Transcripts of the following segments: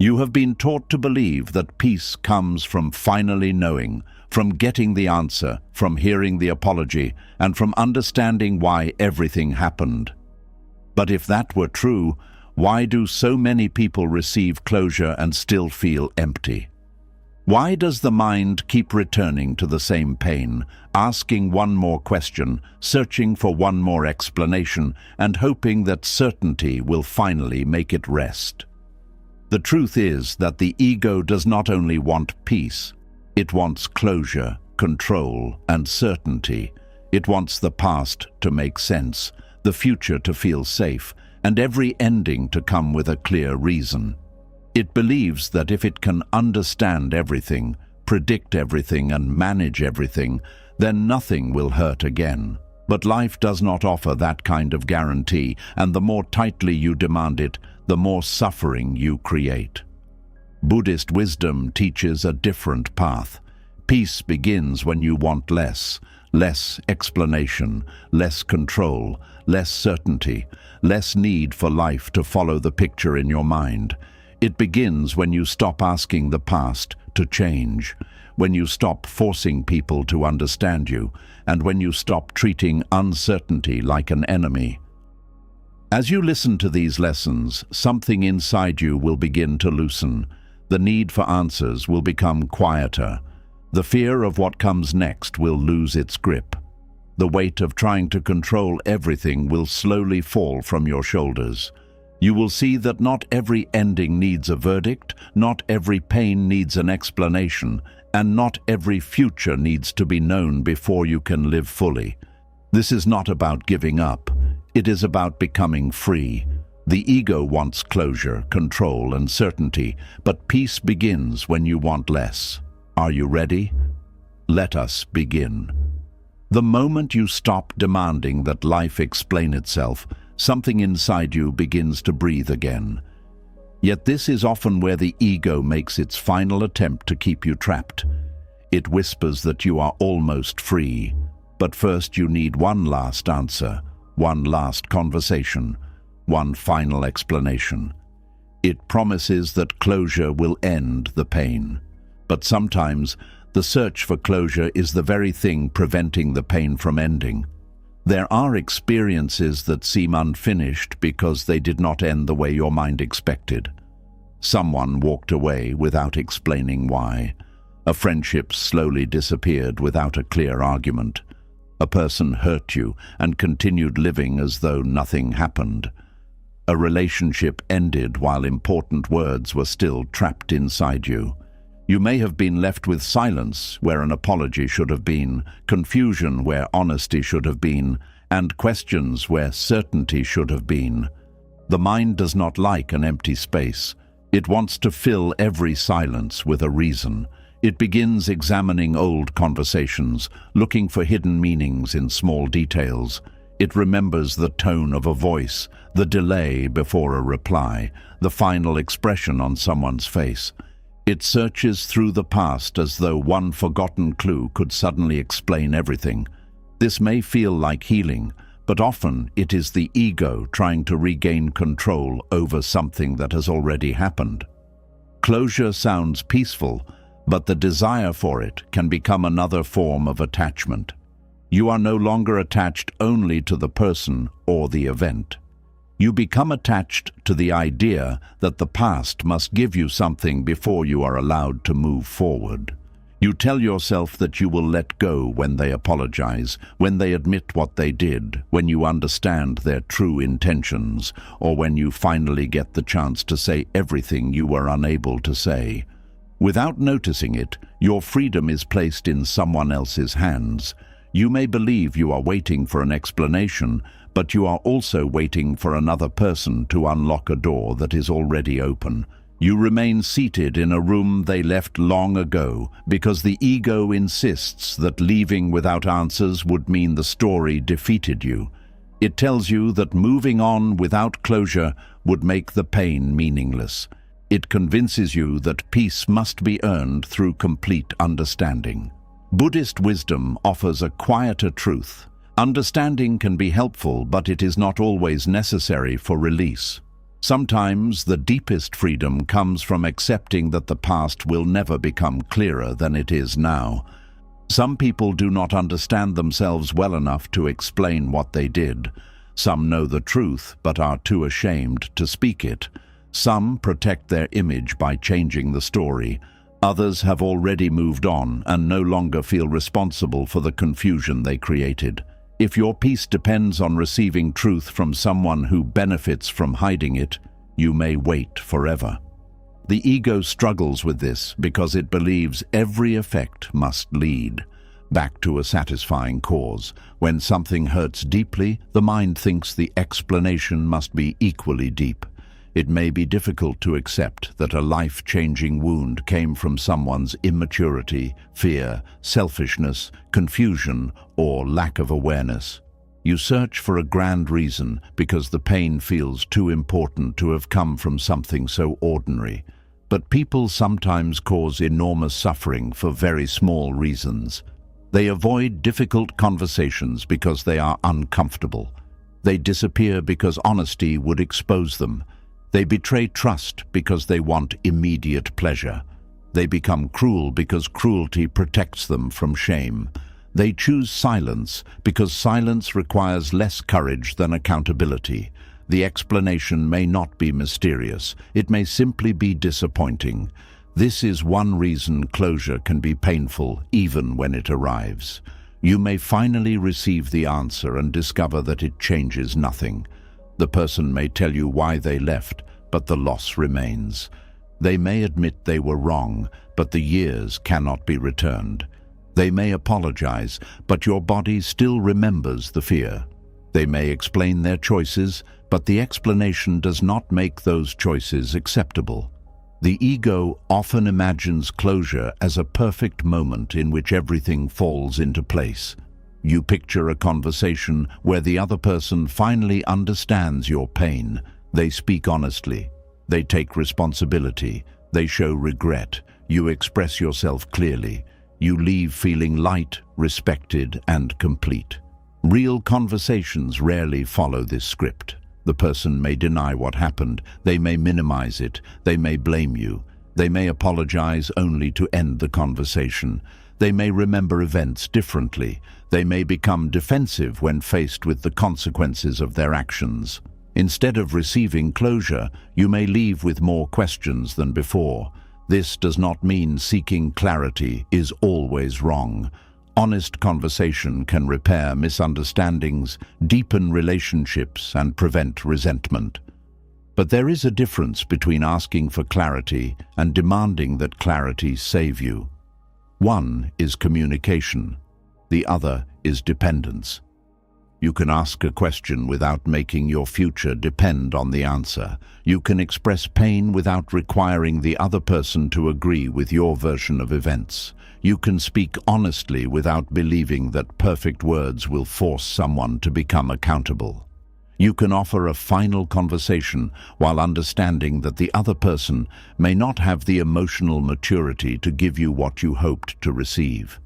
You have been taught to believe that peace comes from finally knowing, from getting the answer, from hearing the apology, and from understanding why everything happened. But if that were true, why do so many people receive closure and still feel empty? Why does the mind keep returning to the same pain, asking one more question, searching for one more explanation, and hoping that certainty will finally make it rest? The truth is that the ego does not only want peace, it wants closure, control, and certainty. It wants the past to make sense, the future to feel safe, and every ending to come with a clear reason. It believes that if it can understand everything, predict everything, and manage everything, then nothing will hurt again. But life does not offer that kind of guarantee, and the more tightly you demand it, the more suffering you create. Buddhist wisdom teaches a different path. Peace begins when you want less explanation, less control, less certainty, less need for life to follow the picture in your mind. It begins when you stop asking the past to change, when you stop forcing people to understand you, and when you stop treating uncertainty like an enemy. As you listen to these lessons, something inside you will begin to loosen. The need for answers will become quieter. The fear of what comes next will lose its grip. The weight of trying to control everything will slowly fall from your shoulders. You will see that not every ending needs a verdict, not every pain needs an explanation, and not every future needs to be known before you can live fully. This is not about giving up. It is about becoming free. The ego wants closure, control, and certainty, but peace begins when you want less. Are you ready? Let us begin. The moment you stop demanding that life explain itself, something inside you begins to breathe again. Yet this is often where the ego makes its final attempt to keep you trapped. It whispers that you are almost free, but first you need one last answer, one last conversation, one final explanation. It promises that closure will end the pain. But sometimes, the search for closure is the very thing preventing the pain from ending. There are experiences that seem unfinished because they did not end the way your mind expected. Someone walked away without explaining why. A friendship slowly disappeared without a clear argument. A person hurt you and continued living as though nothing happened. A relationship ended while important words were still trapped inside you. You may have been left with silence where an apology should have been, confusion where honesty should have been, and questions where certainty should have been. The mind does not like an empty space. It wants to fill every silence with a reason. It begins examining old conversations, looking for hidden meanings in small details. It remembers the tone of a voice, the delay before a reply, the final expression on someone's face. It searches through the past as though one forgotten clue could suddenly explain everything. This may feel like healing, but often it is the ego trying to regain control over something that has already happened. Closure sounds peaceful, but the desire for it can become another form of attachment. You are no longer attached only to the person or the event. You become attached to the idea that the past must give you something before you are allowed to move forward. You tell yourself that you will let go when they apologize, when they admit what they did, when you understand their true intentions, or when you finally get the chance to say everything you were unable to say. Without noticing it, your freedom is placed in someone else's hands. You may believe you are waiting for an explanation, but you are also waiting for another person to unlock a door that is already open. You remain seated in a room they left long ago because the ego insists that leaving without answers would mean the story defeated you. It tells you that moving on without closure would make the pain meaningless. It convinces you that peace must be earned through complete understanding. Buddhist wisdom offers a quieter truth. Understanding can be helpful, but it is not always necessary for release. Sometimes the deepest freedom comes from accepting that the past will never become clearer than it is now. Some people do not understand themselves well enough to explain what they did. Some know the truth but are too ashamed to speak it. Some protect their image by changing the story. Others have already moved on and no longer feel responsible for the confusion they created. If your peace depends on receiving truth from someone who benefits from hiding it, you may wait forever. The ego struggles with this because it believes every effect must lead back to a satisfying cause. When something hurts deeply, the mind thinks the explanation must be equally deep. It may be difficult to accept that a life-changing wound came from someone's immaturity, fear, selfishness, confusion, or lack of awareness. You search for a grand reason because the pain feels too important to have come from something so ordinary. But people sometimes cause enormous suffering for very small reasons. They avoid difficult conversations because they are uncomfortable. They disappear because honesty would expose them. They betray trust because they want immediate pleasure. They become cruel because cruelty protects them from shame. They choose silence because silence requires less courage than accountability. The explanation may not be mysterious. It may simply be disappointing. This is one reason closure can be painful even when it arrives. You may finally receive the answer and discover that it changes nothing. The person may tell you why they left, but the loss remains. They may admit they were wrong, but the years cannot be returned. They may apologize, but your body still remembers the fear. They may explain their choices, but the explanation does not make those choices acceptable. The ego often imagines closure as a perfect moment in which everything falls into place. You picture a conversation where the other person finally understands your pain. They speak honestly. They take responsibility. They show regret. You express yourself clearly. You leave feeling light, respected, and complete. Real conversations rarely follow this script. The person may deny what happened. They may minimize it. They may blame you. They may apologize only to end the conversation. They may remember events differently. They may become defensive when faced with the consequences of their actions. Instead of receiving closure, you may leave with more questions than before. This does not mean seeking clarity is always wrong. Honest conversation can repair misunderstandings, deepen relationships, and prevent resentment. But there is a difference between asking for clarity and demanding that clarity save you. One is communication. The other is dependence. You can ask a question without making your future depend on the answer. You can express pain without requiring the other person to agree with your version of events. You can speak honestly without believing that perfect words will force someone to become accountable. You can offer a final conversation while understanding that the other person may not have the emotional maturity to give you what you hoped to receive.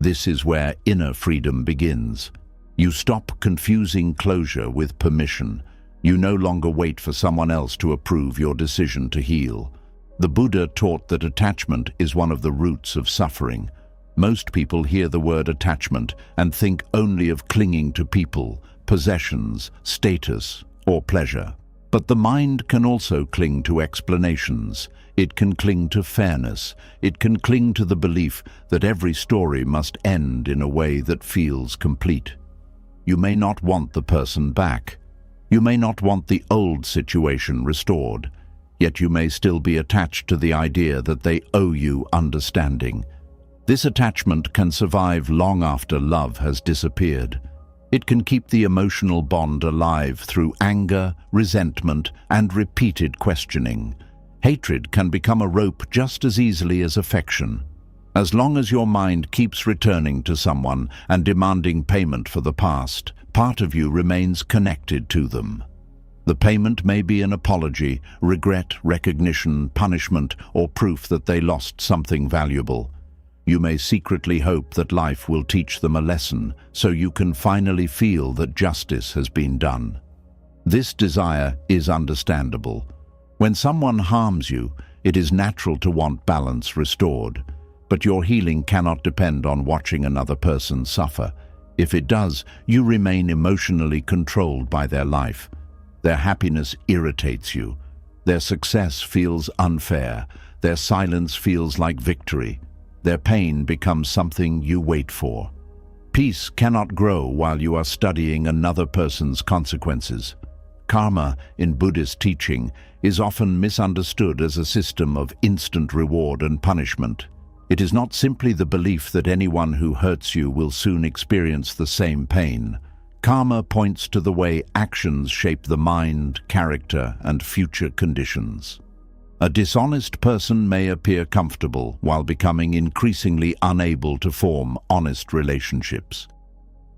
This is where inner freedom begins. You stop confusing closure with permission. You no longer wait for someone else to approve your decision to heal. The Buddha taught that attachment is one of the roots of suffering. Most people hear the word attachment and think only of clinging to people, possessions, status, or pleasure. But the mind can also cling to explanations. It can cling to fairness. It can cling to the belief that every story must end in a way that feels complete. You may not want the person back. You may not want the old situation restored. Yet you may still be attached to the idea that they owe you understanding. This attachment can survive long after love has disappeared. It can keep the emotional bond alive through anger, resentment, and repeated questioning. Hatred can become a rope just as easily as affection. As long as your mind keeps returning to someone and demanding payment for the past, part of you remains connected to them. The payment may be an apology, regret, recognition, punishment, or proof that they lost something valuable. You may secretly hope that life will teach them a lesson, so you can finally feel that justice has been done. This desire is understandable. When someone harms you, it is natural to want balance restored. But your healing cannot depend on watching another person suffer. If it does, you remain emotionally controlled by their life. Their happiness irritates you. Their success feels unfair. Their silence feels like victory. Their pain becomes something you wait for. Peace cannot grow while you are studying another person's consequences. Karma, in Buddhist teaching, is often misunderstood as a system of instant reward and punishment. It is not simply the belief that anyone who hurts you will soon experience the same pain. Karma points to the way actions shape the mind, character, and future conditions. A dishonest person may appear comfortable while becoming increasingly unable to form honest relationships.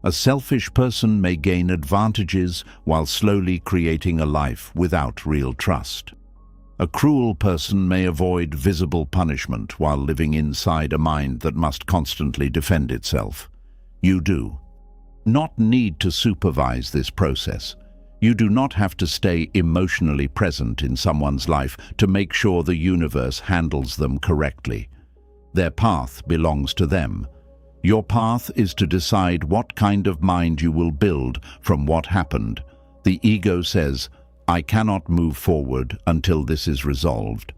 A selfish person may gain advantages while slowly creating a life without real trust. A cruel person may avoid visible punishment while living inside a mind that must constantly defend itself. You do not need to supervise this process. You do not have to stay emotionally present in someone's life to make sure the universe handles them correctly. Their path belongs to them. Your path is to decide what kind of mind you will build from what happened. The ego says, "I cannot move forward until this is resolved."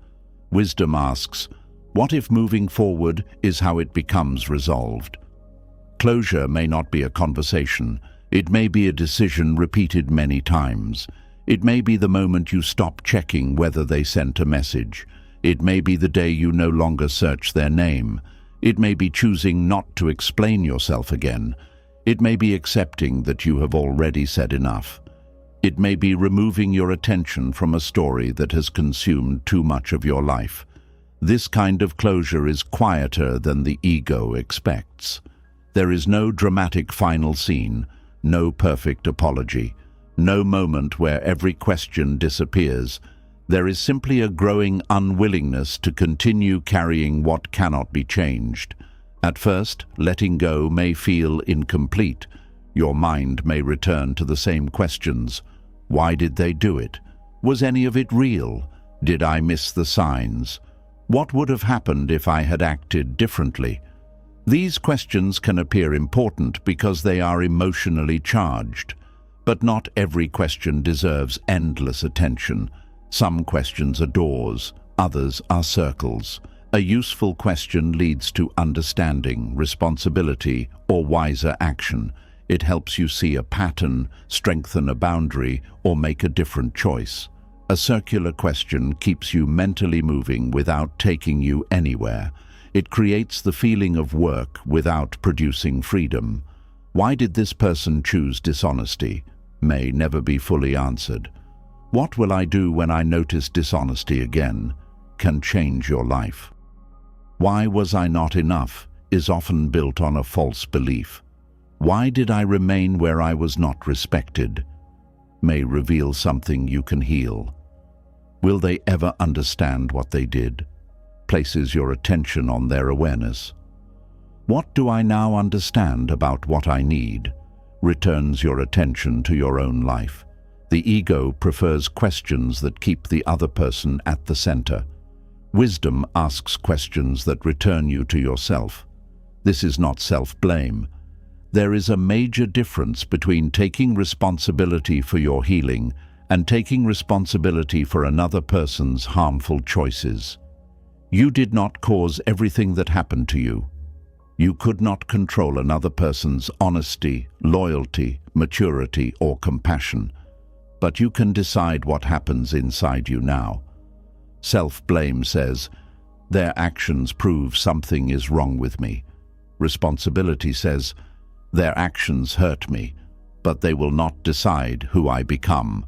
Wisdom asks, what if moving forward is how it becomes resolved? Closure may not be a conversation. It may be a decision repeated many times. It may be the moment you stop checking whether they sent a message. It may be the day you no longer search their name. It may be choosing not to explain yourself again. It may be accepting that you have already said enough. It may be removing your attention from a story that has consumed too much of your life. This kind of closure is quieter than the ego expects. There is no dramatic final scene, no perfect apology, no moment where every question disappears. There is simply a growing unwillingness to continue carrying what cannot be changed. At first, letting go may feel incomplete. Your mind may return to the same questions. Why did they do it? Was any of it real? Did I miss the signs? What would have happened if I had acted differently? These questions can appear important because they are emotionally charged. But not every question deserves endless attention. Some questions are doors, others are circles. A useful question leads to understanding, responsibility, or wiser action. It helps you see a pattern, strengthen a boundary, or make a different choice. A circular question keeps you mentally moving without taking you anywhere. It creates the feeling of work without producing freedom. Why did this person choose dishonesty? May never be fully answered. What will I do when I notice dishonesty again? Can change your life. Why was I not enough is often built on a false belief. Why did I remain where I was not respected? May reveal something you can heal. Will they ever understand what they did? Places your attention on their awareness. What do I now understand about what I need? Returns your attention to your own life. The ego prefers questions that keep the other person at the center. Wisdom asks questions that return you to yourself. This is not self-blame. There is a major difference between taking responsibility for your healing and taking responsibility for another person's harmful choices. You did not cause everything that happened to you. You could not control another person's honesty, loyalty, maturity, or compassion. But you can decide what happens inside you now. Self-blame says, their actions prove something is wrong with me. Responsibility says, their actions hurt me, but they will not decide who I become.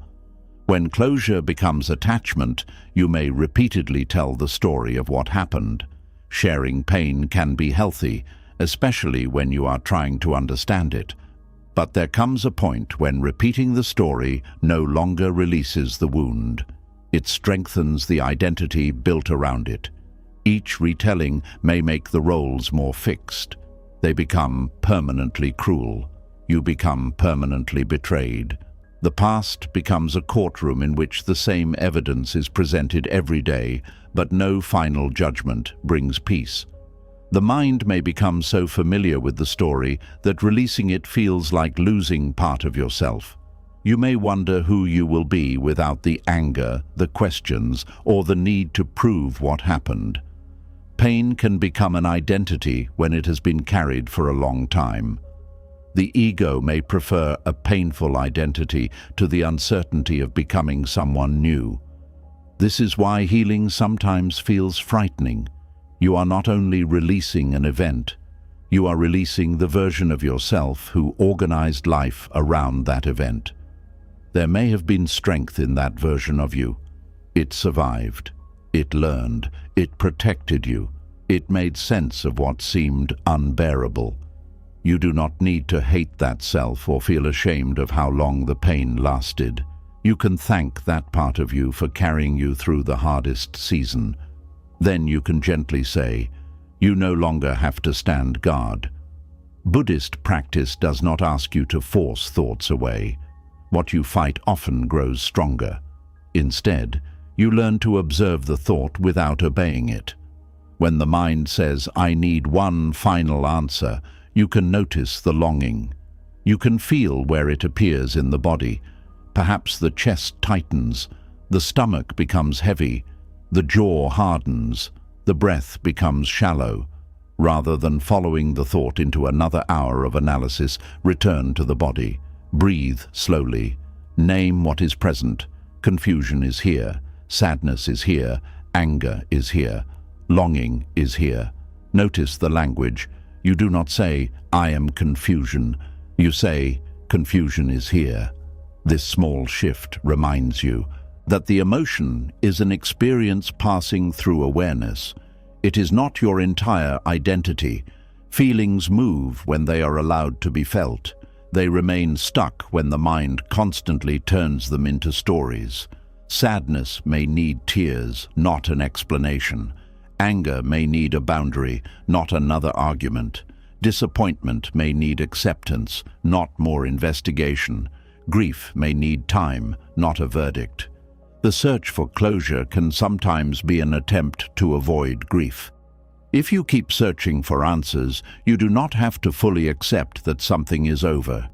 When closure becomes attachment, you may repeatedly tell the story of what happened. Sharing pain can be healthy, especially when you are trying to understand it. But there comes a point when repeating the story no longer releases the wound. It strengthens the identity built around it. Each retelling may make the roles more fixed. They become permanently cruel. You become permanently betrayed. The past becomes a courtroom in which the same evidence is presented every day, but no final judgment brings peace. The mind may become so familiar with the story that releasing it feels like losing part of yourself. You may wonder who you will be without the anger, the questions, or the need to prove what happened. Pain can become an identity when it has been carried for a long time. The ego may prefer a painful identity to the uncertainty of becoming someone new. This is why healing sometimes feels frightening. You are not only releasing an event, you are releasing the version of yourself who organized life around that event. There may have been strength in that version of you. It survived. It learned. It protected you. It made sense of what seemed unbearable. You do not need to hate that self or feel ashamed of how long the pain lasted. You can thank that part of you for carrying you through the hardest season. Then you can gently say, you no longer have to stand guard. Buddhist practice does not ask you to force thoughts away. What you fight often grows stronger. Instead, you learn to observe the thought without obeying it. When the mind says, I need one final answer, you can notice the longing. You can feel where it appears in the body. Perhaps the chest tightens, the stomach becomes heavy, the jaw hardens, the breath becomes shallow. Rather than following the thought into another hour of analysis, return to the body. Breathe slowly. Name what is present. Confusion is here. Sadness is here. Anger is here. Longing is here. Notice the language. You do not say, I am confusion. You say, confusion is here. This small shift reminds you that the emotion is an experience passing through awareness. It is not your entire identity. Feelings move when they are allowed to be felt. They remain stuck when the mind constantly turns them into stories. Sadness may need tears, not an explanation. Anger may need a boundary, not another argument. Disappointment may need acceptance, not more investigation. Grief may need time, not a verdict. The search for closure can sometimes be an attempt to avoid grief. If you keep searching for answers, you do not have to fully accept that something is over.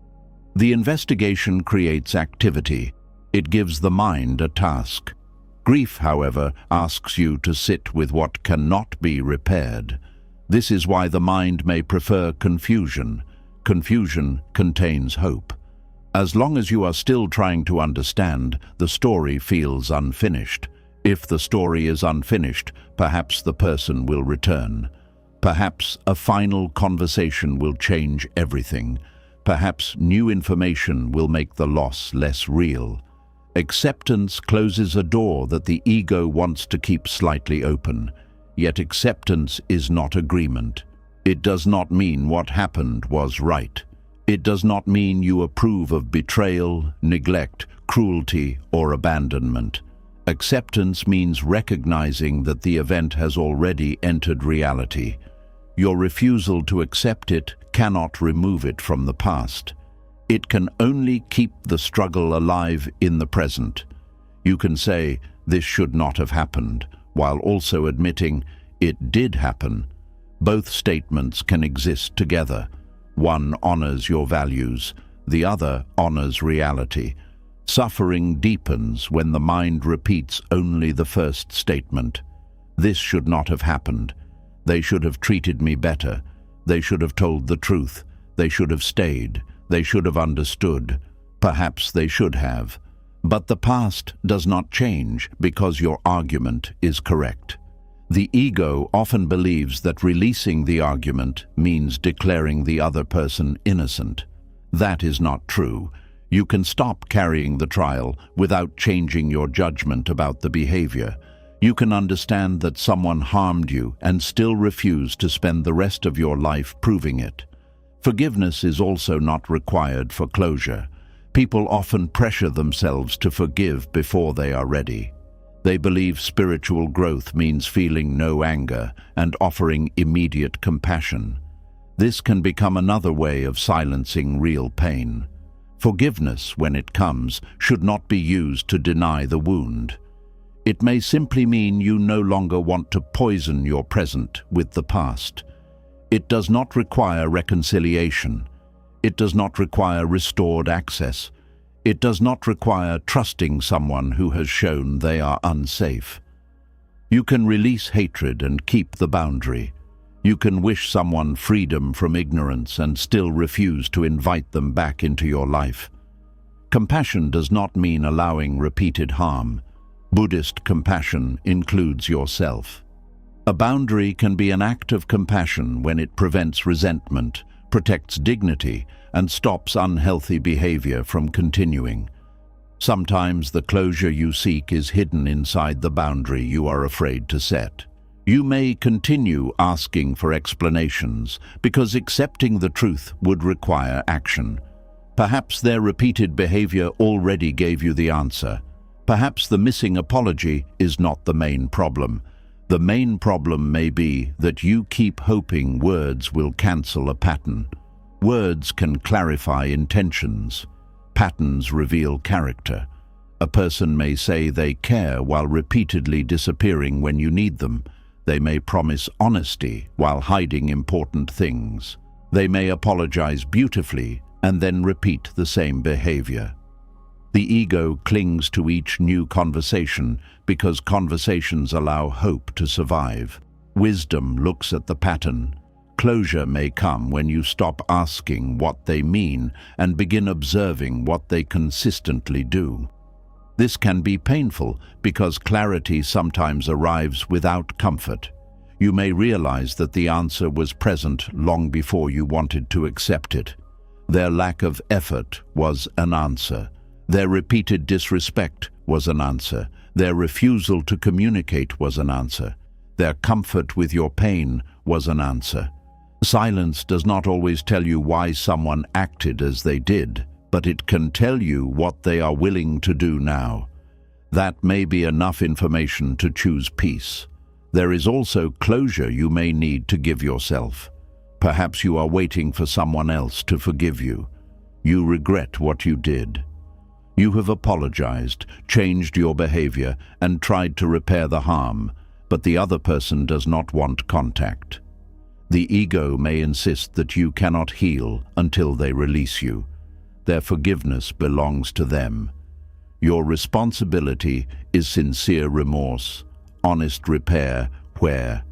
The investigation creates activity. It gives the mind a task. Grief, however, asks you to sit with what cannot be repaired. This is why the mind may prefer confusion. Confusion contains hope. As long as you are still trying to understand, the story feels unfinished. If the story is unfinished, perhaps the person will return. Perhaps a final conversation will change everything. Perhaps new information will make the loss less real. Acceptance closes a door that the ego wants to keep slightly open. Yet acceptance is not agreement. It does not mean what happened was right. It does not mean you approve of betrayal, neglect, cruelty, or abandonment. Acceptance means recognizing that the event has already entered reality. Your refusal to accept it cannot remove it from the past. It can only keep the struggle alive in the present. You can say, this should not have happened, while also admitting, it did happen. Both statements can exist together. One honors your values, the other honors reality. Suffering deepens when the mind repeats only the first statement. This should not have happened. They should have treated me better. They should have told the truth. They should have stayed. They should have understood. Perhaps they should have. But the past does not change because your argument is correct. The ego often believes that releasing the argument means declaring the other person innocent. That is not true. You can stop carrying the trial without changing your judgment about the behavior. You can understand that someone harmed you and still refuse to spend the rest of your life proving it. Forgiveness is also not required for closure. People often pressure themselves to forgive before they are ready. They believe spiritual growth means feeling no anger and offering immediate compassion. This can become another way of silencing real pain. Forgiveness, when it comes, should not be used to deny the wound. It may simply mean you no longer want to poison your present with the past. It does not require reconciliation. It does not require restored access. It does not require trusting someone who has shown they are unsafe. You can release hatred and keep the boundary. You can wish someone freedom from ignorance and still refuse to invite them back into your life. Compassion does not mean allowing repeated harm. Buddhist compassion includes yourself. A boundary can be an act of compassion when it prevents resentment, protects dignity, and stops unhealthy behavior from continuing. Sometimes the closure you seek is hidden inside the boundary you are afraid to set. You may continue asking for explanations because accepting the truth would require action. Perhaps their repeated behavior already gave you the answer. Perhaps the missing apology is not the main problem. The main problem may be that you keep hoping words will cancel a pattern. Words can clarify intentions. Patterns reveal character. A person may say they care while repeatedly disappearing when you need them. They may promise honesty while hiding important things. They may apologize beautifully and then repeat the same behavior. The ego clings to each new conversation because conversations allow hope to survive. Wisdom looks at the pattern. Closure may come when you stop asking what they mean and begin observing what they consistently do. This can be painful because clarity sometimes arrives without comfort. You may realize that the answer was present long before you wanted to accept it. Their lack of effort was an answer. Their repeated disrespect was an answer. Their refusal to communicate was an answer. Their comfort with your pain was an answer. Silence does not always tell you why someone acted as they did, but it can tell you what they are willing to do now. That may be enough information to choose peace. There is also closure you may need to give yourself. Perhaps you are waiting for someone else to forgive you. You regret what you did. You have apologized, changed your behavior, and tried to repair the harm, but the other person does not want contact. The ego may insist that you cannot heal until they release you. Their forgiveness belongs to them. Your responsibility is sincere remorse, honest repair where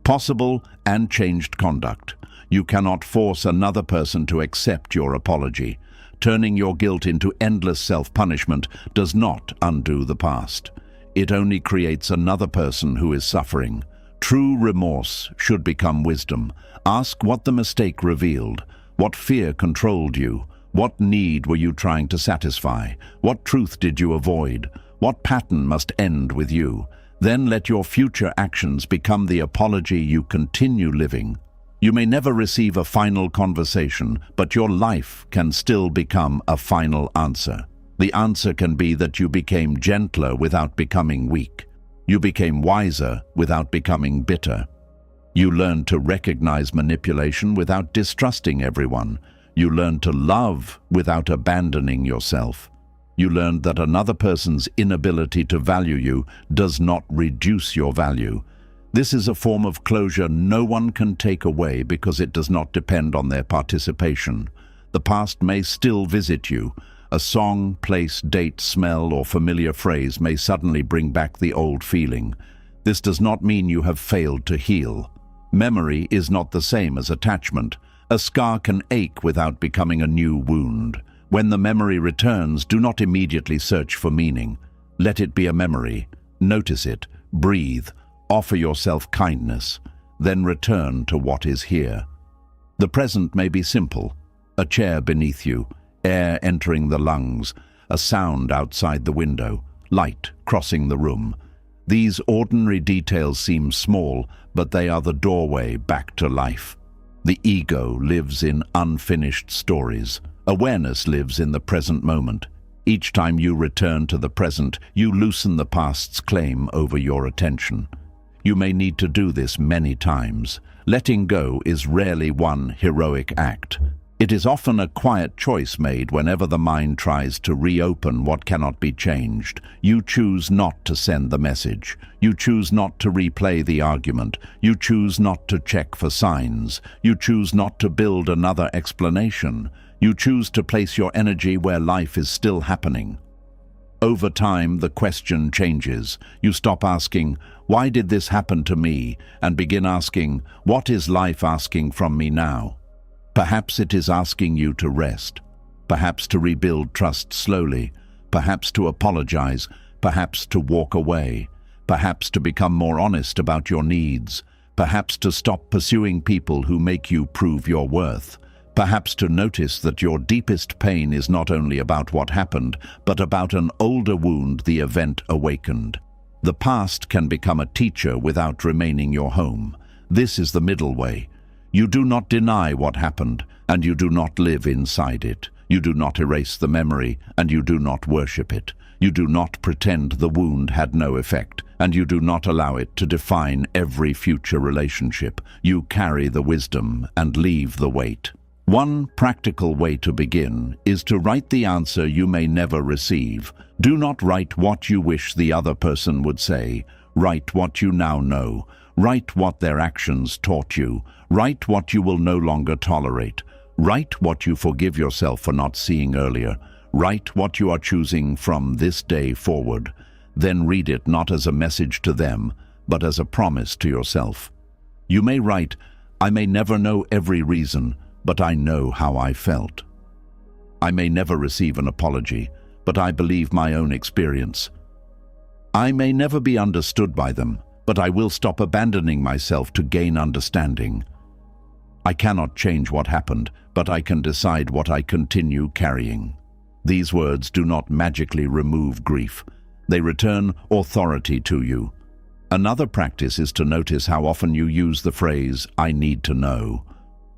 possible, and changed conduct. You cannot force another person to accept your apology. Turning your guilt into endless self-punishment does not undo the past. It only creates another person who is suffering. True remorse should become wisdom. Ask what the mistake revealed. What fear controlled you? What need were you trying to satisfy? What truth did you avoid? What pattern must end with you? Then let your future actions become the apology you continue living. You may never receive a final conversation, but your life can still become a final answer. The answer can be that you became gentler without becoming weak. You became wiser without becoming bitter. You learned to recognize manipulation without distrusting everyone. You learned to love without abandoning yourself. You learned that another person's inability to value you does not reduce your value. This is a form of closure no one can take away because it does not depend on their participation. The past may still visit you. A song, place, date, smell, or familiar phrase may suddenly bring back the old feeling. This does not mean you have failed to heal. Memory is not the same as attachment. A scar can ache without becoming a new wound. When the memory returns, do not immediately search for meaning. Let it be a memory. Notice it. Breathe. Offer yourself kindness. Then return to what is here. The present may be simple. A chair beneath you, air entering the lungs, a sound outside the window, light crossing the room. These ordinary details seem small, but they are the doorway back to life. The ego lives in unfinished stories. Awareness lives in the present moment. Each time you return to the present, you loosen the past's claim over your attention. You may need to do this many times. Letting go is rarely one heroic act. It is often a quiet choice made whenever the mind tries to reopen what cannot be changed. You choose not to send the message. You choose not to replay the argument. You choose not to check for signs. You choose not to build another explanation. You choose to place your energy where life is still happening. Over time, the question changes. You stop asking, "Why did this happen to me?" and begin asking, "What is life asking from me now?" Perhaps it is asking you to rest, perhaps to rebuild trust slowly, perhaps to apologize, perhaps to walk away, perhaps to become more honest about your needs, perhaps to stop pursuing people who make you prove your worth, perhaps to notice that your deepest pain is not only about what happened, but about an older wound the event awakened. The past can become a teacher without remaining your home. This is the middle way. You do not deny what happened, and you do not live inside it. You do not erase the memory, and you do not worship it. You do not pretend the wound had no effect, and you do not allow it to define every future relationship. You carry the wisdom and leave the weight. One practical way to begin is to write the answer you may never receive. Do not write what you wish the other person would say. Write what you now know. Write what their actions taught you. Write what you will no longer tolerate. Write what you forgive yourself for not seeing earlier. Write what you are choosing from this day forward. Then read it not as a message to them, but as a promise to yourself. You may write, "I may never know every reason, but I know how I felt. I may never receive an apology, but I believe my own experience. I may never be understood by them, but I will stop abandoning myself to gain understanding. I cannot change what happened, but I can decide what I continue carrying." These words do not magically remove grief. They return authority to you. Another practice is to notice how often you use the phrase, "I need to know."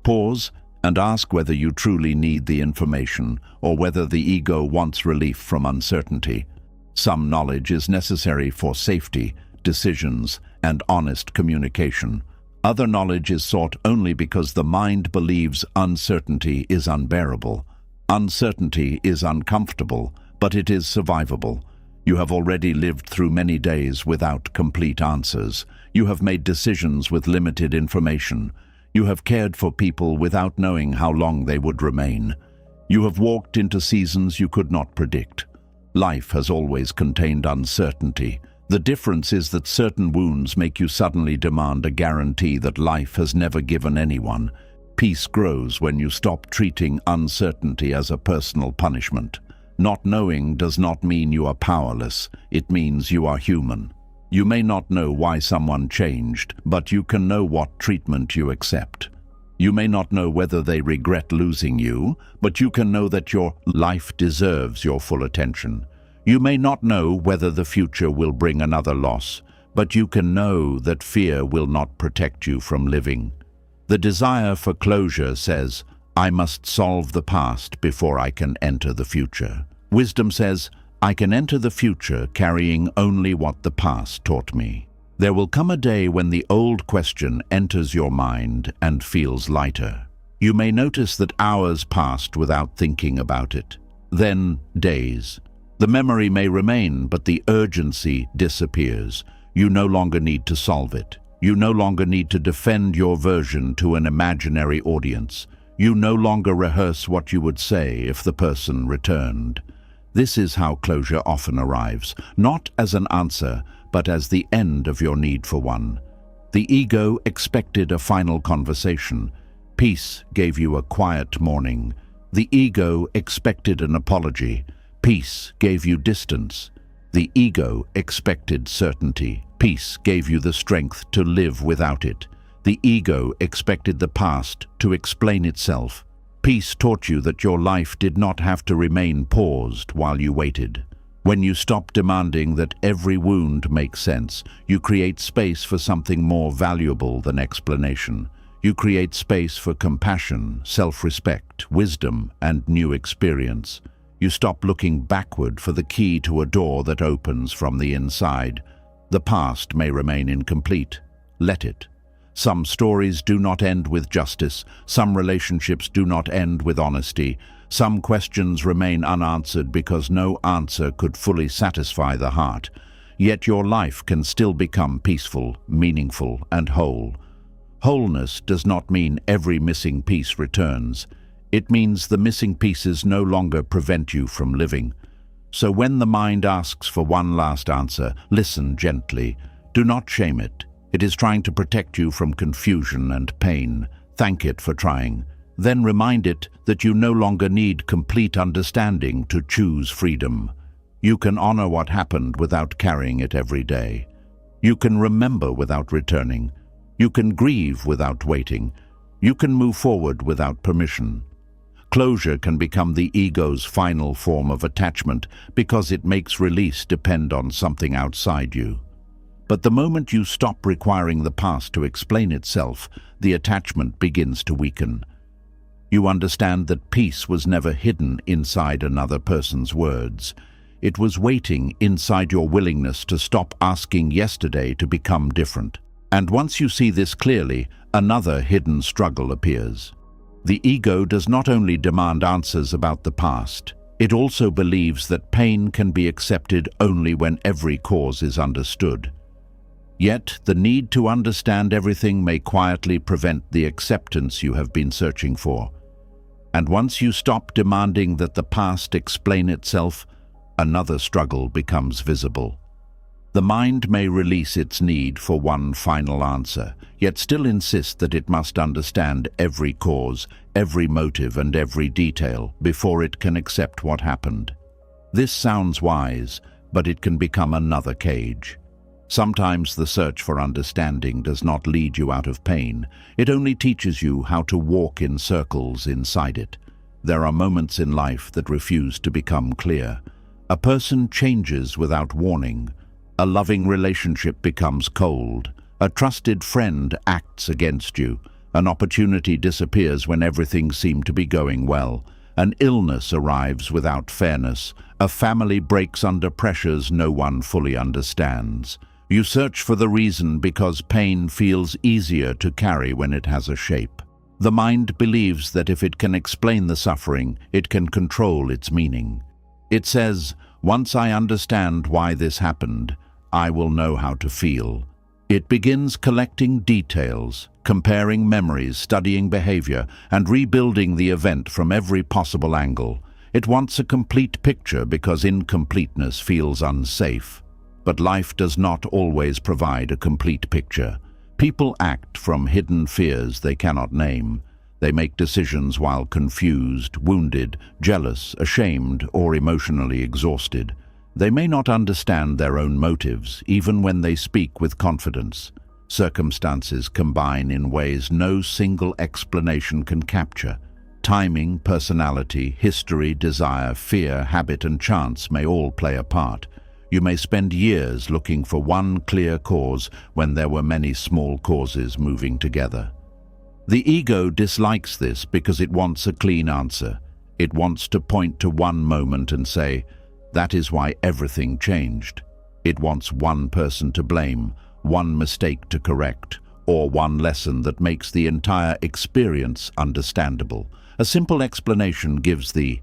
Pause and ask whether you truly need the information or whether the ego wants relief from uncertainty. Some knowledge is necessary for safety, decisions, and honest communication. Other knowledge is sought only because the mind believes uncertainty is unbearable. Uncertainty is uncomfortable, but it is survivable. You have already lived through many days without complete answers. You have made decisions with limited information. You have cared for people without knowing how long they would remain. You have walked into seasons you could not predict. Life has always contained uncertainty. The difference is that certain wounds make you suddenly demand a guarantee that life has never given anyone. Peace grows when you stop treating uncertainty as a personal punishment. Not knowing does not mean you are powerless. It means you are human. You may not know why someone changed, but you can know what treatment you accept. You may not know whether they regret losing you, but you can know that your life deserves your full attention. You may not know whether the future will bring another loss, but you can know that fear will not protect you from living. The desire for closure says, "I must solve the past before I can enter the future." Wisdom says, "I can enter the future carrying only what the past taught me." There will come a day when the old question enters your mind and feels lighter. You may notice that hours passed without thinking about it. Then days. The memory may remain, but the urgency disappears. You no longer need to solve it. You no longer need to defend your version to an imaginary audience. You no longer rehearse what you would say if the person returned. This is how closure often arrives, not as an answer, but as the end of your need for one. The ego expected a final conversation. Peace gave you a quiet morning. The ego expected an apology. Peace gave you distance. The ego expected certainty. Peace gave you the strength to live without it. The ego expected the past to explain itself. Peace taught you that your life did not have to remain paused while you waited. When you stop demanding that every wound makes sense, you create space for something more valuable than explanation. You create space for compassion, self-respect, wisdom, and new experience. You stop looking backward for the key to a door that opens from the inside. The past may remain incomplete. Let it. Some stories do not end with justice, some relationships do not end with honesty, some questions remain unanswered because no answer could fully satisfy the heart. Yet your life can still become peaceful, meaningful, and whole. Wholeness does not mean every missing piece returns. It means the missing pieces no longer prevent you from living. So when the mind asks for one last answer, listen gently. Do not shame it. It is trying to protect you from confusion and pain. Thank it for trying. Then remind it that you no longer need complete understanding to choose freedom. You can honor what happened without carrying it every day. You can remember without returning. You can grieve without waiting. You can move forward without permission. Closure can become the ego's final form of attachment because it makes release depend on something outside you. But the moment you stop requiring the past to explain itself, the attachment begins to weaken. You understand that peace was never hidden inside another person's words. It was waiting inside your willingness to stop asking yesterday to become different. And once you see this clearly, another hidden struggle appears. The ego does not only demand answers about the past, it also believes that pain can be accepted only when every cause is understood. Yet, the need to understand everything may quietly prevent the acceptance you have been searching for. And once you stop demanding that the past explain itself, another struggle becomes visible. The mind may release its need for one final answer, yet still insist that it must understand every cause, every motive, and every detail before it can accept what happened. This sounds wise, but it can become another cage. Sometimes the search for understanding does not lead you out of pain. It only teaches you how to walk in circles inside it. There are moments in life that refuse to become clear. A person changes without warning. A loving relationship becomes cold. A trusted friend acts against you. An opportunity disappears when everything seemed to be going well. An illness arrives without fairness. A family breaks under pressures no one fully understands. You search for the reason because pain feels easier to carry when it has a shape. The mind believes that if it can explain the suffering, it can control its meaning. It says, "Once I understand why this happened, I will know how to feel." It begins collecting details, comparing memories, studying behavior, and rebuilding the event from every possible angle. It wants a complete picture because incompleteness feels unsafe. But life does not always provide a complete picture. People act from hidden fears they cannot name. They make decisions while confused, wounded, jealous, ashamed, or emotionally exhausted. They may not understand their own motives, even when they speak with confidence. Circumstances combine in ways no single explanation can capture. Timing, personality, history, desire, fear, habit, and chance may all play a part. You may spend years looking for one clear cause when there were many small causes moving together. The ego dislikes this because it wants a clean answer. It wants to point to one moment and say, "That is why everything changed." It wants one person to blame, one mistake to correct, or one lesson that makes the entire experience understandable. A simple explanation gives the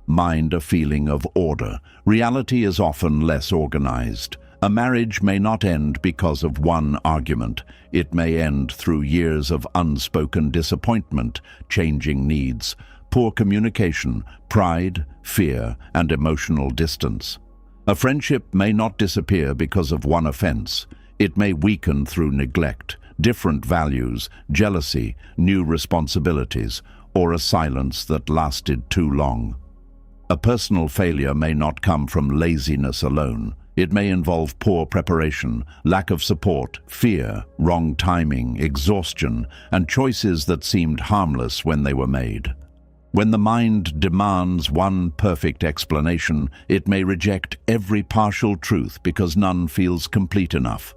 mind a feeling of order. Reality is often less organized. A marriage may not end because of one argument. It may end through years of unspoken disappointment, changing needs, poor communication, pride, fear, and emotional distance. A friendship may not disappear because of one offense. It may weaken through neglect, different values, jealousy, new responsibilities, or a silence that lasted too long. A personal failure may not come from laziness alone. It may involve poor preparation, lack of support, fear, wrong timing, exhaustion, and choices that seemed harmless when they were made. When the mind demands one perfect explanation, it may reject every partial truth because none feels complete enough.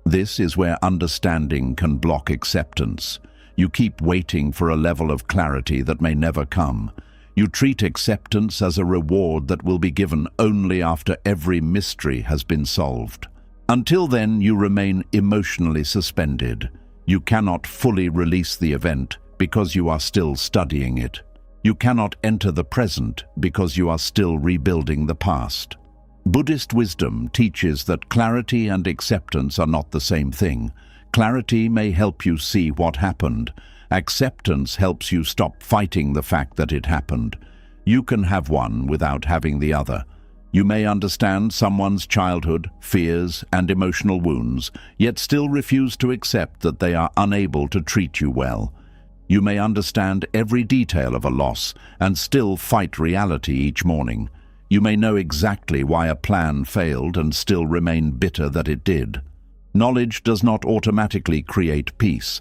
This is where understanding can block acceptance. You keep waiting for a level of clarity that may never come. You treat acceptance as a reward that will be given only after every mystery has been solved. Until then, you remain emotionally suspended. You cannot fully release the event because you are still studying it. You cannot enter the present because you are still rebuilding the past. Buddhist wisdom teaches that clarity and acceptance are not the same thing. Clarity may help you see what happened. Acceptance helps you stop fighting the fact that it happened. You can have one without having the other. You may understand someone's childhood, fears, and emotional wounds, yet still refuse to accept that they are unable to treat you well. You may understand every detail of a loss and still fight reality each morning. You may know exactly why a plan failed and still remain bitter that it did. Knowledge does not automatically create peace.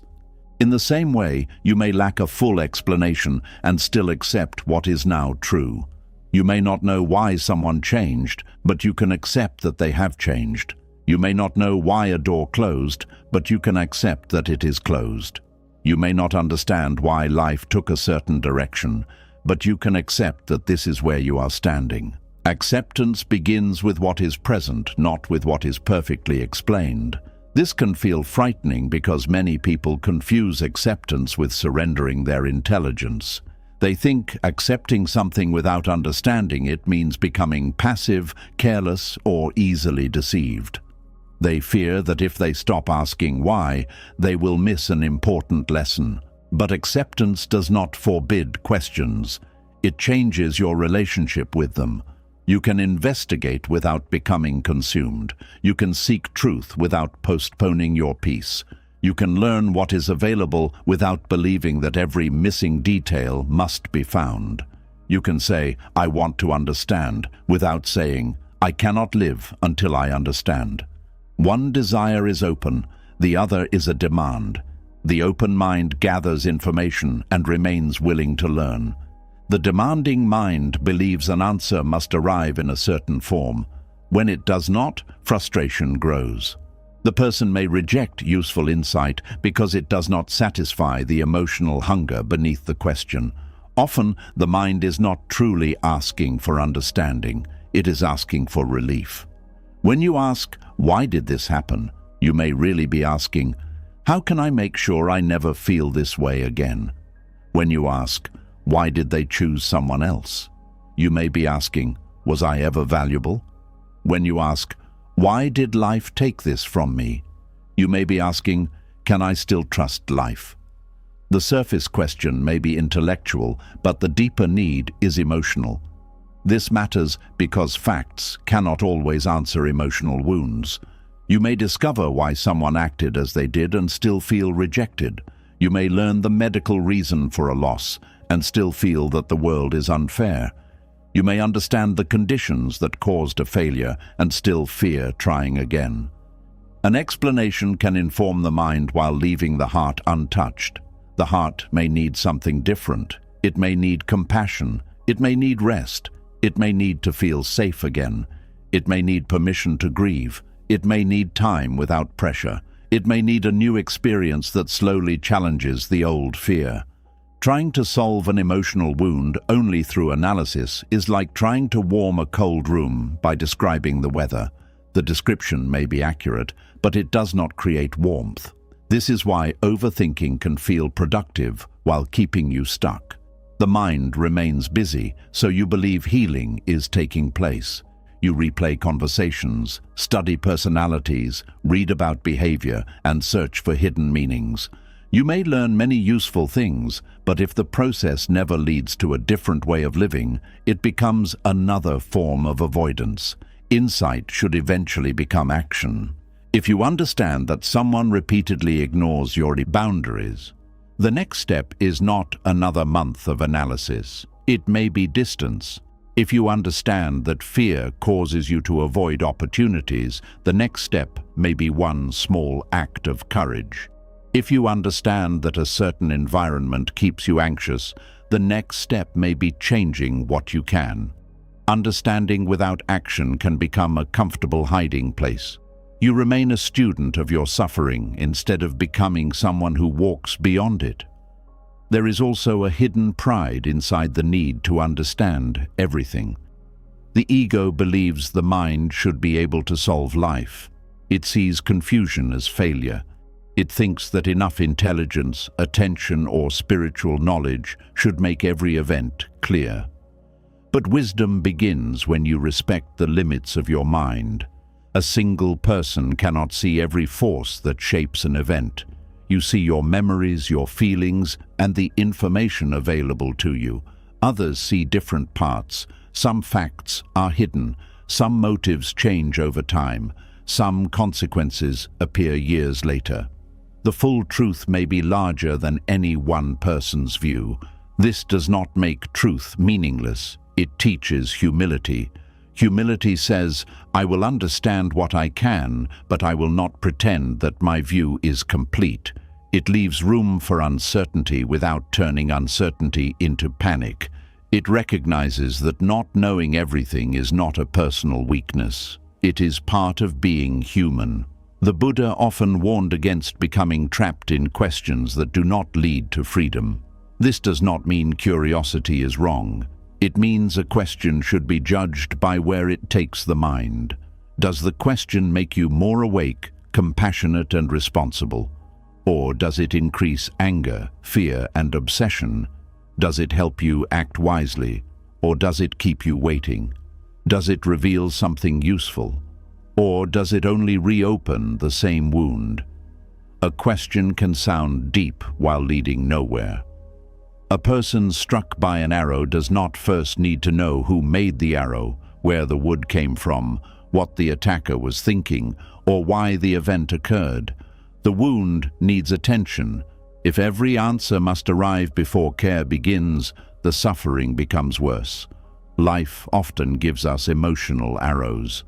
In the same way, you may lack a full explanation and still accept what is now true. You may not know why someone changed, but you can accept that they have changed. You may not know why a door closed, but you can accept that it is closed. You may not understand why life took a certain direction, but you can accept that this is where you are standing. Acceptance begins with what is present, not with what is perfectly explained. This can feel frightening because many people confuse acceptance with surrendering their intelligence. They think accepting something without understanding it means becoming passive, careless, or easily deceived. They fear that if they stop asking why, they will miss an important lesson. But acceptance does not forbid questions. It changes your relationship with them. You can investigate without becoming consumed. You can seek truth without postponing your peace. You can learn what is available without believing that every missing detail must be found. You can say, "I want to understand," without saying, "I cannot live until I understand." One desire is open, the other is a demand. The open mind gathers information and remains willing to learn. The demanding mind believes an answer must arrive in a certain form. When it does not, frustration grows. The person may reject useful insight because it does not satisfy the emotional hunger beneath the question. Often, the mind is not truly asking for understanding, it is asking for relief. When you ask, "Why did this happen?" you may really be asking, "How can I make sure I never feel this way again?" When you ask, "Why did they choose someone else?" you may be asking, "Was I ever valuable?" When you ask, "Why did life take this from me?" you may be asking, "Can I still trust life?" The surface question may be intellectual, but the deeper need is emotional. This matters because facts cannot always answer emotional wounds. You may discover why someone acted as they did and still feel rejected. You may learn the medical reason for a loss and still feel that the world is unfair. You may understand the conditions that caused a failure and still fear trying again. An explanation can inform the mind while leaving the heart untouched. The heart may need something different. It may need compassion. It may need rest. It may need to feel safe again. It may need permission to grieve. It may need time without pressure. It may need a new experience that slowly challenges the old fear. Trying to solve an emotional wound only through analysis is like trying to warm a cold room by describing the weather. The description may be accurate, but it does not create warmth. This is why overthinking can feel productive while keeping you stuck. The mind remains busy, so you believe healing is taking place. You replay conversations, study personalities, read about behavior, and search for hidden meanings. You may learn many useful things, but if the process never leads to a different way of living, it becomes another form of avoidance. Insight should eventually become action. If you understand that someone repeatedly ignores your boundaries, the next step is not another month of analysis. It may be distance. If you understand that fear causes you to avoid opportunities, the next step may be one small act of courage. If you understand that a certain environment keeps you anxious, the next step may be changing what you can. Understanding without action can become a comfortable hiding place. You remain a student of your suffering instead of becoming someone who walks beyond it. There is also a hidden pride inside the need to understand everything. The ego believes the mind should be able to solve life. It sees confusion as failure. It thinks that enough intelligence, attention, or spiritual knowledge should make every event clear. But wisdom begins when you respect the limits of your mind. A single person cannot see every force that shapes an event. You see your memories, your feelings, and the information available to you. Others see different parts. Some facts are hidden. Some motives change over time. Some consequences appear years later. The full truth may be larger than any one person's view. This does not make truth meaningless. It teaches humility. Humility says, I will understand what I can, but I will not pretend that my view is complete. It leaves room for uncertainty without turning uncertainty into panic. It recognizes that not knowing everything is not a personal weakness. It is part of being human. The Buddha often warned against becoming trapped in questions that do not lead to freedom. This does not mean curiosity is wrong. It means a question should be judged by where it takes the mind. Does the question make you more awake, compassionate, and responsible? Or does it increase anger, fear, and obsession? Does it help you act wisely? Or does it keep you waiting? Does it reveal something useful? Or does it only reopen the same wound? A question can sound deep while leading nowhere. A person struck by an arrow does not first need to know who made the arrow, where the wood came from, what the attacker was thinking, or why the event occurred. The wound needs attention. If every answer must arrive before care begins, the suffering becomes worse. Life often gives us emotional arrows.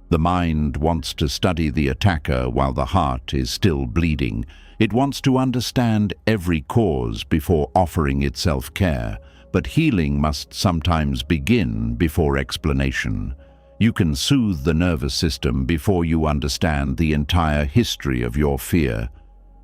The mind wants to study the attacker while the heart is still bleeding. It wants to understand every cause before offering itself care, but healing must sometimes begin before explanation. You can soothe the nervous system before you understand the entire history of your fear.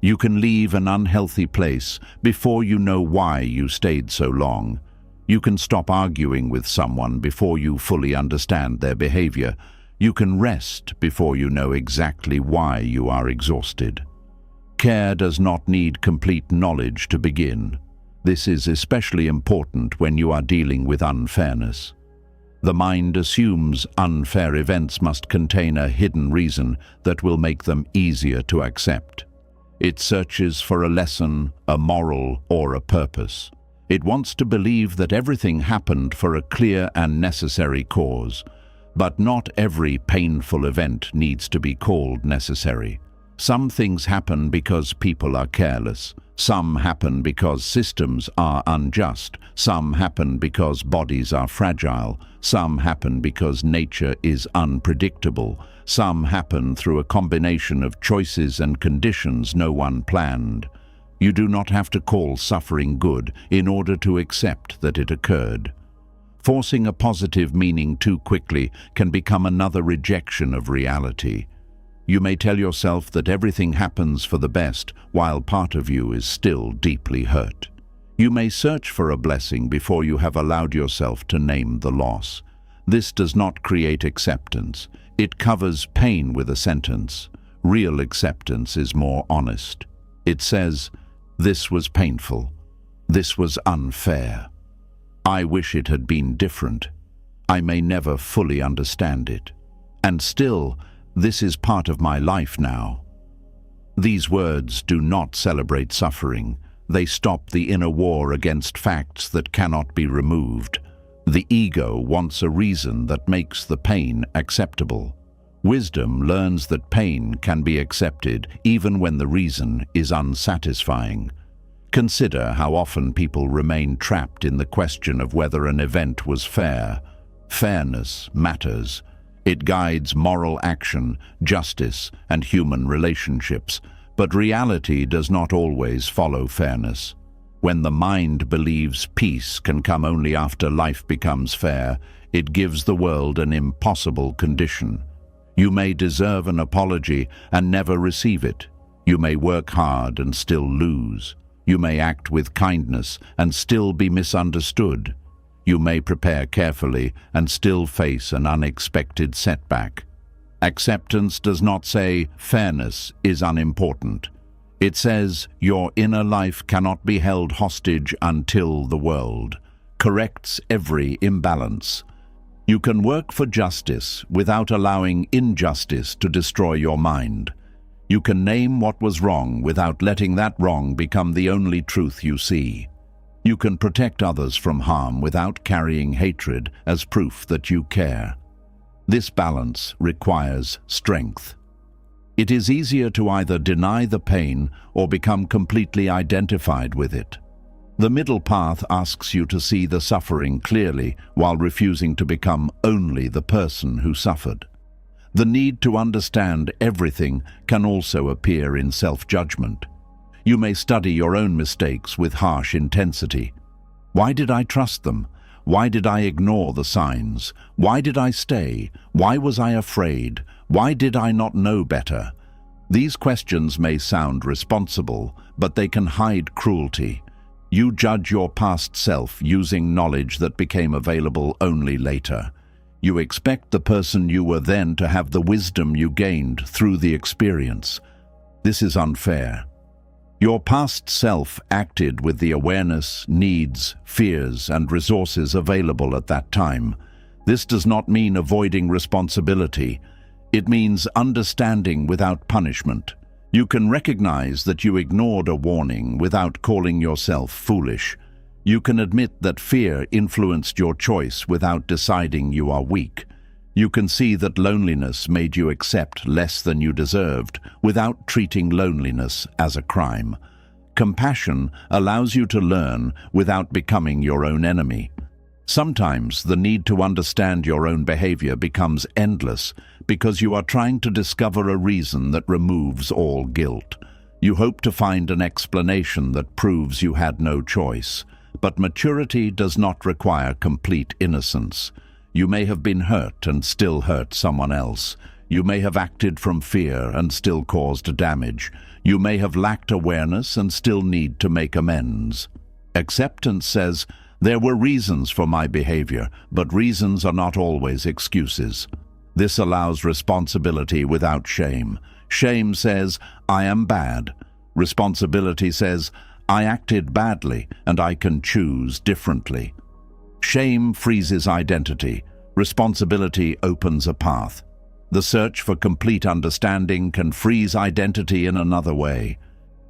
You can leave an unhealthy place before you know why you stayed so long. You can stop arguing with someone before you fully understand their behavior. You can rest before you know exactly why you are exhausted. Care does not need complete knowledge to begin. This is especially important when you are dealing with unfairness. The mind assumes unfair events must contain a hidden reason that will make them easier to accept. It searches for a lesson, a moral, or a purpose. It wants to believe that everything happened for a clear and necessary cause. But not every painful event needs to be called necessary. Some things happen because people are careless. Some happen because systems are unjust. Some happen because bodies are fragile. Some happen because nature is unpredictable. Some happen through a combination of choices and conditions no one planned. You do not have to call suffering good in order to accept that it occurred. Forcing a positive meaning too quickly can become another rejection of reality. You may tell yourself that everything happens for the best while part of you is still deeply hurt. You may search for a blessing before you have allowed yourself to name the loss. This does not create acceptance. It covers pain with a sentence. Real acceptance is more honest. It says, "This was painful. This was unfair. I wish it had been different. I may never fully understand it. And still, this is part of my life now." These words do not celebrate suffering. They stop the inner war against facts that cannot be removed. The ego wants a reason that makes the pain acceptable. Wisdom learns that pain can be accepted even when the reason is unsatisfying. Consider how often people remain trapped in the question of whether an event was fair. Fairness matters. It guides moral action, justice, and human relationships. But reality does not always follow fairness. When the mind believes peace can come only after life becomes fair, it gives the world an impossible condition. You may deserve an apology and never receive it. You may work hard and still lose. You may act with kindness and still be misunderstood. You may prepare carefully and still face an unexpected setback. Acceptance does not say fairness is unimportant. It says, your inner life cannot be held hostage until the world corrects every imbalance. You can work for justice without allowing injustice to destroy your mind. You can name what was wrong without letting that wrong become the only truth you see. You can protect others from harm without carrying hatred as proof that you care. This balance requires strength. It is easier to either deny the pain or become completely identified with it. The middle path asks you to see the suffering clearly while refusing to become only the person who suffered. The need to understand everything can also appear in self-judgment. You may study your own mistakes with harsh intensity. Why did I trust them? Why did I ignore the signs? Why did I stay? Why was I afraid? Why did I not know better? These questions may sound responsible, but they can hide cruelty. You judge your past self using knowledge that became available only later. You expect the person you were then to have the wisdom you gained through the experience. This is unfair. Your past self acted with the awareness, needs, fears, and resources available at that time. This does not mean avoiding responsibility. It means understanding without punishment. You can recognize that you ignored a warning without calling yourself foolish. You can admit that fear influenced your choice without deciding you are weak. You can see that loneliness made you accept less than you deserved without treating loneliness as a crime. Compassion allows you to learn without becoming your own enemy. Sometimes the need to understand your own behavior becomes endless because you are trying to discover a reason that removes all guilt. You hope to find an explanation that proves you had no choice. But maturity does not require complete innocence. You may have been hurt and still hurt someone else. You may have acted from fear and still caused damage. You may have lacked awareness and still need to make amends. Acceptance says, there were reasons for my behavior, but reasons are not always excuses. This allows responsibility without shame. Shame says, I am bad. Responsibility says, I acted badly and I can choose differently. Shame freezes identity. Responsibility opens a path. The search for complete understanding can freeze identity in another way.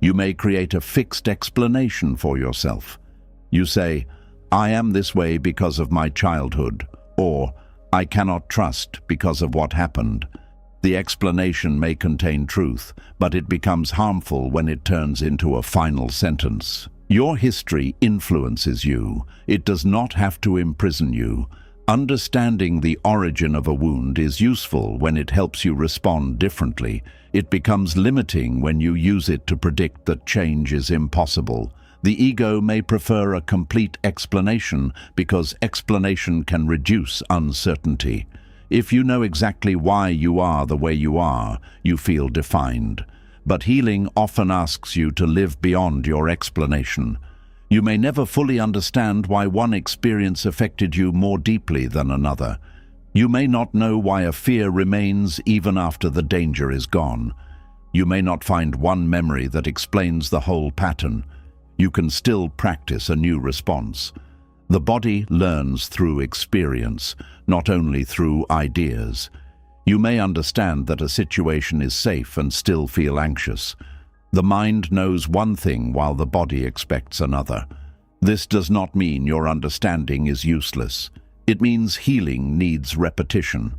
You may create a fixed explanation for yourself. You say, I am this way because of my childhood, or I cannot trust because of what happened. The explanation may contain truth, but it becomes harmful when it turns into a final sentence. Your history influences you. It does not have to imprison you. Understanding the origin of a wound is useful when it helps you respond differently. It becomes limiting when you use it to predict that change is impossible. The ego may prefer a complete explanation because explanation can reduce uncertainty. If you know exactly why you are the way you are, you feel defined. But healing often asks you to live beyond your explanation. You may never fully understand why one experience affected you more deeply than another. You may not know why a fear remains even after the danger is gone. You may not find one memory that explains the whole pattern. You can still practice a new response. The body learns through experience, not only through ideas. You may understand that a situation is safe and still feel anxious. The mind knows one thing while the body expects another. This does not mean your understanding is useless. It means healing needs repetition.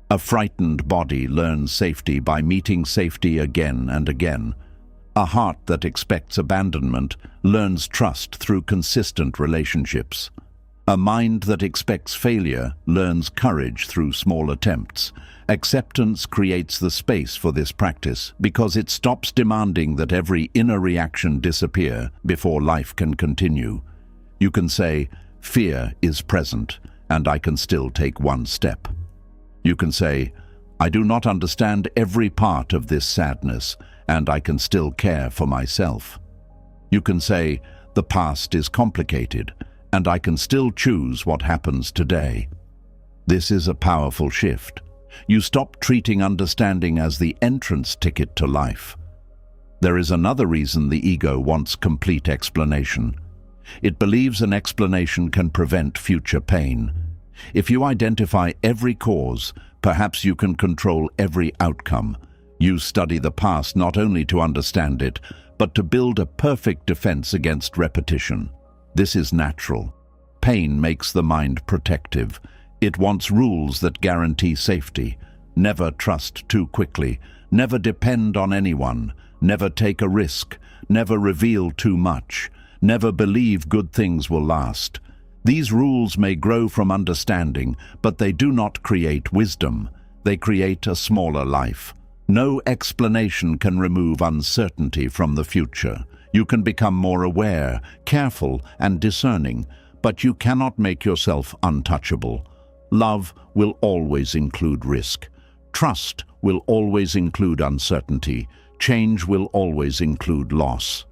A frightened body learns safety by meeting safety again and again. A heart that expects abandonment learns trust through consistent relationships. A mind that expects failure learns courage through small attempts. Acceptance creates the space for this practice because it stops demanding that every inner reaction disappear before life can continue. You can say, fear is present, and I can still take one step. You can say, I do not understand every part of this sadness, and I can still care for myself. You can say, the past is complicated, and I can still choose what happens today. This is a powerful shift. You stop treating understanding as the entrance ticket to life. There is another reason the ego wants complete explanation. It believes an explanation can prevent future pain. If you identify every cause, perhaps you can control every outcome. You study the past not only to understand it, but to build a perfect defense against repetition. This is natural. Pain makes the mind protective. It wants rules that guarantee safety. Never trust too quickly. Never depend on anyone. Never take a risk. Never reveal too much. Never believe good things will last. These rules may grow from understanding, but they do not create wisdom. They create a smaller life. No explanation can remove uncertainty from the future. You can become more aware, careful, and discerning, but you cannot make yourself untouchable. Love will always include risk. Trust will always include uncertainty. Change will always include loss.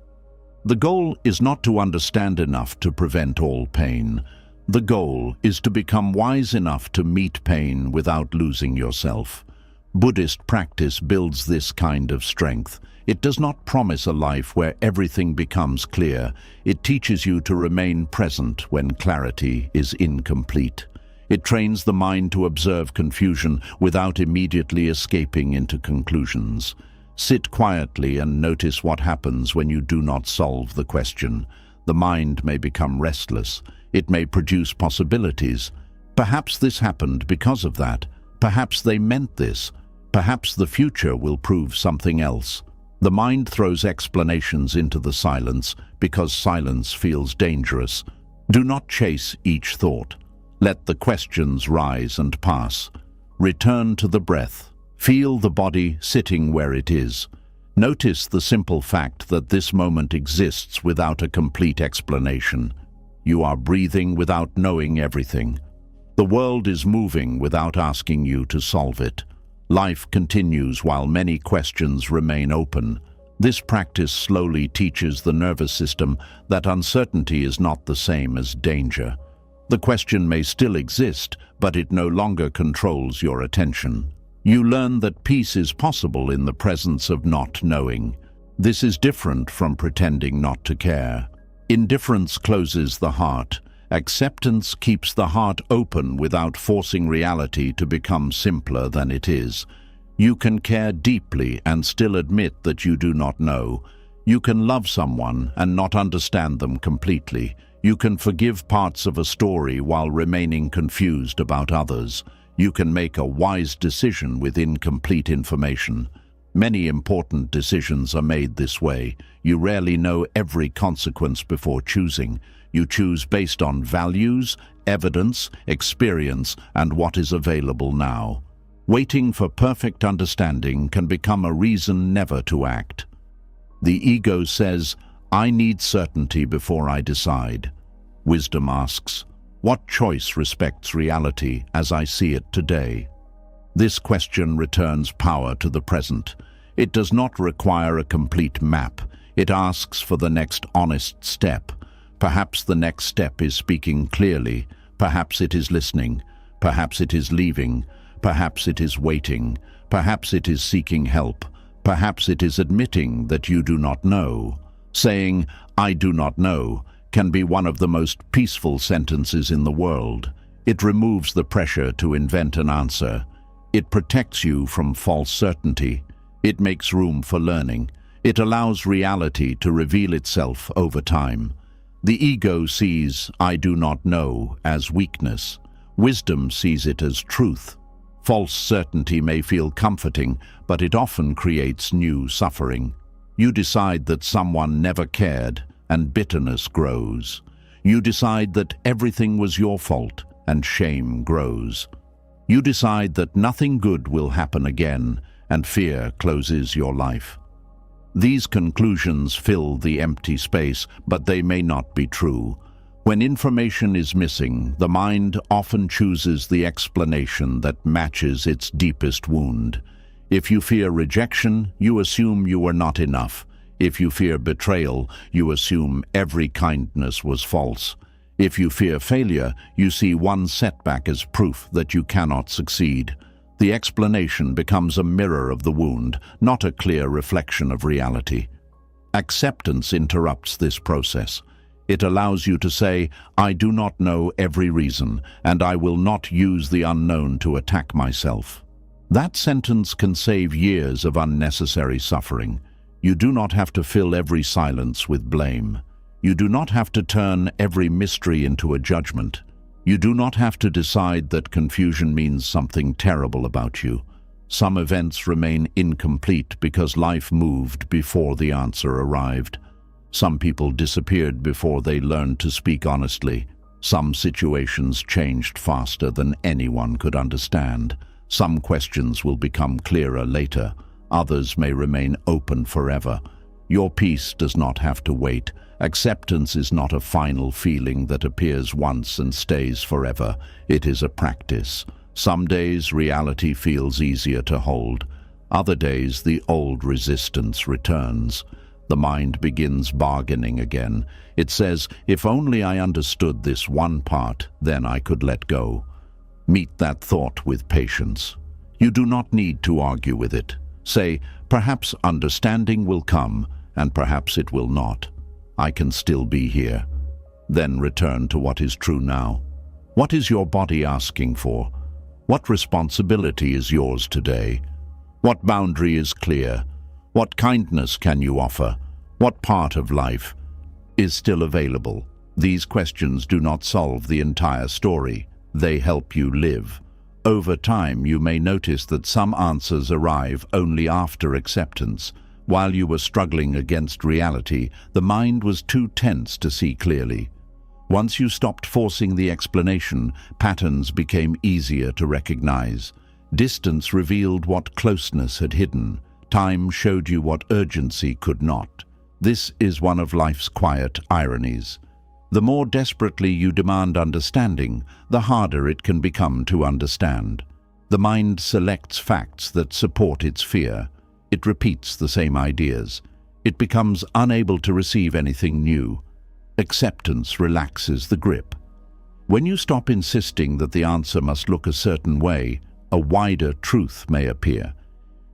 The goal is not to understand enough to prevent all pain. The goal is to become wise enough to meet pain without losing yourself. Buddhist practice builds this kind of strength. It does not promise a life where everything becomes clear. It teaches you to remain present when clarity is incomplete. It trains the mind to observe confusion without immediately escaping into conclusions. Sit quietly and notice what happens when you do not solve the question. The mind may become restless. It may produce possibilities. Perhaps this happened because of that. Perhaps they meant this. Perhaps the future will prove something else. The mind throws explanations into the silence because silence feels dangerous. Do not chase each thought. Let the questions rise and pass. Return to the breath. Feel the body sitting where it is. Notice the simple fact that this moment exists without a complete explanation. You are breathing without knowing everything. The world is moving without asking you to solve it. Life continues while many questions remain open. This practice slowly teaches the nervous system that uncertainty is not the same as danger. The question may still exist, but it no longer controls your attention. You learn that peace is possible in the presence of not knowing. This is different from pretending not to care. Indifference closes the heart. Acceptance keeps the heart open without forcing reality to become simpler than it is. You can care deeply and still admit that you do not know. You can love someone and not understand them completely. You can forgive parts of a story while remaining confused about others. You can make a wise decision with incomplete information. Many important decisions are made this way. You rarely know every consequence before choosing. You choose based on values, evidence, experience, and what is available now. Waiting for perfect understanding can become a reason never to act. The ego says, "I need certainty before I decide." Wisdom asks, "What choice respects reality as I see it today?" This question returns power to the present. It does not require a complete map. It asks for the next honest step. Perhaps the next step is speaking clearly. Perhaps it is listening. Perhaps it is leaving. Perhaps it is waiting. Perhaps it is seeking help. Perhaps it is admitting that you do not know. Saying, "I do not know," can be one of the most peaceful sentences in the world. It removes the pressure to invent an answer. It protects you from false certainty. It makes room for learning. It allows reality to reveal itself over time. The ego sees "I do not know" as weakness. Wisdom sees it as truth. False certainty may feel comforting, but it often creates new suffering. You decide that someone never cared, and bitterness grows. You decide that everything was your fault, and shame grows. You decide that nothing good will happen again, and fear closes your life. These conclusions fill the empty space, but they may not be true. When information is missing, the mind often chooses the explanation that matches its deepest wound. If you fear rejection, you assume you are not enough. If you fear betrayal, you assume every kindness was false. If you fear failure, you see one setback as proof that you cannot succeed. The explanation becomes a mirror of the wound, not a clear reflection of reality. Acceptance interrupts this process. It allows you to say, I do not know every reason, and I will not use the unknown to attack myself. That sentence can save years of unnecessary suffering. You do not have to fill every silence with blame. You do not have to turn every mystery into a judgment. You do not have to decide that confusion means something terrible about you. Some events remain incomplete because life moved before the answer arrived. Some people disappeared before they learned to speak honestly. Some situations changed faster than anyone could understand. Some questions will become clearer later. Others may remain open forever. Your peace does not have to wait. Acceptance is not a final feeling that appears once and stays forever. It is a practice. Some days reality feels easier to hold. Other days the old resistance returns. The mind begins bargaining again. It says, if only I understood this one part, then I could let go. Meet that thought with patience. You do not need to argue with it. Say, perhaps understanding will come, and perhaps it will not. I can still be here. Then return to what is true now. What is your body asking for? What responsibility is yours today? What boundary is clear? What kindness can you offer? What part of life is still available? These questions do not solve the entire story. They help you live. Over time, you may notice that some answers arrive only after acceptance. While you were struggling against reality, the mind was too tense to see clearly. Once you stopped forcing the explanation, patterns became easier to recognize. Distance revealed what closeness had hidden. Time showed you what urgency could not. This is one of life's quiet ironies. The more desperately you demand understanding, the harder it can become to understand. The mind selects facts that support its fear. It repeats the same ideas. It becomes unable to receive anything new. Acceptance relaxes the grip. When you stop insisting that the answer must look a certain way, a wider truth may appear.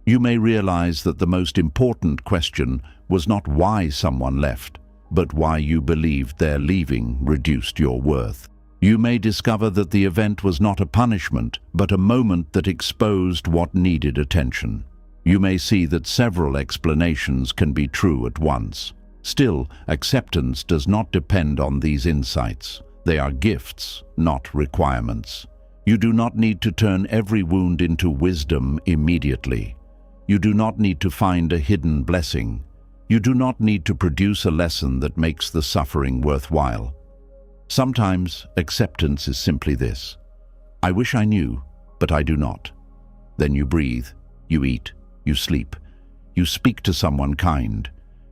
You may realize that the most important question was not why someone left, but why you believed their leaving reduced your worth. You may discover that the event was not a punishment, but a moment that exposed what needed attention. You may see that several explanations can be true at once. Still, acceptance does not depend on these insights. They are gifts, not requirements. You do not need to turn every wound into wisdom immediately. You do not need to find a hidden blessing. You do not need to produce a lesson that makes the suffering worthwhile. Sometimes acceptance is simply this: I wish I knew, but I do not. Then you breathe, you eat, you sleep, you speak to someone kind,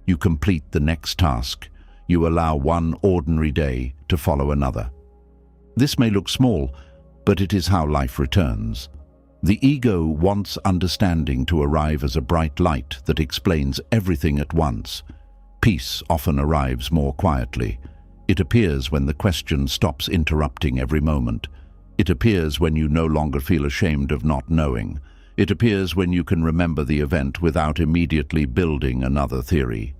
you complete the next task, you allow one ordinary day to follow another. This may look small, but it is how life returns. The ego wants understanding to arrive as a bright light that explains everything at once. Peace often arrives more quietly. It appears when the question stops interrupting every moment. It appears when you no longer feel ashamed of not knowing. It appears when you can remember the event without immediately building another theory.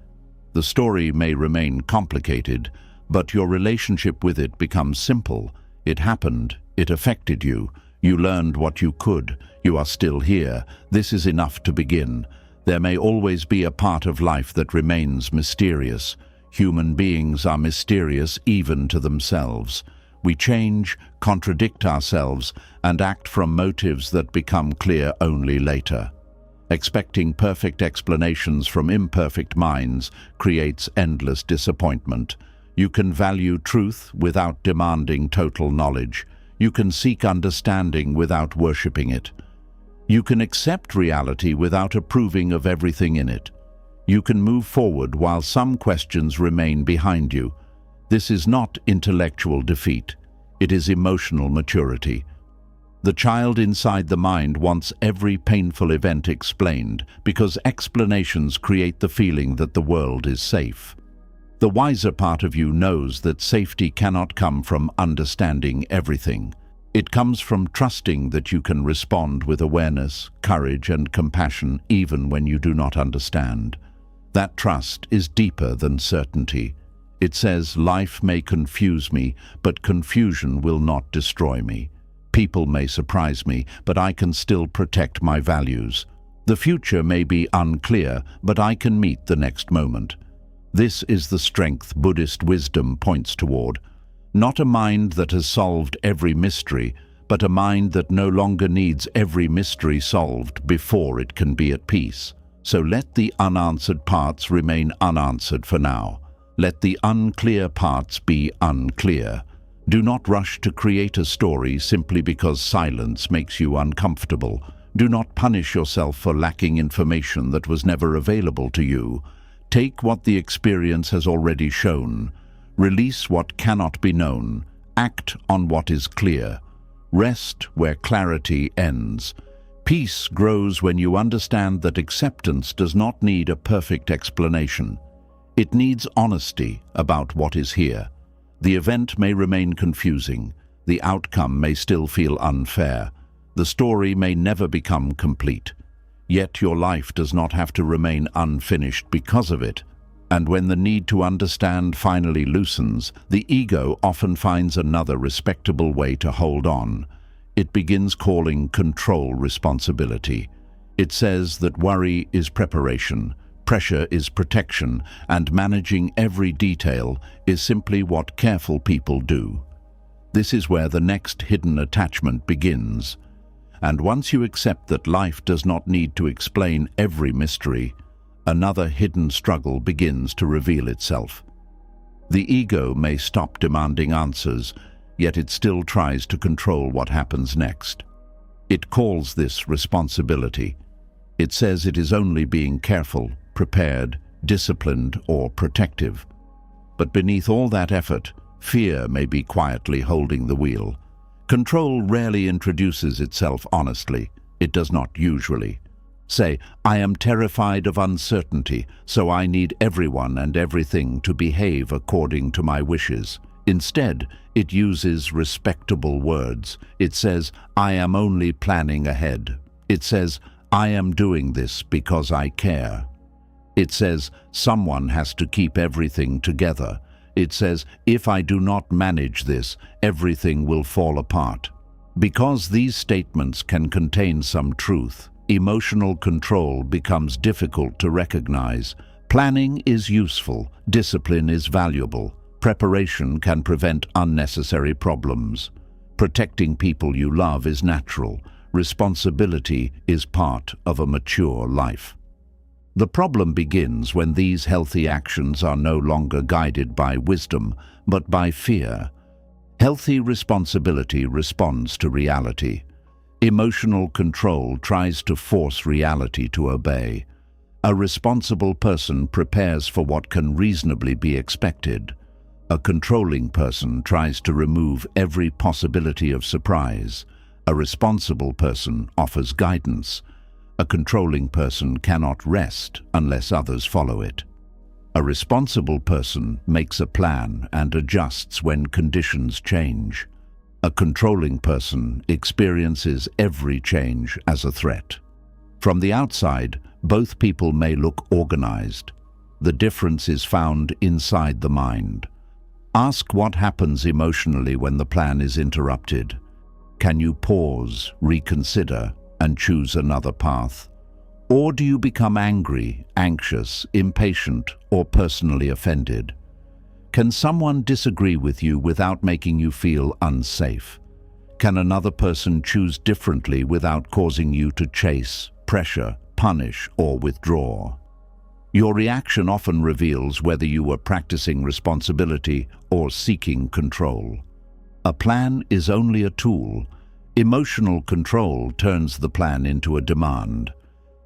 The story may remain complicated, but your relationship with it becomes simple. It happened. It affected you. You learned what you could. You are still here. This is enough to begin. There may always be a part of life that remains mysterious. Human beings are mysterious even to themselves. We change, contradict ourselves, and act from motives that become clear only later. Expecting perfect explanations from imperfect minds creates endless disappointment. You can value truth without demanding total knowledge. You can seek understanding without worshipping it. You can accept reality without approving of everything in it. You can move forward while some questions remain behind you. This is not intellectual defeat. It is emotional maturity. The child inside the mind wants every painful event explained because explanations create the feeling that the world is safe. The wiser part of you knows that safety cannot come from understanding everything. It comes from trusting that you can respond with awareness, courage, and compassion even when you do not understand. That trust is deeper than certainty. It says, life may confuse me, but confusion will not destroy me. People may surprise me, but I can still protect my values. The future may be unclear, but I can meet the next moment. This is the strength Buddhist wisdom points toward. Not a mind that has solved every mystery, but a mind that no longer needs every mystery solved before it can be at peace. So let the unanswered parts remain unanswered for now. Let the unclear parts be unclear. Do not rush to create a story simply because silence makes you uncomfortable. Do not punish yourself for lacking information that was never available to you. Take what the experience has already shown. Release what cannot be known. Act on what is clear. Rest where clarity ends. Peace grows when you understand that acceptance does not need a perfect explanation. It needs honesty about what is here. The event may remain confusing. The outcome may still feel unfair. The story may never become complete. Yet your life does not have to remain unfinished because of it. And when the need to understand finally loosens, the ego often finds another respectable way to hold on. It begins calling control responsibility. It says that worry is preparation, pressure is protection, and managing every detail is simply what careful people do. This is where the next hidden attachment begins. And once you accept that life does not need to explain every mystery, another hidden struggle begins to reveal itself. The ego may stop demanding answers, yet it still tries to control what happens next. It calls this responsibility. It says it is only being careful, prepared, disciplined, or protective. But beneath all that effort, fear may be quietly holding the wheel. Control rarely introduces itself honestly. It does not usually. Say, I am terrified of uncertainty, so I need everyone and everything to behave according to my wishes. Instead, it uses respectable words. It says, I am only planning ahead. It says, I am doing this because I care. It says, someone has to keep everything together. It says, if I do not manage this, everything will fall apart. Because these statements can contain some truth, emotional control becomes difficult to recognize. Planning is useful, discipline is valuable, preparation can prevent unnecessary problems. Protecting people you love is natural, responsibility is part of a mature life. The problem begins when these healthy actions are no longer guided by wisdom, but by fear. Healthy responsibility responds to reality. Emotional control tries to force reality to obey. A responsible person prepares for what can reasonably be expected. A controlling person tries to remove every possibility of surprise. A responsible person offers guidance. A controlling person cannot rest unless others follow it. A responsible person makes a plan and adjusts when conditions change. A controlling person experiences every change as a threat. From the outside, both people may look organized. The difference is found inside the mind. Ask what happens emotionally when the plan is interrupted. Can you pause, reconsider, and choose another path? Or do you become angry, anxious, impatient, or personally offended? Can someone disagree with you without making you feel unsafe? Can another person choose differently without causing you to chase, pressure, punish, or withdraw? Your reaction often reveals whether you were practicing responsibility or seeking control. A plan is only a tool. Emotional control turns the plan into a demand.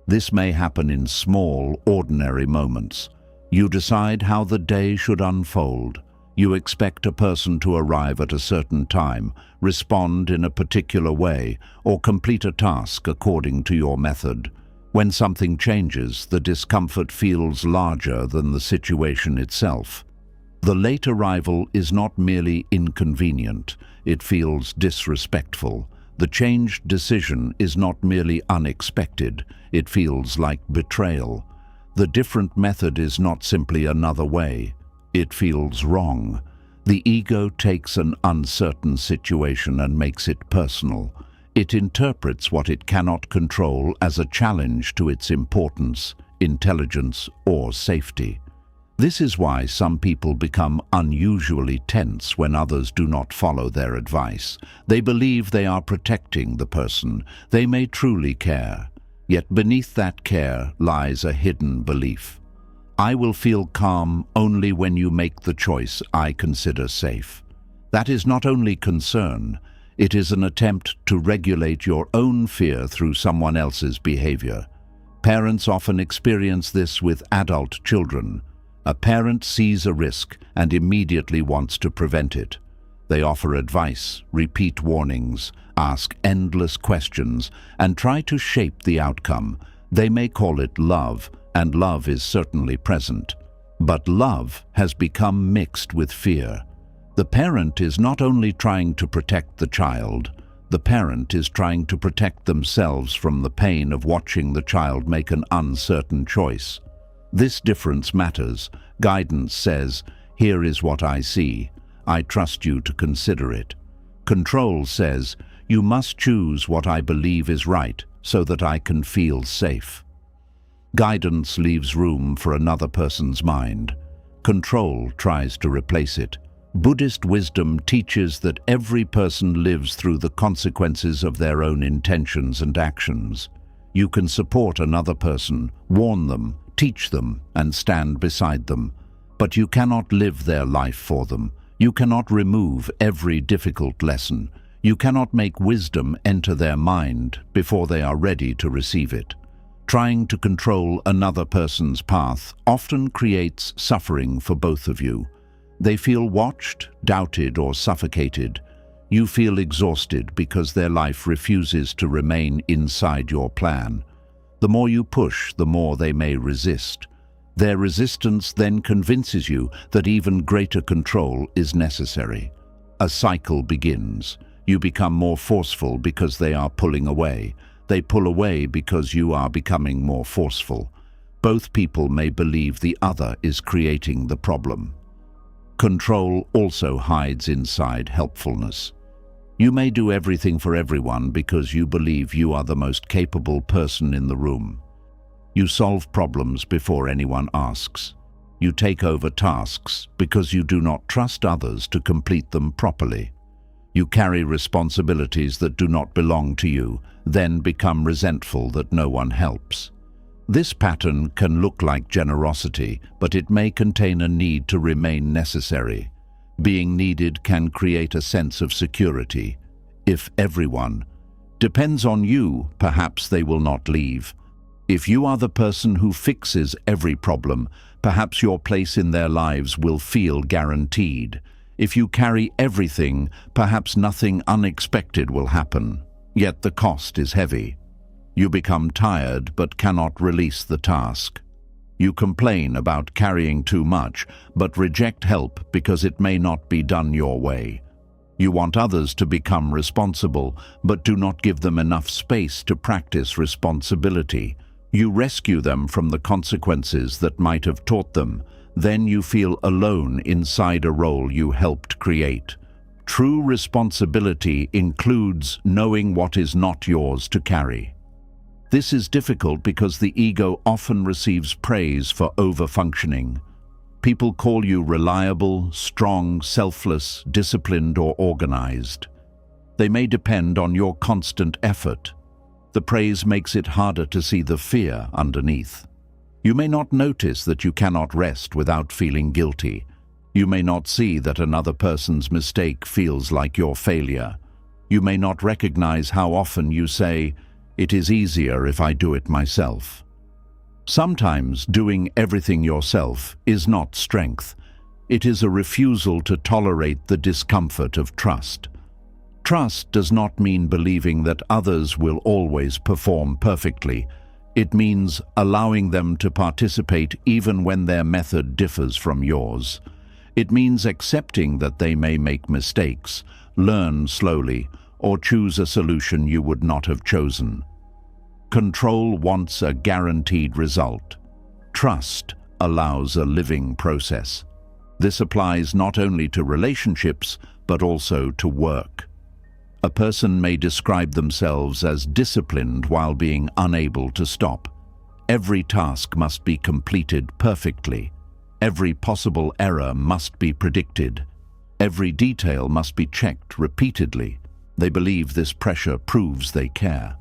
This may happen in small, ordinary moments. You decide how the day should unfold. You expect a person to arrive at a certain time, respond in a particular way, or complete a task according to your method. When something changes, the discomfort feels larger than the situation itself. The late arrival is not merely inconvenient, it feels disrespectful. The changed decision is not merely unexpected, it feels like betrayal. The different method is not simply another way. It feels wrong. The ego takes an uncertain situation and makes it personal. It interprets what it cannot control as a challenge to its importance, intelligence, or safety. This is why some people become unusually tense when others do not follow their advice. They believe they are protecting the person. They may truly care. Yet beneath that care lies a hidden belief. I will feel calm only when you make the choice I consider safe. That is not only concern, it is an attempt to regulate your own fear through someone else's behavior. Parents often experience this with adult children. A parent sees a risk and immediately wants to prevent it. They offer advice, repeat warnings, ask endless questions, and try to shape the outcome. They may call it love, and love is certainly present. But love has become mixed with fear. The parent is not only trying to protect the child, the parent is trying to protect themselves from the pain of watching the child make an uncertain choice. This difference matters. Guidance says, "Here is what I see. I trust you to consider it." Control says, "You must choose what I believe is right so that I can feel safe." Guidance leaves room for another person's mind. Control tries to replace it. Buddhist wisdom teaches that every person lives through the consequences of their own intentions and actions. You can support another person, warn them, teach them, and stand beside them. But you cannot live their life for them. You cannot remove every difficult lesson. You cannot make wisdom enter their mind before they are ready to receive it. Trying to control another person's path often creates suffering for both of you. They feel watched, doubted, or suffocated. You feel exhausted because their life refuses to remain inside your plan. The more you push, the more they may resist. Their resistance then convinces you that even greater control is necessary. A cycle begins. You become more forceful because they are pulling away. They pull away because you are becoming more forceful. Both people may believe the other is creating the problem. Control also hides inside helpfulness. You may do everything for everyone because you believe you are the most capable person in the room. You solve problems before anyone asks. You take over tasks because you do not trust others to complete them properly. You carry responsibilities that do not belong to you, then become resentful that no one helps. This pattern can look like generosity, but it may contain a need to remain necessary. Being needed can create a sense of security. If everyone depends on you, perhaps they will not leave. If you are the person who fixes every problem, perhaps your place in their lives will feel guaranteed. If you carry everything, perhaps nothing unexpected will happen. Yet the cost is heavy. You become tired but cannot release the task. You complain about carrying too much, but reject help because it may not be done your way. You want others to become responsible, but do not give them enough space to practice responsibility. You rescue them from the consequences that might have taught them. Then you feel alone inside a role you helped create. True responsibility includes knowing what is not yours to carry. This is difficult because the ego often receives praise for over-functioning. People call you reliable, strong, selfless, disciplined, or organized. They may depend on your constant effort. The praise makes it harder to see the fear underneath. You may not notice that you cannot rest without feeling guilty. You may not see that another person's mistake feels like your failure. You may not recognize how often you say, "It is easier if I do it myself." Sometimes doing everything yourself is not strength. It is a refusal to tolerate the discomfort of trust. Trust does not mean believing that others will always perform perfectly. It means allowing them to participate even when their method differs from yours. It means accepting that they may make mistakes, learn slowly, or choose a solution you would not have chosen. Control wants a guaranteed result. Trust allows a living process. This applies not only to relationships, but also to work. A person may describe themselves as disciplined while being unable to stop. Every task must be completed perfectly. Every possible error must be predicted. Every detail must be checked repeatedly. They believe this pressure proves they care.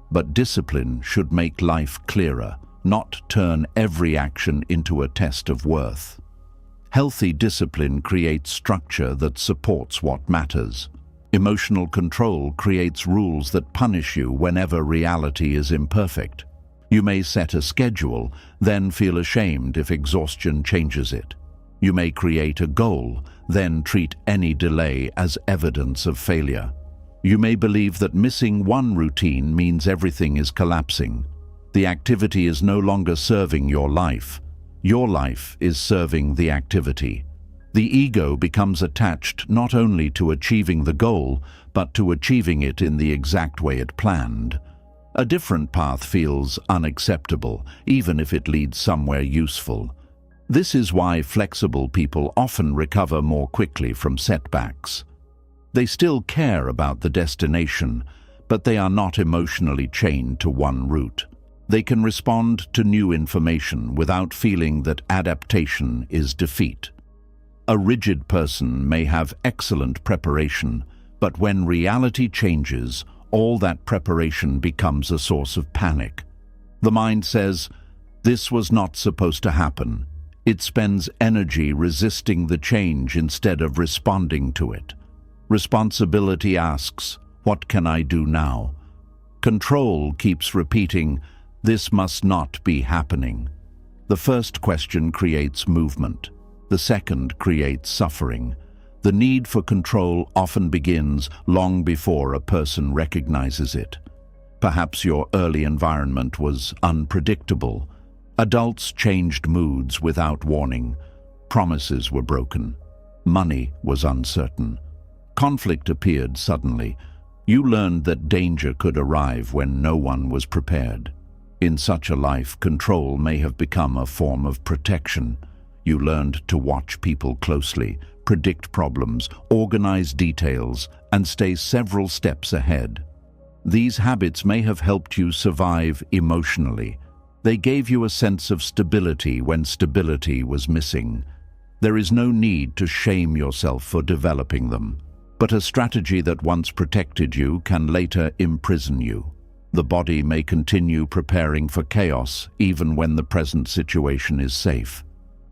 But discipline should make life clearer, not turn every action into a test of worth. Healthy discipline creates structure that supports what matters. Emotional control creates rules that punish you whenever reality is imperfect. You may set a schedule, then feel ashamed if exhaustion changes it. You may create a goal, then treat any delay as evidence of failure. You may believe that missing one routine means everything is collapsing. The activity is no longer serving your life. Your life is serving the activity. The ego becomes attached not only to achieving the goal, but to achieving it in the exact way it planned. A different path feels unacceptable, even if it leads somewhere useful. This is why flexible people often recover more quickly from setbacks. They still care about the destination, but they are not emotionally chained to one route. They can respond to new information without feeling that adaptation is defeat. A rigid person may have excellent preparation, but when reality changes, all that preparation becomes a source of panic. The mind says, "This was not supposed to happen." It spends energy resisting the change instead of responding to it. Responsibility asks, "What can I do now?" Control keeps repeating, "This must not be happening." The first question creates movement. The second creates suffering. The need for control often begins long before a person recognizes it. Perhaps your early environment was unpredictable. Adults changed moods without warning. Promises were broken. Money was uncertain. Conflict appeared suddenly. You learned that danger could arrive when no one was prepared. In such a life, control may have become a form of protection. You learned to watch people closely, predict problems, organize details, and stay several steps ahead. These habits may have helped you survive emotionally. They gave you a sense of stability when stability was missing. There is no need to shame yourself for developing them. But a strategy that once protected you can later imprison you. The body may continue preparing for chaos even when the present situation is safe.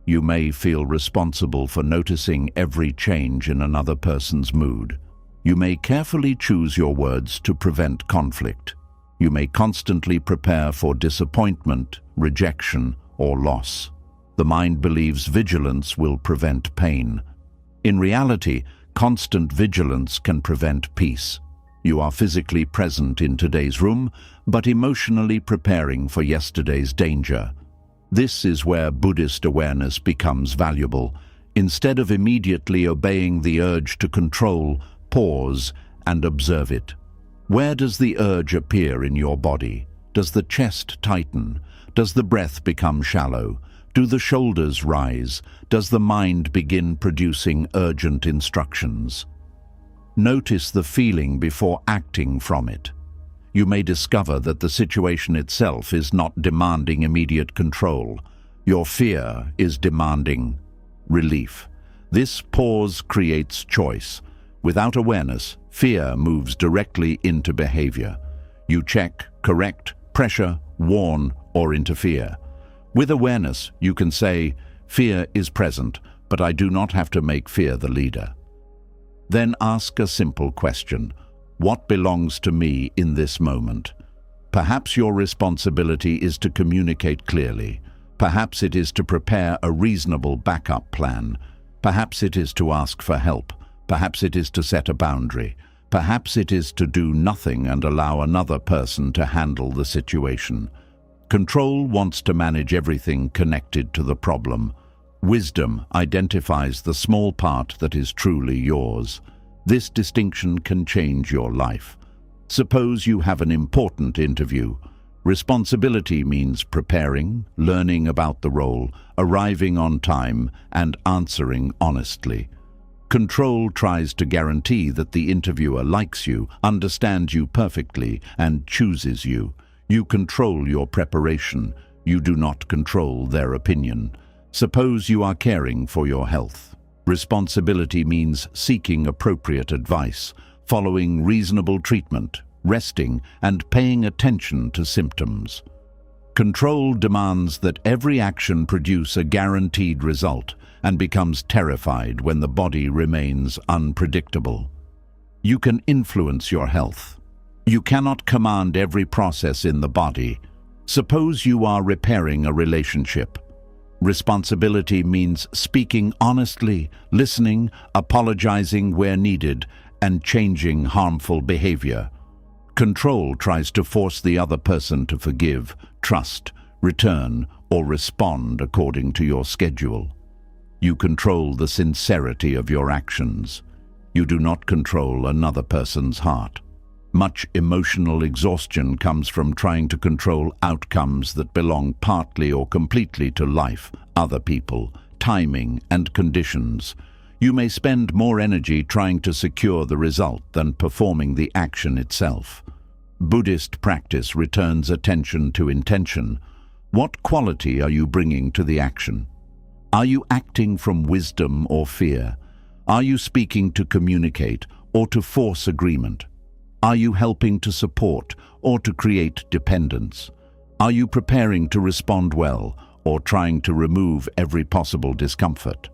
You may feel responsible for noticing every change in another person's mood. You may carefully choose your words to prevent conflict. You may constantly prepare for disappointment, rejection, or loss. The mind believes vigilance will prevent pain. In reality, constant vigilance can prevent peace. You are physically present in today's room, but emotionally preparing for yesterday's danger. This is where Buddhist awareness becomes valuable. Instead of immediately obeying the urge to control, pause and observe it. Where does the urge appear in your body? Does the chest tighten? Does the breath become shallow? Do the shoulders rise? Does the mind begin producing urgent instructions? Notice the feeling before acting from it. You may discover that the situation itself is not demanding immediate control. Your fear is demanding relief. This pause creates choice. Without awareness, fear moves directly into behavior. You check, correct, pressure, warn, or interfere. With awareness, you can say, "Fear is present, but I do not have to make fear the leader." Then ask a simple question. What belongs to me in this moment? Perhaps your responsibility is to communicate clearly. Perhaps it is to prepare a reasonable backup plan. Perhaps it is to ask for help. Perhaps it is to set a boundary. Perhaps it is to do nothing and allow another person to handle the situation. Control wants to manage everything connected to the problem. Wisdom identifies the small part that is truly yours. This distinction can change your life. Suppose you have an important interview. Responsibility means preparing, learning about the role, arriving on time, and answering honestly. Control tries to guarantee that the interviewer likes you, understands you perfectly, and chooses you. You control your preparation. You do not control their opinion. Suppose you are caring for your health. Responsibility means seeking appropriate advice, following reasonable treatment, resting, and paying attention to symptoms. Control demands that every action produce a guaranteed result and becomes terrified when the body remains unpredictable. You can influence your health. You cannot command every process in the body. Suppose you are repairing a relationship. Responsibility means speaking honestly, listening, apologizing where needed, and changing harmful behavior. Control tries to force the other person to forgive, trust, return, or respond according to your schedule. You control the sincerity of your actions. You do not control another person's heart. Much emotional exhaustion comes from trying to control outcomes that belong partly or completely to life, other people, timing, and conditions. You may spend more energy trying to secure the result than performing the action itself. Buddhist practice returns attention to intention. What quality are you bringing to the action? Are you acting from wisdom or fear? Are you speaking to communicate or to force agreement? Are you helping to support or to create dependence? Are you preparing to respond well or trying to remove every possible discomfort?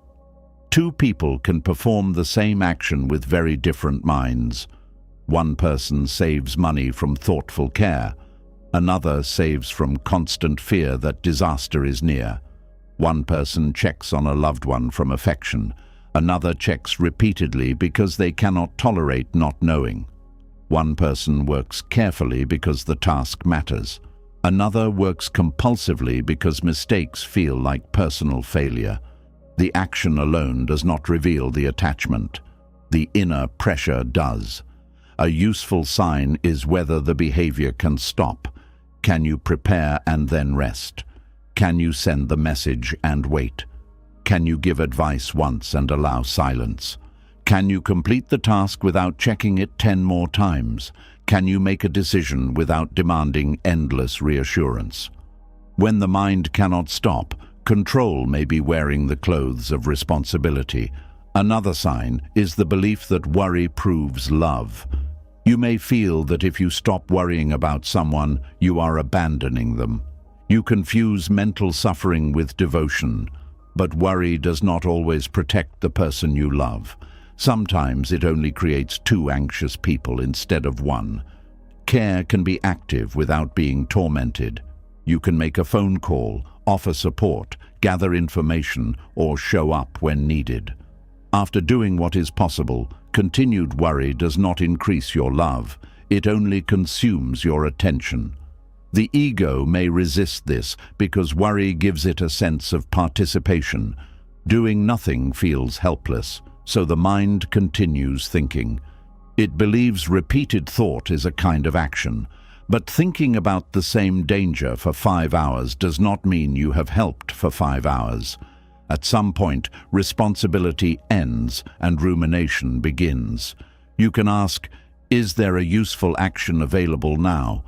Two people can perform the same action with very different minds. One person saves money from thoughtful care. Another saves from constant fear that disaster is near. One person checks on a loved one from affection. Another checks repeatedly because they cannot tolerate not knowing. One person works carefully because the task matters. Another works compulsively because mistakes feel like personal failure. The action alone does not reveal the attachment. The inner pressure does. A useful sign is whether the behavior can stop. Can you prepare and then rest? Can you send the message and wait? Can you give advice once and allow silence? Can you complete the task without checking it 10 more times? Can you make a decision without demanding endless reassurance? When the mind cannot stop, control may be wearing the clothes of responsibility. Another sign is the belief that worry proves love. You may feel that if you stop worrying about someone, you are abandoning them. You confuse mental suffering with devotion, but worry does not always protect the person you love. Sometimes it only creates two anxious people instead of one. Care can be active without being tormented. You can make a phone call, offer support, gather information, or show up when needed. After doing what is possible, continued worry does not increase your love. It only consumes your attention. The ego may resist this because worry gives it a sense of participation. Doing nothing feels helpless, so the mind continues thinking. It believes repeated thought is a kind of action, but thinking about the same danger for 5 hours does not mean you have helped for 5 hours. At some point, responsibility ends and rumination begins. You can ask, is there a useful action available now?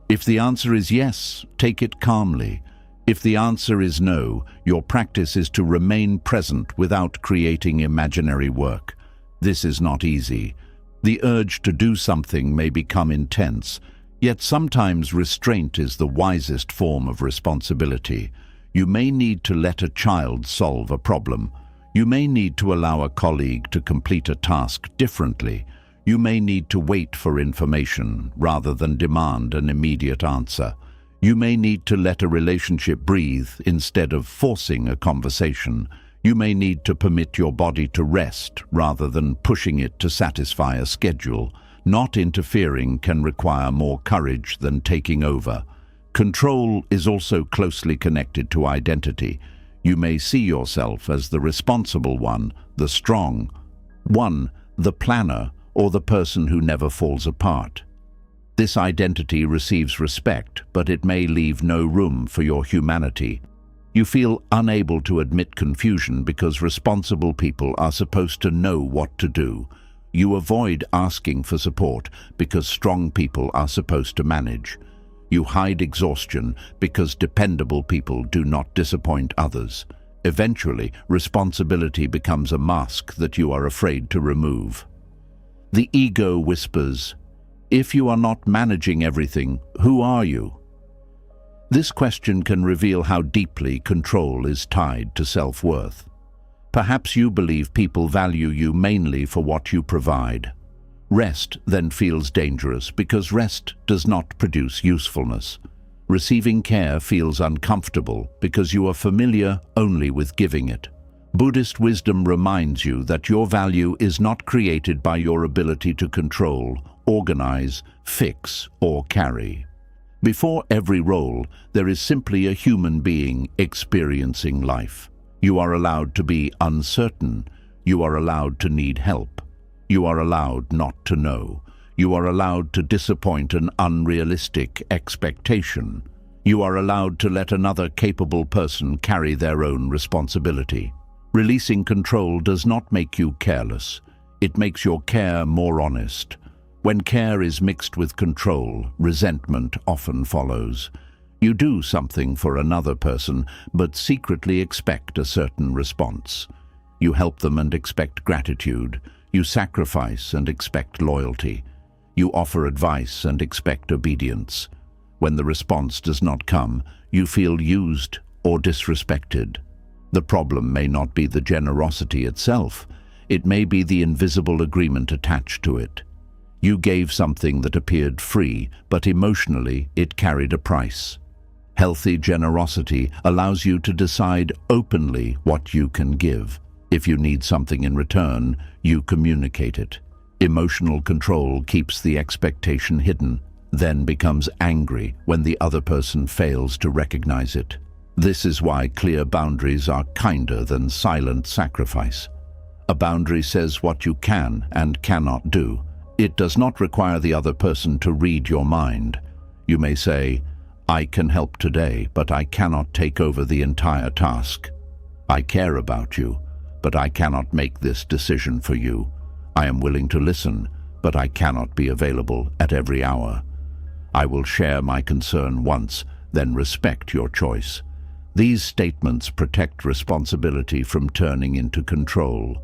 If the answer is yes, take it calmly. If the answer is no, your practice is to remain present without creating imaginary work. This is not easy. The urge to do something may become intense, yet sometimes restraint is the wisest form of responsibility. You may need to let a child solve a problem. You may need to allow a colleague to complete a task differently. You may need to wait for information rather than demand an immediate answer. You may need to let a relationship breathe instead of forcing a conversation. You may need to permit your body to rest rather than pushing it to satisfy a schedule. Not interfering can require more courage than taking over. Control is also closely connected to identity. You may see yourself as the responsible one, the strong one, the planner, or the person who never falls apart. This identity receives respect, but it may leave no room for your humanity. You feel unable to admit confusion because responsible people are supposed to know what to do. You avoid asking for support because strong people are supposed to manage. You hide exhaustion because dependable people do not disappoint others. Eventually, responsibility becomes a mask that you are afraid to remove. The ego whispers, "If you are not managing everything, who are you?" This question can reveal how deeply control is tied to self-worth. Perhaps you believe people value you mainly for what you provide. Rest then feels dangerous because rest does not produce usefulness. Receiving care feels uncomfortable because you are familiar only with giving it. Buddhist wisdom reminds you that your value is not created by your ability to control, organize, fix, or carry. Before every role, there is simply a human being experiencing life. You are allowed to be uncertain. You are allowed to need help. You are allowed not to know. You are allowed to disappoint an unrealistic expectation. You are allowed to let another capable person carry their own responsibility. Releasing control does not make you careless. It makes your care more honest. When care is mixed with control, resentment often follows. You do something for another person, but secretly expect a certain response. You help them and expect gratitude. You sacrifice and expect loyalty. You offer advice and expect obedience. When the response does not come, you feel used or disrespected. The problem may not be the generosity itself. It may be the invisible agreement attached to it. You gave something that appeared free, but emotionally it carried a price. Healthy generosity allows you to decide openly what you can give. If you need something in return, you communicate it. Emotional control keeps the expectation hidden, then becomes angry when the other person fails to recognize it. This is why clear boundaries are kinder than silent sacrifice. A boundary says what you can and cannot do. It does not require the other person to read your mind. You may say, "I can help today, but I cannot take over the entire task. I care about you, but I cannot make this decision for you. I am willing to listen, but I cannot be available at every hour. I will share my concern once, then respect your choice." These statements protect responsibility from turning into control.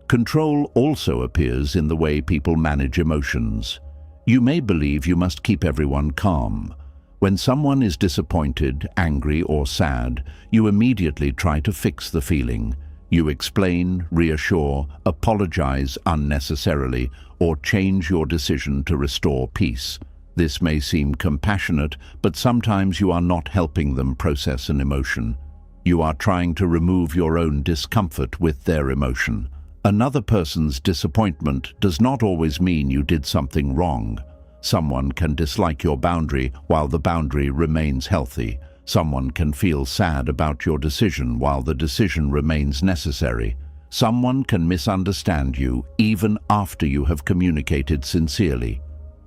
Control also appears in the way people manage emotions. You may believe you must keep everyone calm. When someone is disappointed, angry, or sad, you immediately try to fix the feeling. You explain, reassure, apologize unnecessarily, or change your decision to restore peace. This may seem compassionate, but sometimes you are not helping them process an emotion. You are trying to remove your own discomfort with their emotion. Another person's disappointment does not always mean you did something wrong. Someone can dislike your boundary while the boundary remains healthy. Someone can feel sad about your decision while the decision remains necessary. Someone can misunderstand you even after you have communicated sincerely.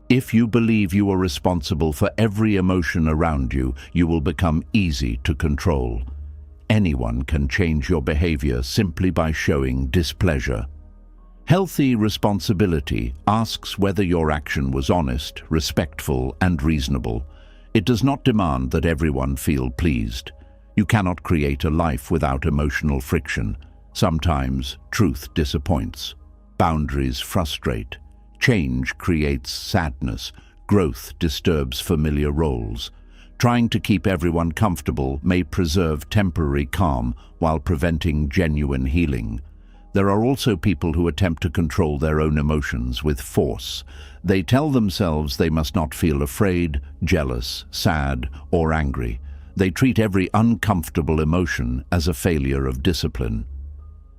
If you believe you are responsible for every emotion around you, you will become easy to control. Anyone can change your behavior simply by showing displeasure. Healthy responsibility asks whether your action was honest, respectful, and reasonable. It does not demand that everyone feel pleased. You cannot create a life without emotional friction. Sometimes truth disappoints. Boundaries frustrate. Change creates sadness. Growth disturbs familiar roles. Trying to keep everyone comfortable may preserve temporary calm while preventing genuine healing. There are also people who attempt to control their own emotions with force. They tell themselves they must not feel afraid, jealous, sad, or angry. They treat every uncomfortable emotion as a failure of discipline.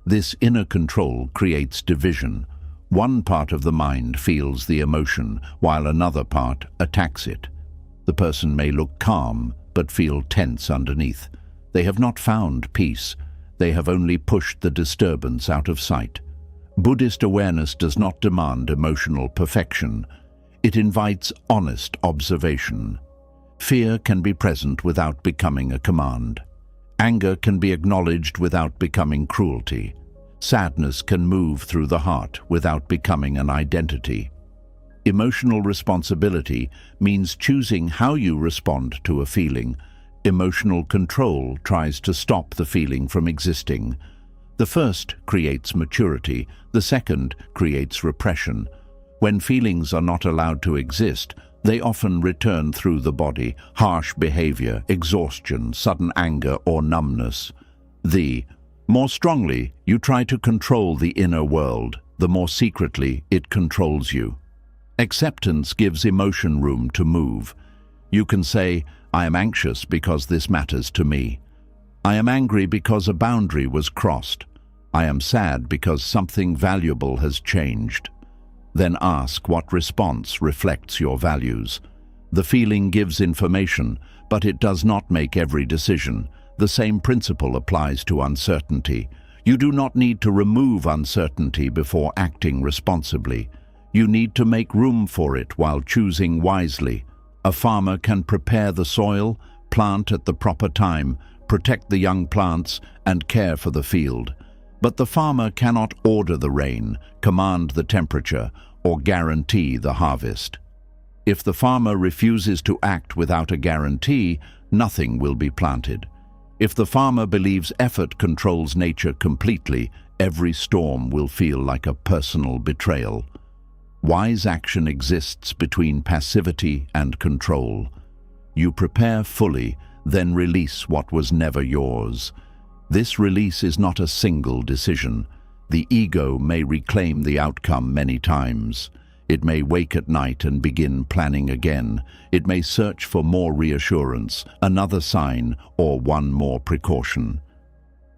This inner control creates division. One part of the mind feels the emotion, while another part attacks it. The person may look calm, but feel tense underneath. They have not found peace. They have only pushed the disturbance out of sight. Buddhist awareness does not demand emotional perfection. It invites honest observation. Fear can be present without becoming a command. Anger can be acknowledged without becoming cruelty. Sadness can move through the heart without becoming an identity. Emotional responsibility means choosing how you respond to a feeling. Emotional control tries to stop the feeling from existing. The first creates maturity, the second creates repression. When feelings are not allowed to exist, they often return through the body: harsh behavior, exhaustion, sudden anger, or numbness. The more strongly you try to control the inner world, the more secretly it controls you. Acceptance gives emotion room to move. You can say, "I am anxious because this matters to me. I am angry because a boundary was crossed. I am sad because something valuable has changed." Then ask what response reflects your values. The feeling gives information, but it does not make every decision. The same principle applies to uncertainty. You do not need to remove uncertainty before acting responsibly. You need to make room for it while choosing wisely. A farmer can prepare the soil, plant at the proper time, protect the young plants, and care for the field. But the farmer cannot order the rain, command the temperature, or guarantee the harvest. If the farmer refuses to act without a guarantee, nothing will be planted. If the farmer believes effort controls nature completely, every storm will feel like a personal betrayal. Wise action exists between passivity and control. You prepare fully, then release what was never yours. This release is not a single decision. The ego may reclaim the outcome many times. It may wake at night and begin planning again. It may search for more reassurance, another sign, or one more precaution.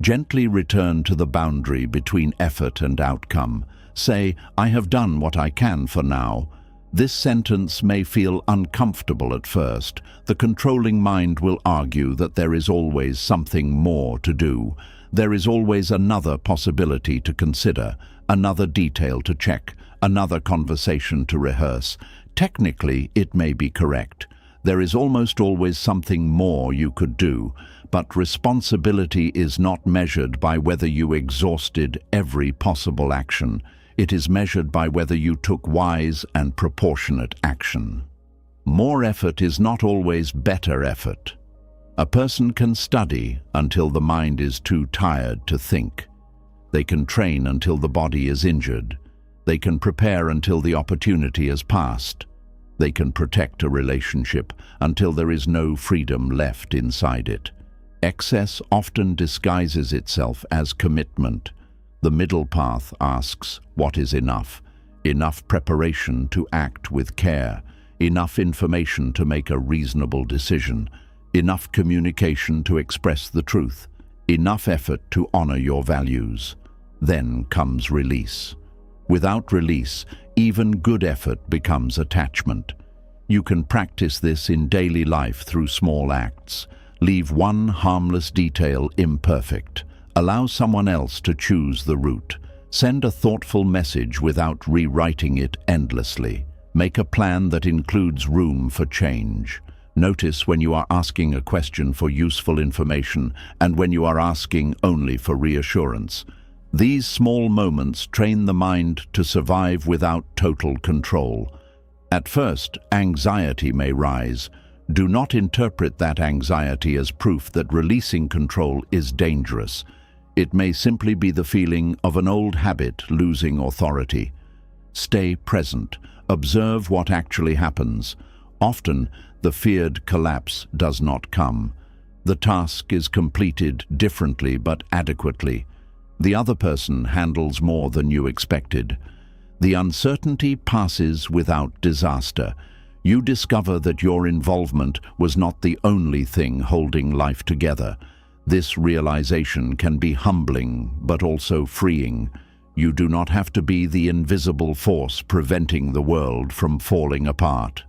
Gently return to the boundary between effort and outcome. Say, "I have done what I can for now." This sentence may feel uncomfortable at first. The controlling mind will argue that there is always something more to do. There is always another possibility to consider, another detail to check, another conversation to rehearse. Technically, it may be correct. There is almost always something more you could do, but responsibility is not measured by whether you exhausted every possible action. It is measured by whether you took wise and proportionate action. More effort is not always better effort. A person can study until the mind is too tired to think. They can train until the body is injured. They can prepare until the opportunity has passed. They can protect a relationship until there is no freedom left inside it. Excess often disguises itself as commitment. The middle path asks, what is enough? Enough preparation to act with care, enough information to make a reasonable decision, enough communication to express the truth, enough effort to honor your values. Then comes release. Without release, even good effort becomes attachment. You can practice this in daily life through small acts. Leave one harmless detail imperfect. Allow someone else to choose the route. Send a thoughtful message without rewriting it endlessly. Make a plan that includes room for change. Notice when you are asking a question for useful information and when you are asking only for reassurance. These small moments train the mind to survive without total control. At first, anxiety may rise. Do not interpret that anxiety as proof that releasing control is dangerous. It may simply be the feeling of an old habit losing authority. Stay present. Observe what actually happens. Often, the feared collapse does not come. The task is completed differently but adequately. The other person handles more than you expected. The uncertainty passes without disaster. You discover that your involvement was not the only thing holding life together. This realization can be humbling, but also freeing. You do not have to be the invisible force preventing the world from falling apart.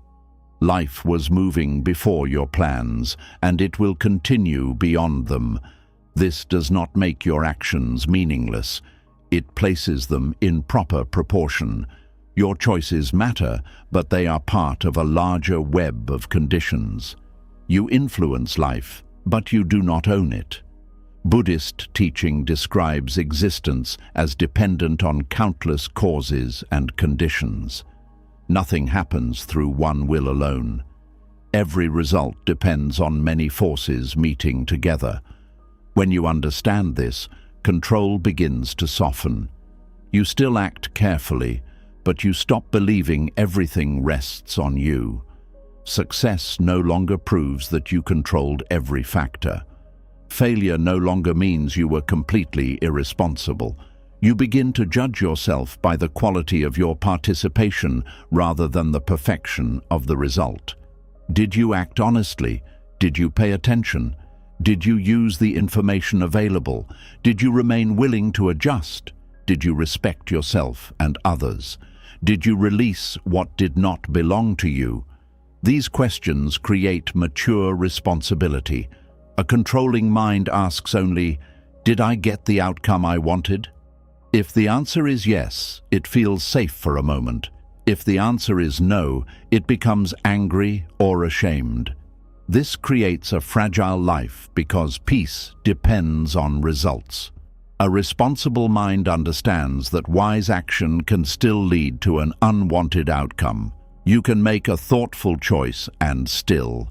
Life was moving before your plans, and it will continue beyond them. This does not make your actions meaningless. It places them in proper proportion. Your choices matter, but they are part of a larger web of conditions. You influence life, but you do not own it. Buddhist teaching describes existence as dependent on countless causes and conditions. Nothing happens through one will alone. Every result depends on many forces meeting together. When you understand this, control begins to soften. You still act carefully, but you stop believing everything rests on you. Success no longer proves that you controlled every factor. Failure no longer means you were completely irresponsible. You begin to judge yourself by the quality of your participation rather than the perfection of the result. Did you act honestly? Did you pay attention? Did you use the information available? Did you remain willing to adjust? Did you respect yourself and others? Did you release what did not belong to you? These questions create mature responsibility. A controlling mind asks only, "Did I get the outcome I wanted?" If the answer is yes, it feels safe for a moment. If the answer is no, it becomes angry or ashamed. This creates a fragile life because peace depends on results. A responsible mind understands that wise action can still lead to an unwanted outcome. You can make a thoughtful choice and still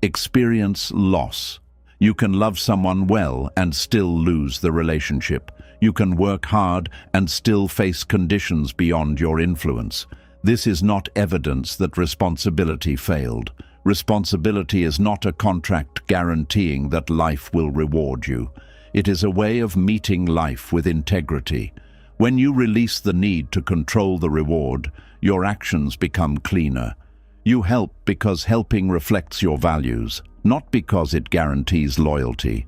experience loss. You can love someone well and still lose the relationship. You can work hard and still face conditions beyond your influence. This is not evidence that responsibility failed. Responsibility is not a contract guaranteeing that life will reward you. It is a way of meeting life with integrity. When you release the need to control the reward, your actions become cleaner. You help because helping reflects your values, not because it guarantees loyalty.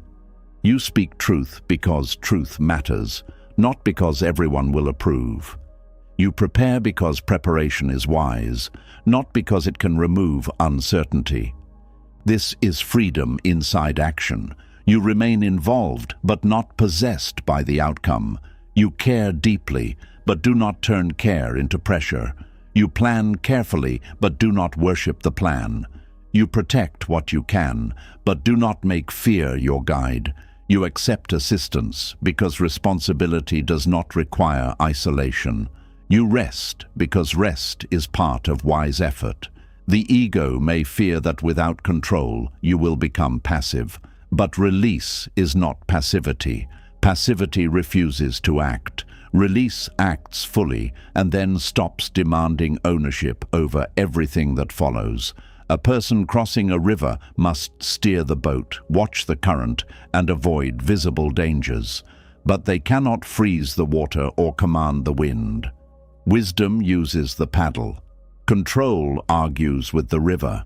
You speak truth because truth matters, not because everyone will approve. You prepare because preparation is wise, not because it can remove uncertainty. This is freedom inside action. You remain involved, but not possessed by the outcome. You care deeply, but do not turn care into pressure. You plan carefully, but do not worship the plan. You protect what you can, but do not make fear your guide. You accept assistance because responsibility does not require isolation. You rest because rest is part of wise effort. The ego may fear that without control you will become passive, but release is not passivity. Passivity refuses to act. Release acts fully and then stops demanding ownership over everything that follows. A person crossing a river must steer the boat, watch the current, and avoid visible dangers. But they cannot freeze the water or command the wind. Wisdom uses the paddle. Control argues with the river.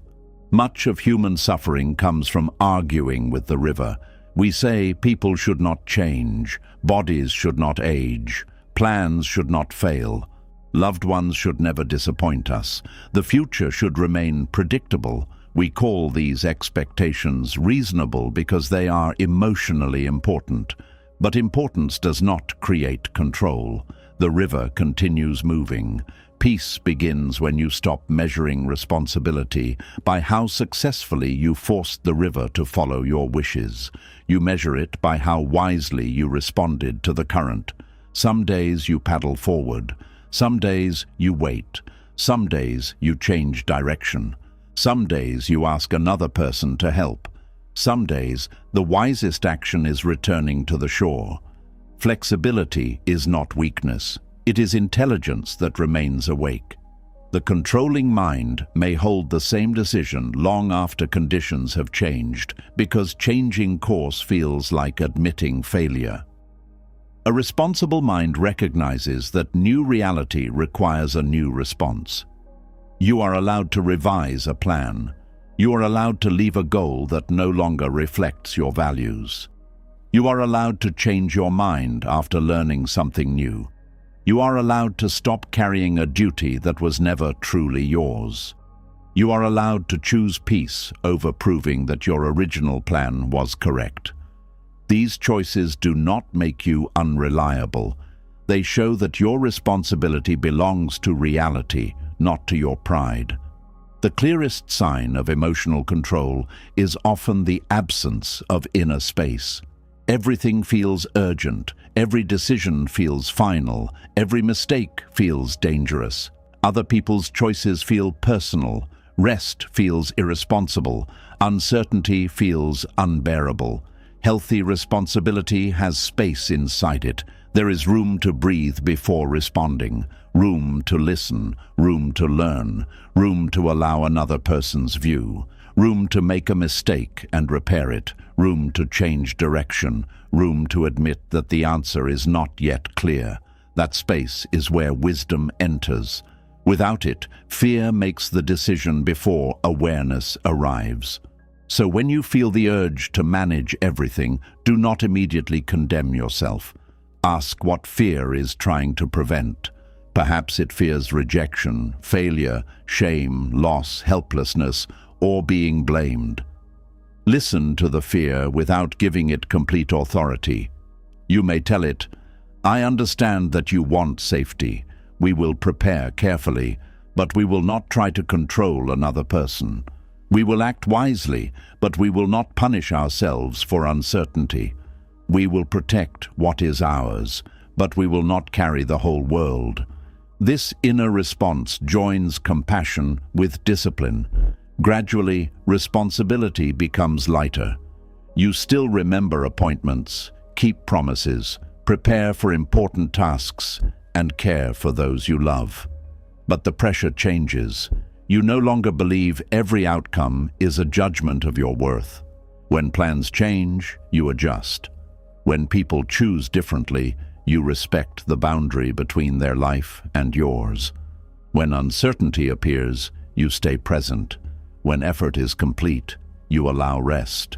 Much of human suffering comes from arguing with the river. We say people should not change, bodies should not age, plans should not fail. Loved ones should never disappoint us. The future should remain predictable. We call these expectations reasonable because they are emotionally important. But importance does not create control. The river continues moving. Peace begins when you stop measuring responsibility by how successfully you forced the river to follow your wishes. You measure it by how wisely you responded to the current. Some days you paddle forward. Some days you wait. Some days you change direction. Some days you ask another person to help. Some days the wisest action is returning to the shore. Flexibility is not weakness. It is intelligence that remains awake. The controlling mind may hold the same decision long after conditions have changed, because changing course feels like admitting failure. A responsible mind recognizes that new reality requires a new response. You are allowed to revise a plan. You are allowed to leave a goal that no longer reflects your values. You are allowed to change your mind after learning something new. You are allowed to stop carrying a duty that was never truly yours. You are allowed to choose peace over proving that your original plan was correct. These choices do not make you unreliable. They show that your responsibility belongs to reality, not to your pride. The clearest sign of emotional control is often the absence of inner space. Everything feels urgent, every decision feels final, every mistake feels dangerous. Other people's choices feel personal, rest feels irresponsible, uncertainty feels unbearable. Healthy responsibility has space inside it. There is room to breathe before responding, room to listen, room to learn, room to allow another person's view, room to make a mistake and repair it, room to change direction, room to admit that the answer is not yet clear. That space is where wisdom enters. Without it, fear makes the decision before awareness arrives. So when you feel the urge to manage everything, do not immediately condemn yourself. Ask what fear is trying to prevent. Perhaps it fears rejection, failure, shame, loss, helplessness, or being blamed. Listen to the fear without giving it complete authority. You may tell it, "I understand that you want safety. We will prepare carefully, but we will not try to control another person. We will act wisely, but we will not punish ourselves for uncertainty. We will protect what is ours, but we will not carry the whole world." This inner response joins compassion with discipline. Gradually, responsibility becomes lighter. You still remember appointments, keep promises, prepare for important tasks, and care for those you love. But the pressure changes. You no longer believe every outcome is a judgment of your worth. When plans change, you adjust. When people choose differently, you respect the boundary between their life and yours. When uncertainty appears, you stay present. When effort is complete, you allow rest.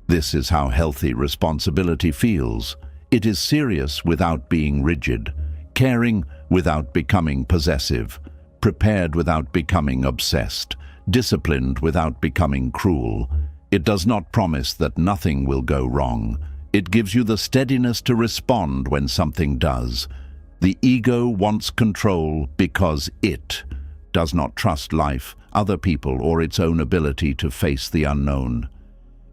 This is how healthy responsibility feels. It is serious without being rigid, caring without becoming possessive, prepared without becoming obsessed, disciplined without becoming cruel. It does not promise that nothing will go wrong. It gives you the steadiness to respond when something does. The ego wants control because it does not trust life, other people, or its own ability to face the unknown.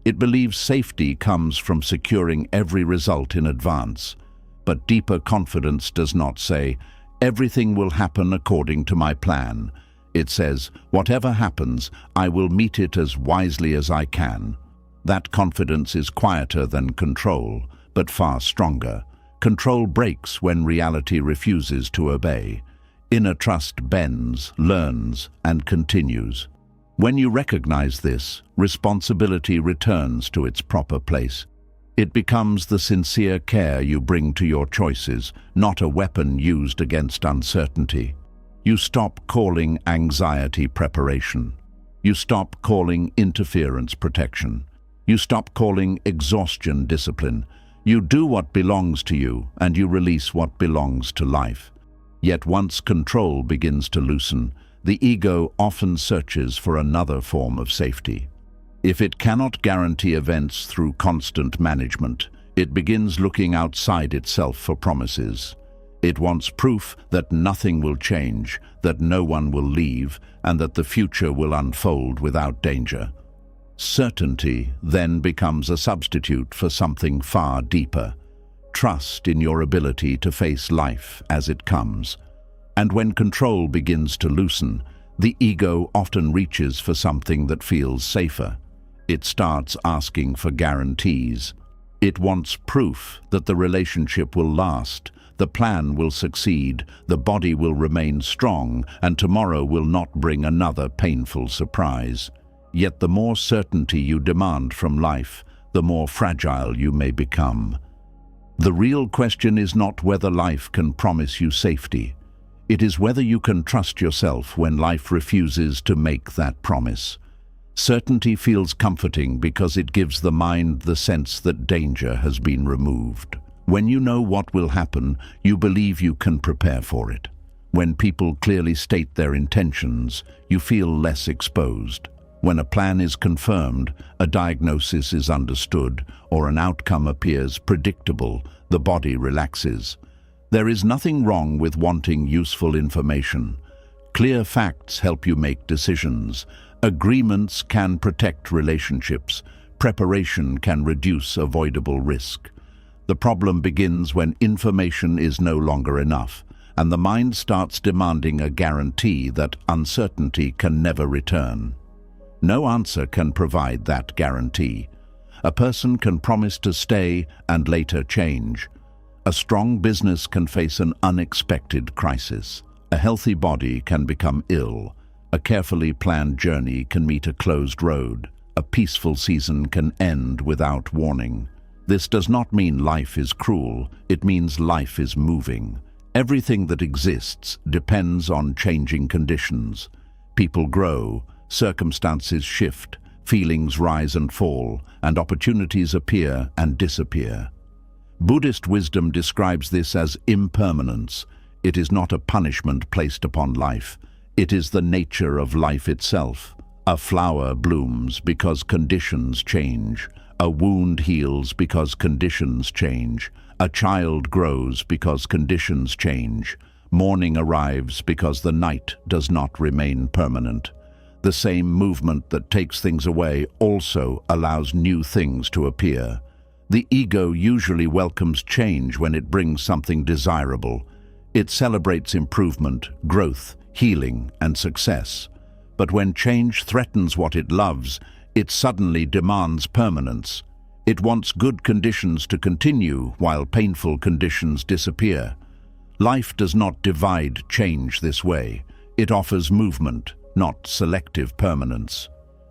It believes safety comes from securing every result in advance. But deeper confidence does not say, "Everything will happen according to my plan." It says, "Whatever happens, I will meet it as wisely as I can." That confidence is quieter than control, but far stronger. Control breaks when reality refuses to obey. Inner trust bends, learns, and continues. When you recognize this, responsibility returns to its proper place. It becomes the sincere care you bring to your choices, not a weapon used against uncertainty. You stop calling anxiety preparation. You stop calling interference protection. You stop calling exhaustion discipline. You do what belongs to you, and you release what belongs to life. Yet once control begins to loosen, the ego often searches for another form of safety. If it cannot guarantee events through constant management, it begins looking outside itself for promises. It wants proof that nothing will change, that no one will leave, and that the future will unfold without danger. Certainty then becomes a substitute for something far deeper. Trust in your ability to face life as it comes. And when control begins to loosen, the ego often reaches for something that feels safer. It starts asking for guarantees. It wants proof that the relationship will last, the plan will succeed, the body will remain strong, and tomorrow will not bring another painful surprise. Yet the more certainty you demand from life, the more fragile you may become. The real question is not whether life can promise you safety. It is whether you can trust yourself when life refuses to make that promise. Certainty feels comforting because it gives the mind the sense that danger has been removed. When you know what will happen, you believe you can prepare for it. When people clearly state their intentions, you feel less exposed. When a plan is confirmed, a diagnosis is understood, or an outcome appears predictable, the body relaxes. There is nothing wrong with wanting useful information. Clear facts help you make decisions. Agreements can protect relationships. Preparation can reduce avoidable risk. The problem begins when information is no longer enough, and the mind starts demanding a guarantee that uncertainty can never return. No answer can provide that guarantee. A person can promise to stay and later change. A strong business can face an unexpected crisis. A healthy body can become ill. A carefully planned journey can meet a closed road. A peaceful season can end without warning. This does not mean life is cruel. It means life is moving. Everything that exists depends on changing conditions. People grow, circumstances shift, feelings rise and fall, and opportunities appear and disappear. Buddhist wisdom describes this as impermanence. It is not a punishment placed upon life. It is the nature of life itself. A flower blooms because conditions change. A wound heals because conditions change. A child grows because conditions change. Morning arrives because the night does not remain permanent. The same movement that takes things away also allows new things to appear. The ego usually welcomes change when it brings something desirable. It celebrates improvement, growth, healing, and success. But when change threatens what it loves, it suddenly demands permanence. It wants good conditions to continue while painful conditions disappear. Life does not divide change this way. It offers movement, not selective permanence.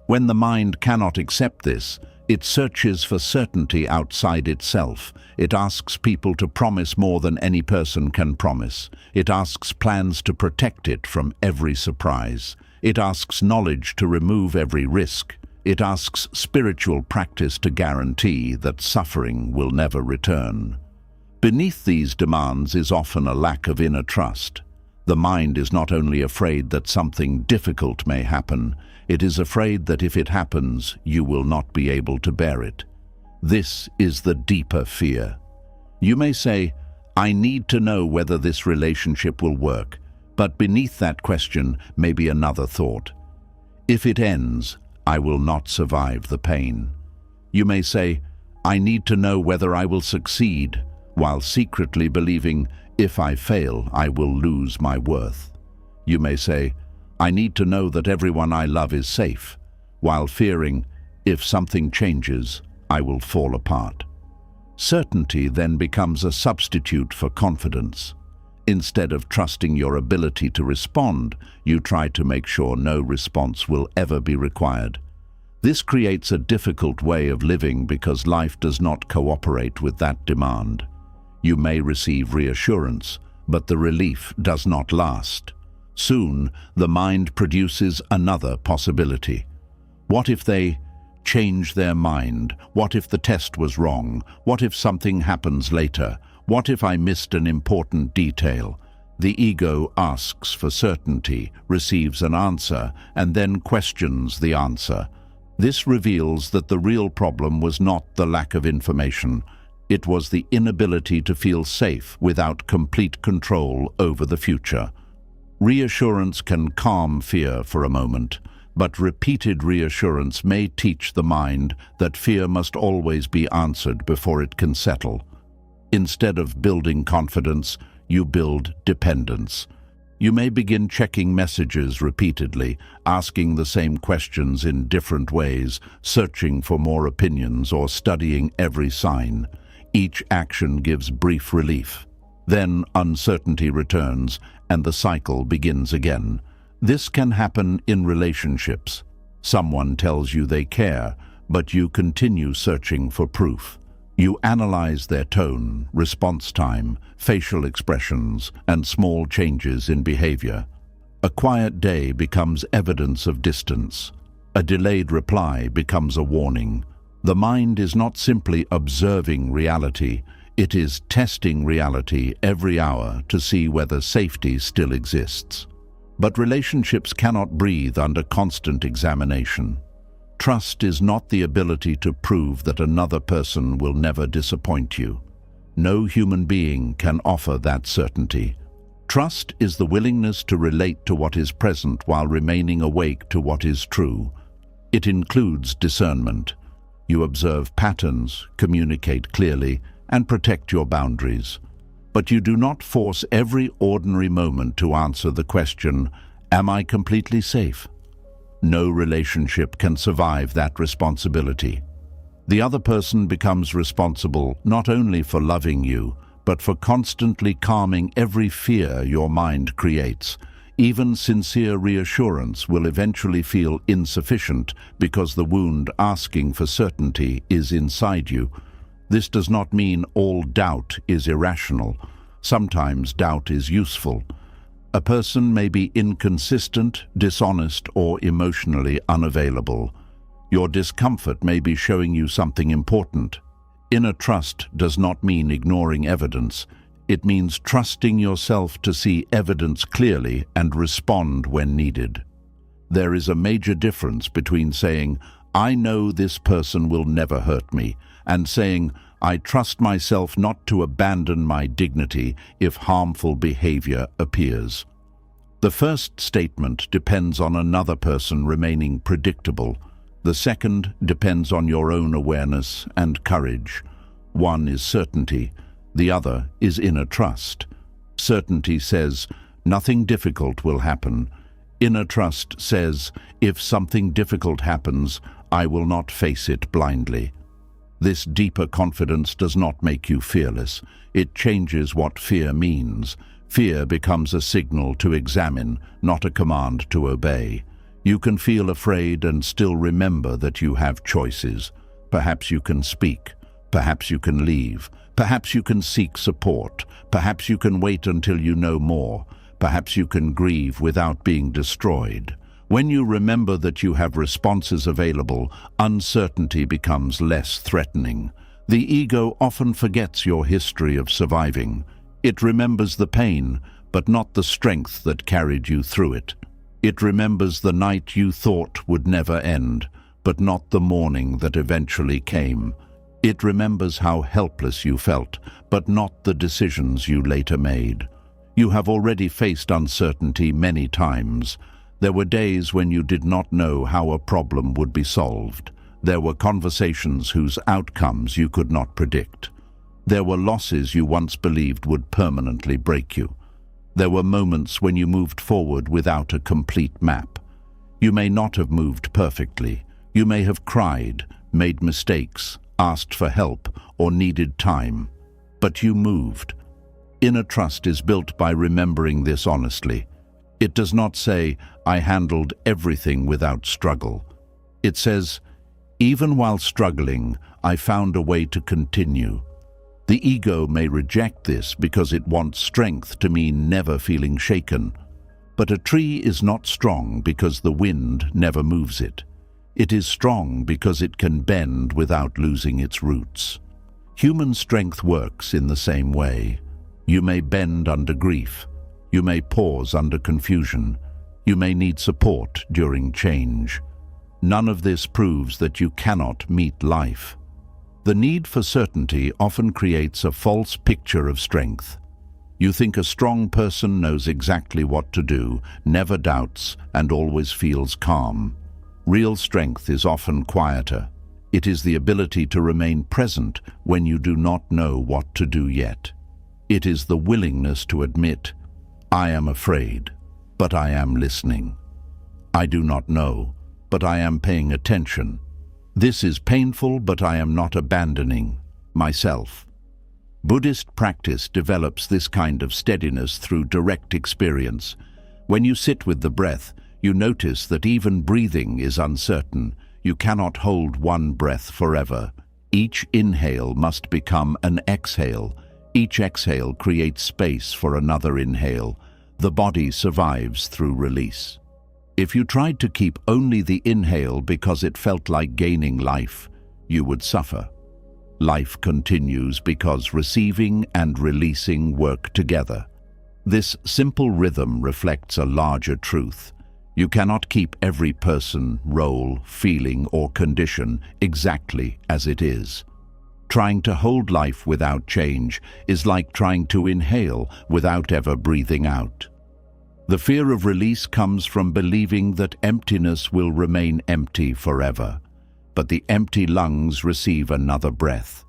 When the mind cannot accept this, it searches for certainty outside itself. It asks people to promise more than any person can promise. It asks plans to protect it from every surprise. It asks knowledge to remove every risk. It asks spiritual practice to guarantee that suffering will never return. Beneath these demands is often a lack of inner trust. The mind is not only afraid that something difficult may happen, it is afraid that if it happens, you will not be able to bear it. This is the deeper fear. You may say, "I need to know whether this relationship will work," but beneath that question may be another thought. "If it ends, I will not survive the pain." You may say, "I need to know whether I will succeed," while secretly believing, "If I fail, I will lose my worth." You may say, "I need to know that everyone I love is safe," while fearing, "If something changes, I will fall apart." Certainty then becomes a substitute for confidence. Instead of trusting your ability to respond, you try to make sure no response will ever be required. This creates a difficult way of living because life does not cooperate with that demand. You may receive reassurance, but the relief does not last. Soon, the mind produces another possibility. What if they change their mind? What if the test was wrong? What if something happens later? What if I missed an important detail? The ego asks for certainty, receives an answer, and then questions the answer. This reveals that the real problem was not the lack of information. It was the inability to feel safe without complete control over the future. Reassurance can calm fear for a moment, but repeated reassurance may teach the mind that fear must always be answered before it can settle. Instead of building confidence, you build dependence. You may begin checking messages repeatedly, asking the same questions in different ways, searching for more opinions or studying every sign. Each action gives brief relief. Then uncertainty returns and the cycle begins again. This can happen in relationships. Someone tells you they care, but you continue searching for proof. You analyze their tone, response time, facial expressions, and small changes in behavior. A quiet day becomes evidence of distance. A delayed reply becomes a warning. The mind is not simply observing reality, it is testing reality every hour to see whether safety still exists. But relationships cannot breathe under constant examination. Trust is not the ability to prove that another person will never disappoint you. No human being can offer that certainty. Trust is the willingness to relate to what is present while remaining awake to what is true. It includes discernment. You observe patterns, communicate clearly, and protect your boundaries. But you do not force every ordinary moment to answer the question, "Am I completely safe?" No relationship can survive that responsibility. The other person becomes responsible not only for loving you, but for constantly calming every fear your mind creates. Even sincere reassurance will eventually feel insufficient because the wound asking for certainty is inside you. This does not mean all doubt is irrational. Sometimes doubt is useful. A person may be inconsistent, dishonest, or emotionally unavailable. Your discomfort may be showing you something important. Inner trust does not mean ignoring evidence. It means trusting yourself to see evidence clearly and respond when needed. There is a major difference between saying, "I know this person will never hurt me," and saying, "I trust myself not to abandon my dignity if harmful behavior appears." The first statement depends on another person remaining predictable. The second depends on your own awareness and courage. One is certainty, the other is inner trust. Certainty says, "Nothing difficult will happen." Inner trust says, "If something difficult happens, I will not face it blindly." This deeper confidence does not make you fearless. It changes what fear means. Fear becomes a signal to examine, not a command to obey. You can feel afraid and still remember that you have choices. Perhaps you can speak. Perhaps you can leave. Perhaps you can seek support. Perhaps you can wait until you know more. Perhaps you can grieve without being destroyed. When you remember that you have responses available, uncertainty becomes less threatening. The ego often forgets your history of surviving. It remembers the pain, but not the strength that carried you through it. It remembers the night you thought would never end, but not the morning that eventually came. It remembers how helpless you felt, but not the decisions you later made. You have already faced uncertainty many times. There were days when you did not know how a problem would be solved. There were conversations whose outcomes you could not predict. There were losses you once believed would permanently break you. There were moments when you moved forward without a complete map. You may not have moved perfectly. You may have cried, made mistakes, asked for help, or needed time. But you moved. Inner trust is built by remembering this honestly. It does not say, "I handled everything without struggle." It says, "Even while struggling, I found a way to continue." The ego may reject this because it wants strength to mean never feeling shaken. But a tree is not strong because the wind never moves it. It is strong because it can bend without losing its roots. Human strength works in the same way. You may bend under grief. You may pause under confusion. You may need support during change. None of this proves that you cannot meet life. The need for certainty often creates a false picture of strength. You think a strong person knows exactly what to do, never doubts, and always feels calm. Real strength is often quieter. It is the ability to remain present when you do not know what to do yet. It is the willingness to admit, "I am afraid, but I am listening. I do not know, but I am paying attention. This is painful, but I am not abandoning myself." Buddhist practice develops this kind of steadiness through direct experience. When you sit with the breath, you notice that even breathing is uncertain. You cannot hold one breath forever. Each inhale must become an exhale. Each exhale creates space for another inhale. The body survives through release. If you tried to keep only the inhale because it felt like gaining life, you would suffer. Life continues because receiving and releasing work together. This simple rhythm reflects a larger truth. You cannot keep every person, role, feeling, or condition exactly as it is. Trying to hold life without change is like trying to inhale without ever breathing out. The fear of release comes from believing that emptiness will remain empty forever, but the empty lungs receive another breath.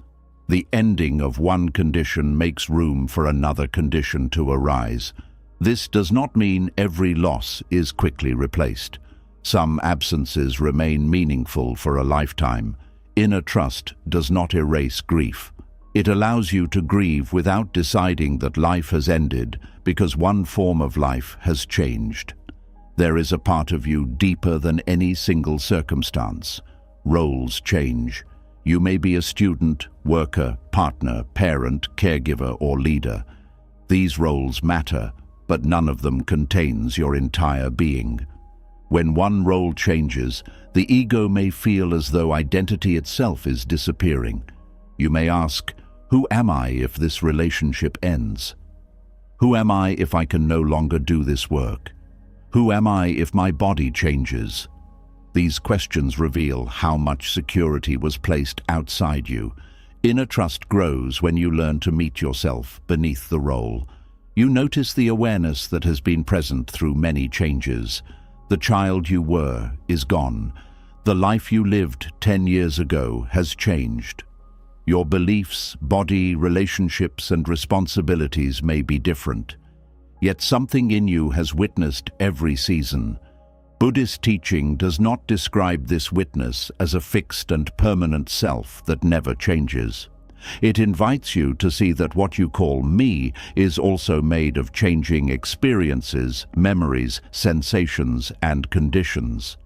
The ending of one condition makes room for another condition to arise. This does not mean every loss is quickly replaced. Some absences remain meaningful for a lifetime. Inner trust does not erase grief. It allows you to grieve without deciding that life has ended because one form of life has changed. There is a part of you deeper than any single circumstance. Roles change. You may be a student, worker, partner, parent, caregiver, or leader. These roles matter, but none of them contains your entire being. When one role changes, the ego may feel as though identity itself is disappearing. You may ask, who am I if this relationship ends? Who am I if I can no longer do this work? Who am I if my body changes? These questions reveal how much security was placed outside you. Inner trust grows when you learn to meet yourself beneath the role. You notice the awareness that has been present through many changes. The child you were is gone. The life you lived 10 years ago has changed. Your beliefs, body, relationships, and responsibilities may be different. Yet something in you has witnessed every season. Buddhist teaching does not describe this witness as a fixed and permanent self that never changes. It invites you to see that what you call me is also made of changing experiences, memories, sensations, and conditions.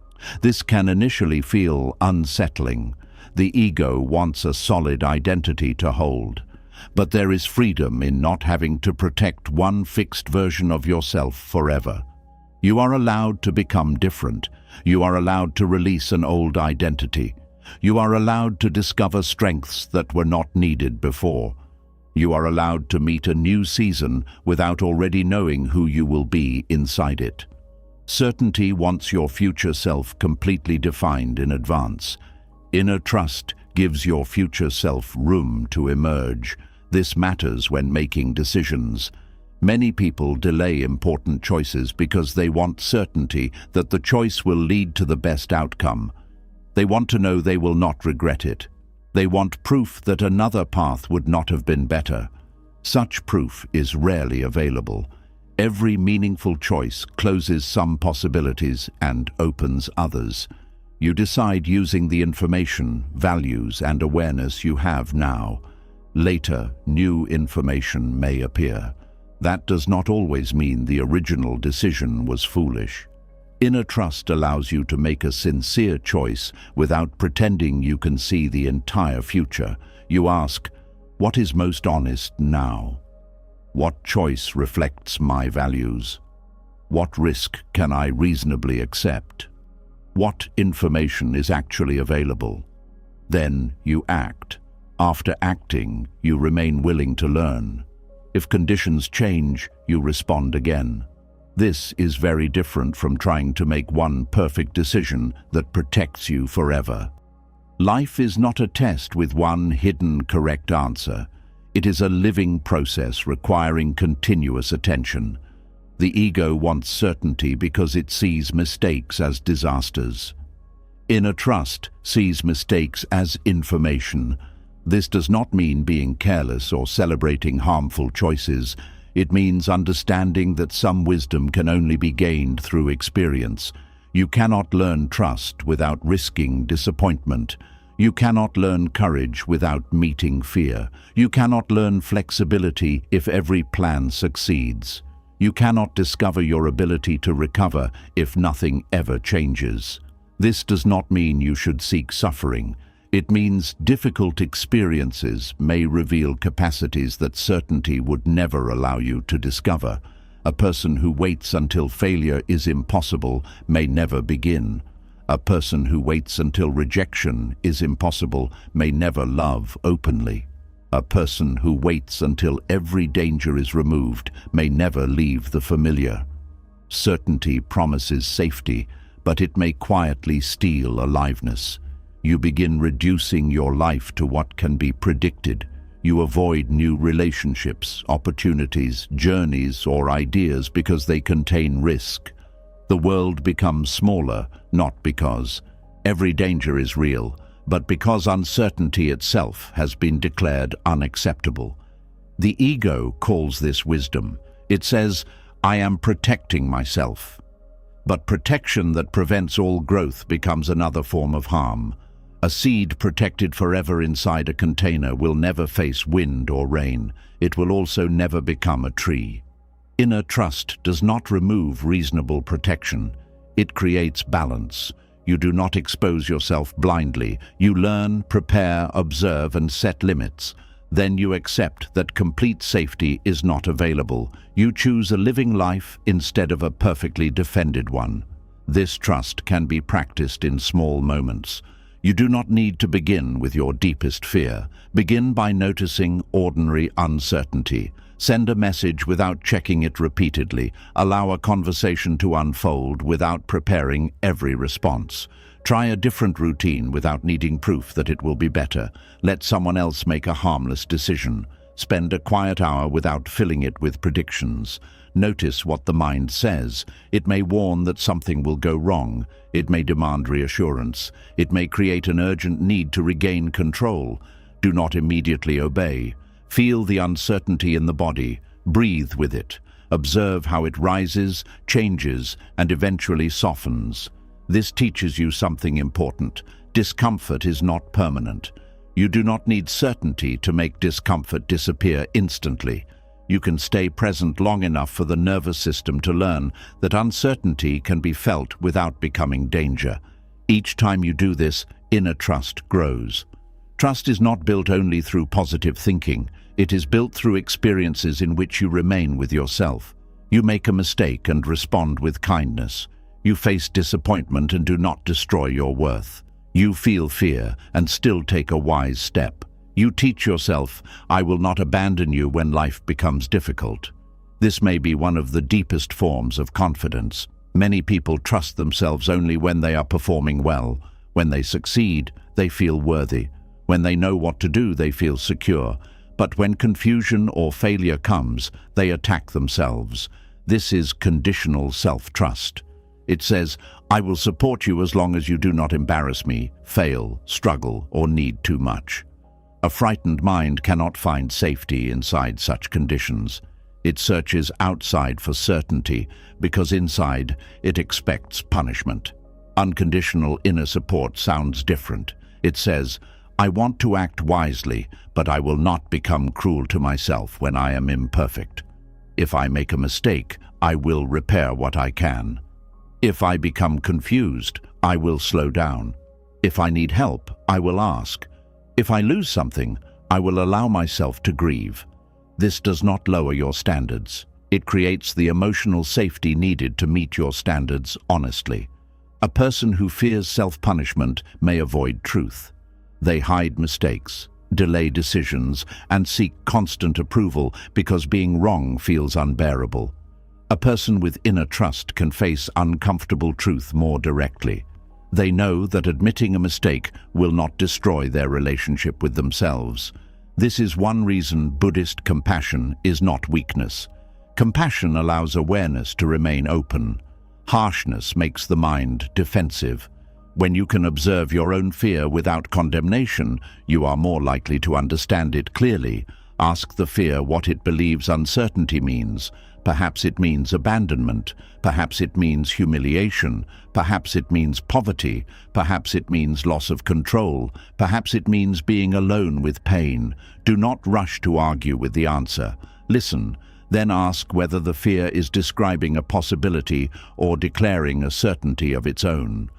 This can initially feel unsettling. The ego wants a solid identity to hold. But there is freedom in not having to protect one fixed version of yourself forever. You are allowed to become different. You are allowed to release an old identity. You are allowed to discover strengths that were not needed before. You are allowed to meet a new season without already knowing who you will be inside it. Certainty wants your future self completely defined in advance. Inner trust gives your future self room to emerge. This matters when making decisions. Many people delay important choices because they want certainty that the choice will lead to the best outcome. They want to know they will not regret it. They want proof that another path would not have been better. Such proof is rarely available. Every meaningful choice closes some possibilities and opens others. You decide using the information, values, and awareness you have now. Later, new information may appear. That does not always mean the original decision was foolish. Inner trust allows you to make a sincere choice without pretending you can see the entire future. You ask, what is most honest now? What choice reflects my values? What risk can I reasonably accept? What information is actually available? Then you act. After acting, you remain willing to learn. If conditions change, you respond again. This is very different from trying to make one perfect decision that protects you forever. Life is not a test with one hidden correct answer. It is a living process requiring continuous attention. The ego wants certainty because it sees mistakes as disasters. Inner trust sees mistakes as information. This does not mean being careless or celebrating harmful choices. It means understanding that some wisdom can only be gained through experience. You cannot learn trust without risking disappointment. You cannot learn courage without meeting fear. You cannot learn flexibility if every plan succeeds. You cannot discover your ability to recover if nothing ever changes. This does not mean you should seek suffering. It means difficult experiences may reveal capacities that certainty would never allow you to discover. A person who waits until failure is impossible may never begin. A person who waits until rejection is impossible may never love openly. A person who waits until every danger is removed may never leave the familiar. Certainty promises safety, but it may quietly steal aliveness. You begin reducing your life to what can be predicted. You avoid new relationships, opportunities, journeys, or ideas because they contain risk. The world becomes smaller, not because every danger is real, but because uncertainty itself has been declared unacceptable. The ego calls this wisdom. It says, "I am protecting myself." But protection that prevents all growth becomes another form of harm. A seed protected forever inside a container will never face wind or rain. It will also never become a tree. Inner trust does not remove reasonable protection. It creates balance. You do not expose yourself blindly. You learn, prepare, observe, and set limits. Then you accept that complete safety is not available. You choose a living life instead of a perfectly defended one. This trust can be practiced in small moments. You do not need to begin with your deepest fear. Begin by noticing ordinary uncertainty. Send a message without checking it repeatedly. Allow a conversation to unfold without preparing every response. Try a different routine without needing proof that it will be better. Let someone else make a harmless decision. Spend a quiet hour without filling it with predictions. Notice what the mind says. It may warn that something will go wrong. It may demand reassurance. It may create an urgent need to regain control. Do not immediately obey. Feel the uncertainty in the body. Breathe with it. Observe how it rises, changes, and eventually softens. This teaches you something important. Discomfort is not permanent. You do not need certainty to make discomfort disappear instantly. You can stay present long enough for the nervous system to learn that uncertainty can be felt without becoming danger. Each time you do this, inner trust grows. Trust is not built only through positive thinking. It is built through experiences in which you remain with yourself. You make a mistake and respond with kindness. You face disappointment and do not destroy your worth. You feel fear and still take a wise step. You teach yourself, "I will not abandon you when life becomes difficult." This may be one of the deepest forms of confidence. Many people trust themselves only when they are performing well. When they succeed, they feel worthy. When they know what to do, they feel secure. But when confusion or failure comes, they attack themselves. This is conditional self-trust. It says, "I will support you as long as you do not embarrass me, fail, struggle, or need too much." A frightened mind cannot find safety inside such conditions. It searches outside for certainty because inside it expects punishment. Unconditional inner support sounds different. It says, "I want to act wisely, but I will not become cruel to myself when I am imperfect. If I make a mistake, I will repair what I can. If I become confused, I will slow down. If I need help, I will ask. If I lose something, I will allow myself to grieve." This does not lower your standards. It creates the emotional safety needed to meet your standards honestly. A person who fears self-punishment may avoid truth. They hide mistakes, delay decisions, and seek constant approval because being wrong feels unbearable. A person with inner trust can face uncomfortable truth more directly. They know that admitting a mistake will not destroy their relationship with themselves. This is one reason Buddhist compassion is not weakness. Compassion allows awareness to remain open. Harshness makes the mind defensive. When you can observe your own fear without condemnation, you are more likely to understand it clearly. Ask the fear what it believes uncertainty means. Perhaps it means abandonment. Perhaps it means humiliation. Perhaps it means poverty. Perhaps it means loss of control. Perhaps it means being alone with pain. Do not rush to argue with the answer. Listen, then ask whether the fear is describing a possibility or declaring a certainty of its own.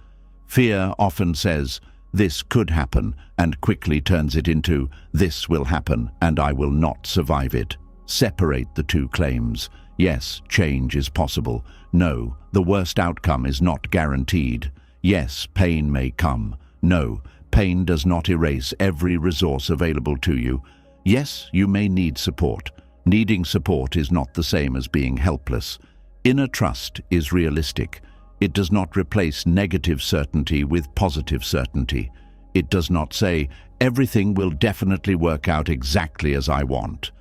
Fear often says, "This could happen," and quickly turns it into, "This will happen, and I will not survive it." Separate the two claims. Yes, change is possible. No, the worst outcome is not guaranteed. Yes, pain may come. No, pain does not erase every resource available to you. Yes, you may need support. Needing support is not the same as being helpless. Inner trust is realistic. It does not replace negative certainty with positive certainty. It does not say, everything will definitely work out exactly as I want.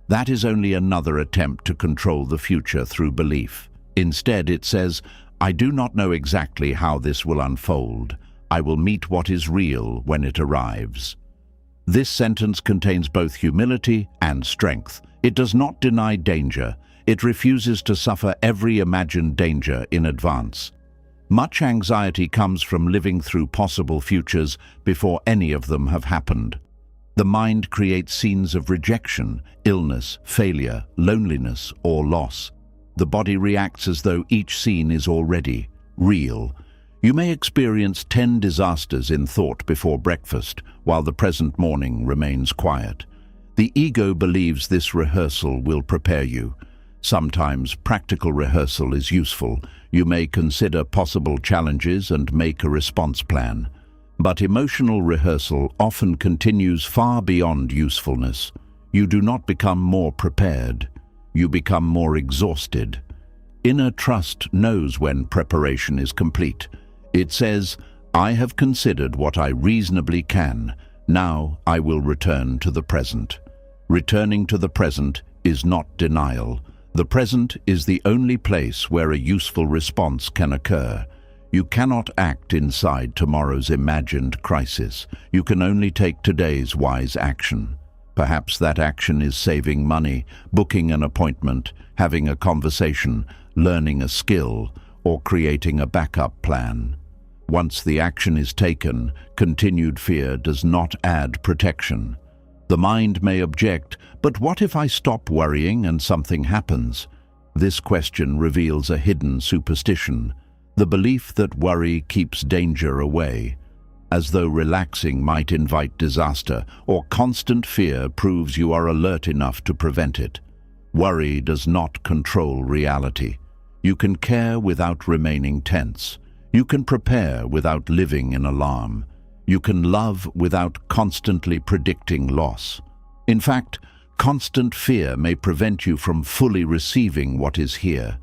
That is only another attempt to control the future through belief. Instead, it says, I do not know exactly how this will unfold. I will meet what is real when it arrives. This sentence contains both humility and strength. It does not deny danger. It refuses to suffer every imagined danger in advance. Much anxiety comes from living through possible futures before any of them have happened. The mind creates scenes of rejection, illness, failure, loneliness, or loss. The body reacts as though each scene is already real. You may experience 10 disasters in thought before breakfast, while the present morning remains quiet. The ego believes this rehearsal will prepare you. Sometimes practical rehearsal is useful. You may consider possible challenges and make a response plan. But emotional rehearsal often continues far beyond usefulness. You do not become more prepared. You become more exhausted. Inner trust knows when preparation is complete. It says, I have considered what I reasonably can. Now I will return to the present. Returning to the present is not denial. The present is the only place where a useful response can occur. You cannot act inside tomorrow's imagined crisis. You can only take today's wise action. Perhaps that action is saving money, booking an appointment, having a conversation, learning a skill, or creating a backup plan. Once the action is taken, continued fear does not add protection. The mind may object, but what if I stop worrying and something happens? This question reveals a hidden superstition, the belief that worry keeps danger away, as though relaxing might invite disaster, or constant fear proves you are alert enough to prevent it. Worry does not control reality. You can care without remaining tense. You can prepare without living in alarm. You can love without constantly predicting loss. In fact, constant fear may prevent you from fully receiving what is here.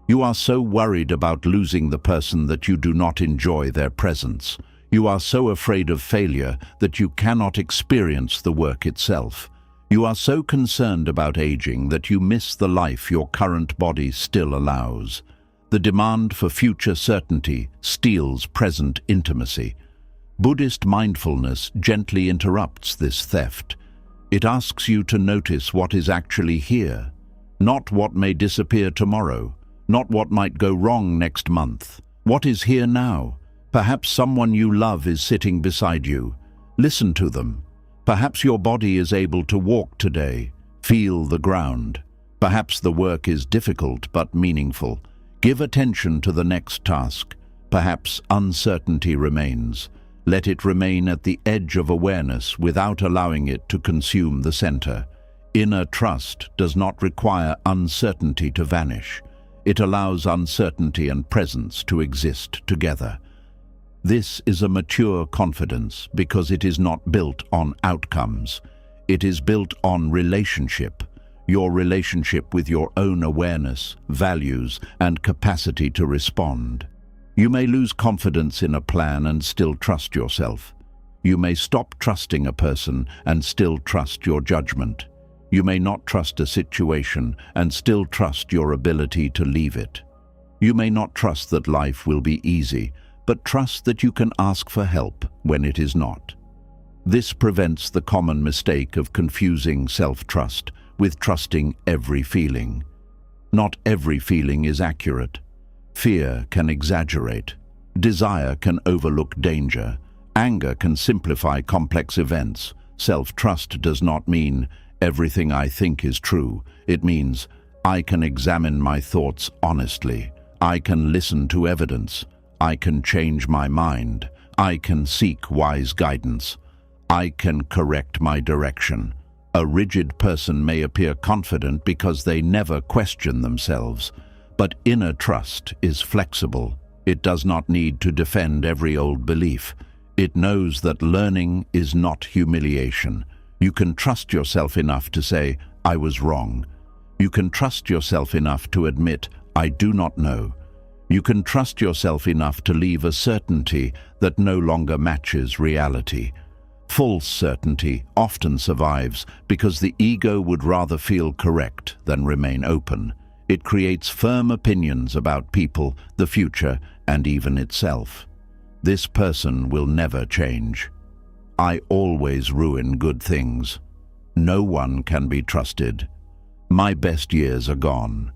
You are so worried about losing the person that you do not enjoy their presence. You are so afraid of failure that you cannot experience the work itself. You are so concerned about aging that you miss the life your current body still allows. The demand for future certainty steals present intimacy. Buddhist mindfulness gently interrupts this theft. It asks you to notice what is actually here, not what may disappear tomorrow, not what might go wrong next month. What is here now? Perhaps someone you love is sitting beside you. Listen to them. Perhaps your body is able to walk today. Feel the ground. Perhaps the work is difficult but meaningful. Give attention to the next task. Perhaps uncertainty remains. Let it remain at the edge of awareness without allowing it to consume the center. Inner trust does not require uncertainty to vanish. It allows uncertainty and presence to exist together. This is a mature confidence because it is not built on outcomes. It is built on relationship. Your relationship with your own awareness, values, and capacity to respond. You may lose confidence in a plan and still trust yourself. You may stop trusting a person and still trust your judgment. You may not trust a situation and still trust your ability to leave it. You may not trust that life will be easy, but trust that you can ask for help when it is not. This prevents the common mistake of confusing self-trust with trusting every feeling. Not every feeling is accurate. Fear can exaggerate. Desire can overlook danger. Anger can simplify complex events. Self-trust does not mean everything I think is true. It means I can examine my thoughts honestly. I can listen to evidence. I can change my mind. I can seek wise guidance. I can correct my direction. A rigid person may appear confident because they never question themselves. But inner trust is flexible. It does not need to defend every old belief. It knows that learning is not humiliation. You can trust yourself enough to say, I was wrong. You can trust yourself enough to admit, I do not know. You can trust yourself enough to leave a certainty that no longer matches reality. False certainty often survives because the ego would rather feel correct than remain open. It creates firm opinions about people, the future, and even itself. This person will never change. I always ruin good things. No one can be trusted. My best years are gone.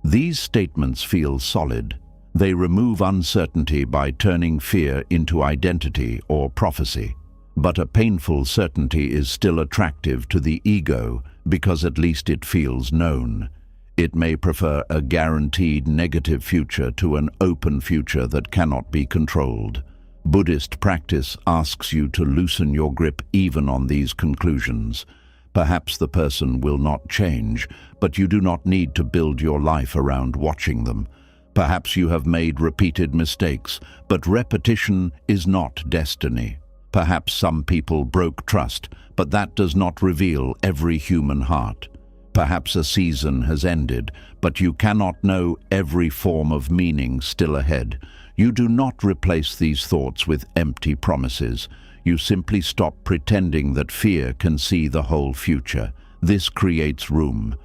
These statements feel solid. They remove uncertainty by turning fear into identity or prophecy. But a painful certainty is still attractive to the ego because at least it feels known. It may prefer a guaranteed negative future to an open future that cannot be controlled. Buddhist practice asks you to loosen your grip even on these conclusions. Perhaps the person will not change, but you do not need to build your life around watching them. Perhaps you have made repeated mistakes, but repetition is not destiny. Perhaps some people broke trust, but that does not reveal every human heart. Perhaps a season has ended, but you cannot know every form of meaning still ahead. You do not replace these thoughts with empty promises. You simply stop pretending that fear can see the whole future. This creates room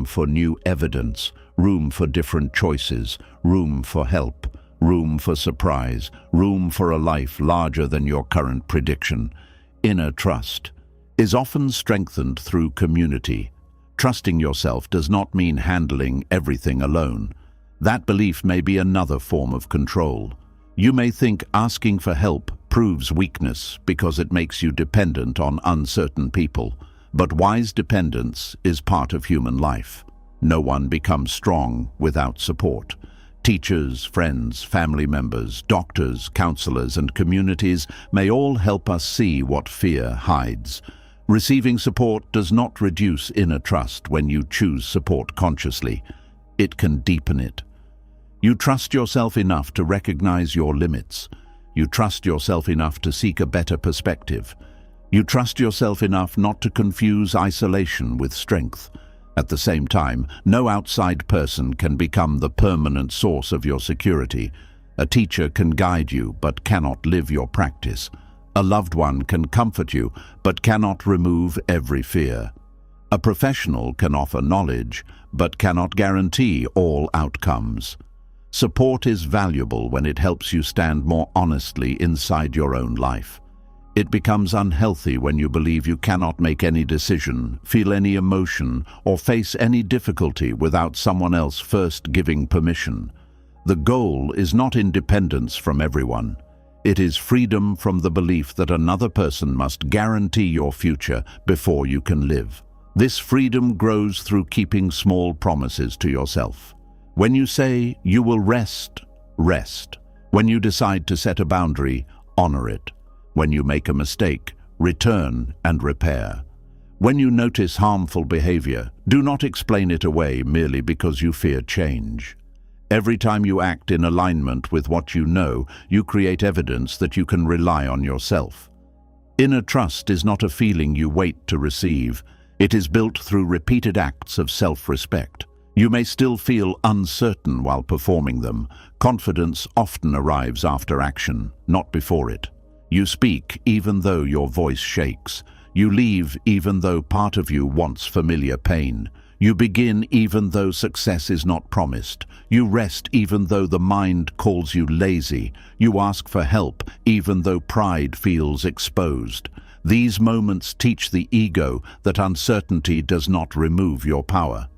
for new evidence, room for different choices, room for help, room for surprise, room for a life larger than your current prediction. Inner trust is often strengthened through community. Trusting yourself does not mean handling everything alone. That belief may be another form of control. You may think asking for help proves weakness because it makes you dependent on uncertain people, but wise dependence is part of human life. No one becomes strong without support. Teachers, friends, family members, doctors, counselors, and communities may all help us see what fear hides. Receiving support does not reduce inner trust when you choose support consciously. It can deepen it. You trust yourself enough to recognize your limits. You trust yourself enough to seek a better perspective. You trust yourself enough not to confuse isolation with strength. At the same time, no outside person can become the permanent source of your security. A teacher can guide you but cannot live your practice. A loved one can comfort you but cannot remove every fear. A professional can offer knowledge but cannot guarantee all outcomes. Support is valuable when it helps you stand more honestly inside your own life. It becomes unhealthy when you believe you cannot make any decision, feel any emotion, or face any difficulty without someone else first giving permission. The goal is not independence from everyone. It is freedom from the belief that another person must guarantee your future before you can live. This freedom grows through keeping small promises to yourself. When you say you will rest, rest. When you decide to set a boundary, honor it. When you make a mistake, return and repair. When you notice harmful behavior, do not explain it away merely because you fear change. Every time you act in alignment with what you know, you create evidence that you can rely on yourself. Inner trust is not a feeling you wait to receive. It is built through repeated acts of self-respect. You may still feel uncertain while performing them. Confidence often arrives after action, not before it. You speak even though your voice shakes. You leave even though part of you wants familiar pain. You begin even though success is not promised. You rest even though the mind calls you lazy. You ask for help even though pride feels exposed. These moments teach the ego that uncertainty does not remove your power.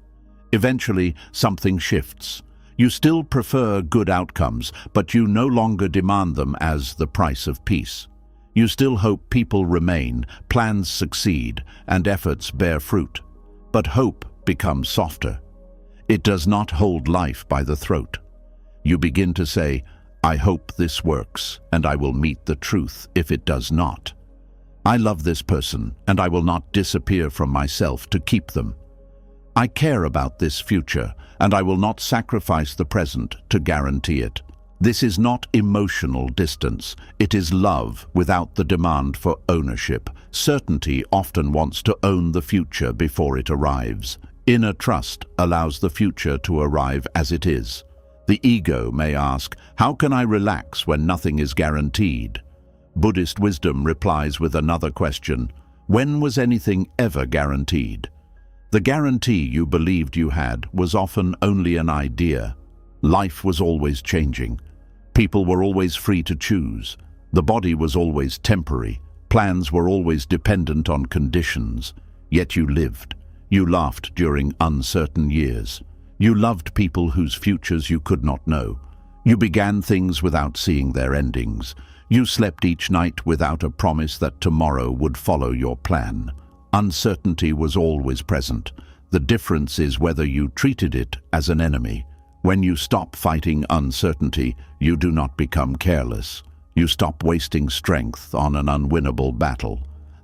Eventually, something shifts. You still prefer good outcomes, but you no longer demand them as the price of peace. You still hope people remain, plans succeed, and efforts bear fruit. But hope becomes softer. It does not hold life by the throat. You begin to say, I hope this works, and I will meet the truth if it does not. I love this person, and I will not disappear from myself to keep them. I care about this future, and I will not sacrifice the present to guarantee it. This is not emotional distance. It is love without the demand for ownership. Certainty often wants to own the future before it arrives. Inner trust allows the future to arrive as it is. The ego may ask, how can I relax when nothing is guaranteed? Buddhist wisdom replies with another question, when was anything ever guaranteed? The guarantee you believed you had was often only an idea. Life was always changing. People were always free to choose. The body was always temporary. Plans were always dependent on conditions. Yet you lived. You laughed during uncertain years. You loved people whose futures you could not know. You began things without seeing their endings. You slept each night without a promise that tomorrow would follow your plan. Uncertainty was always present. The difference is whether you treated it as an enemy. When you stop fighting uncertainty, you do not become careless. You stop wasting strength on an unwinnable battle.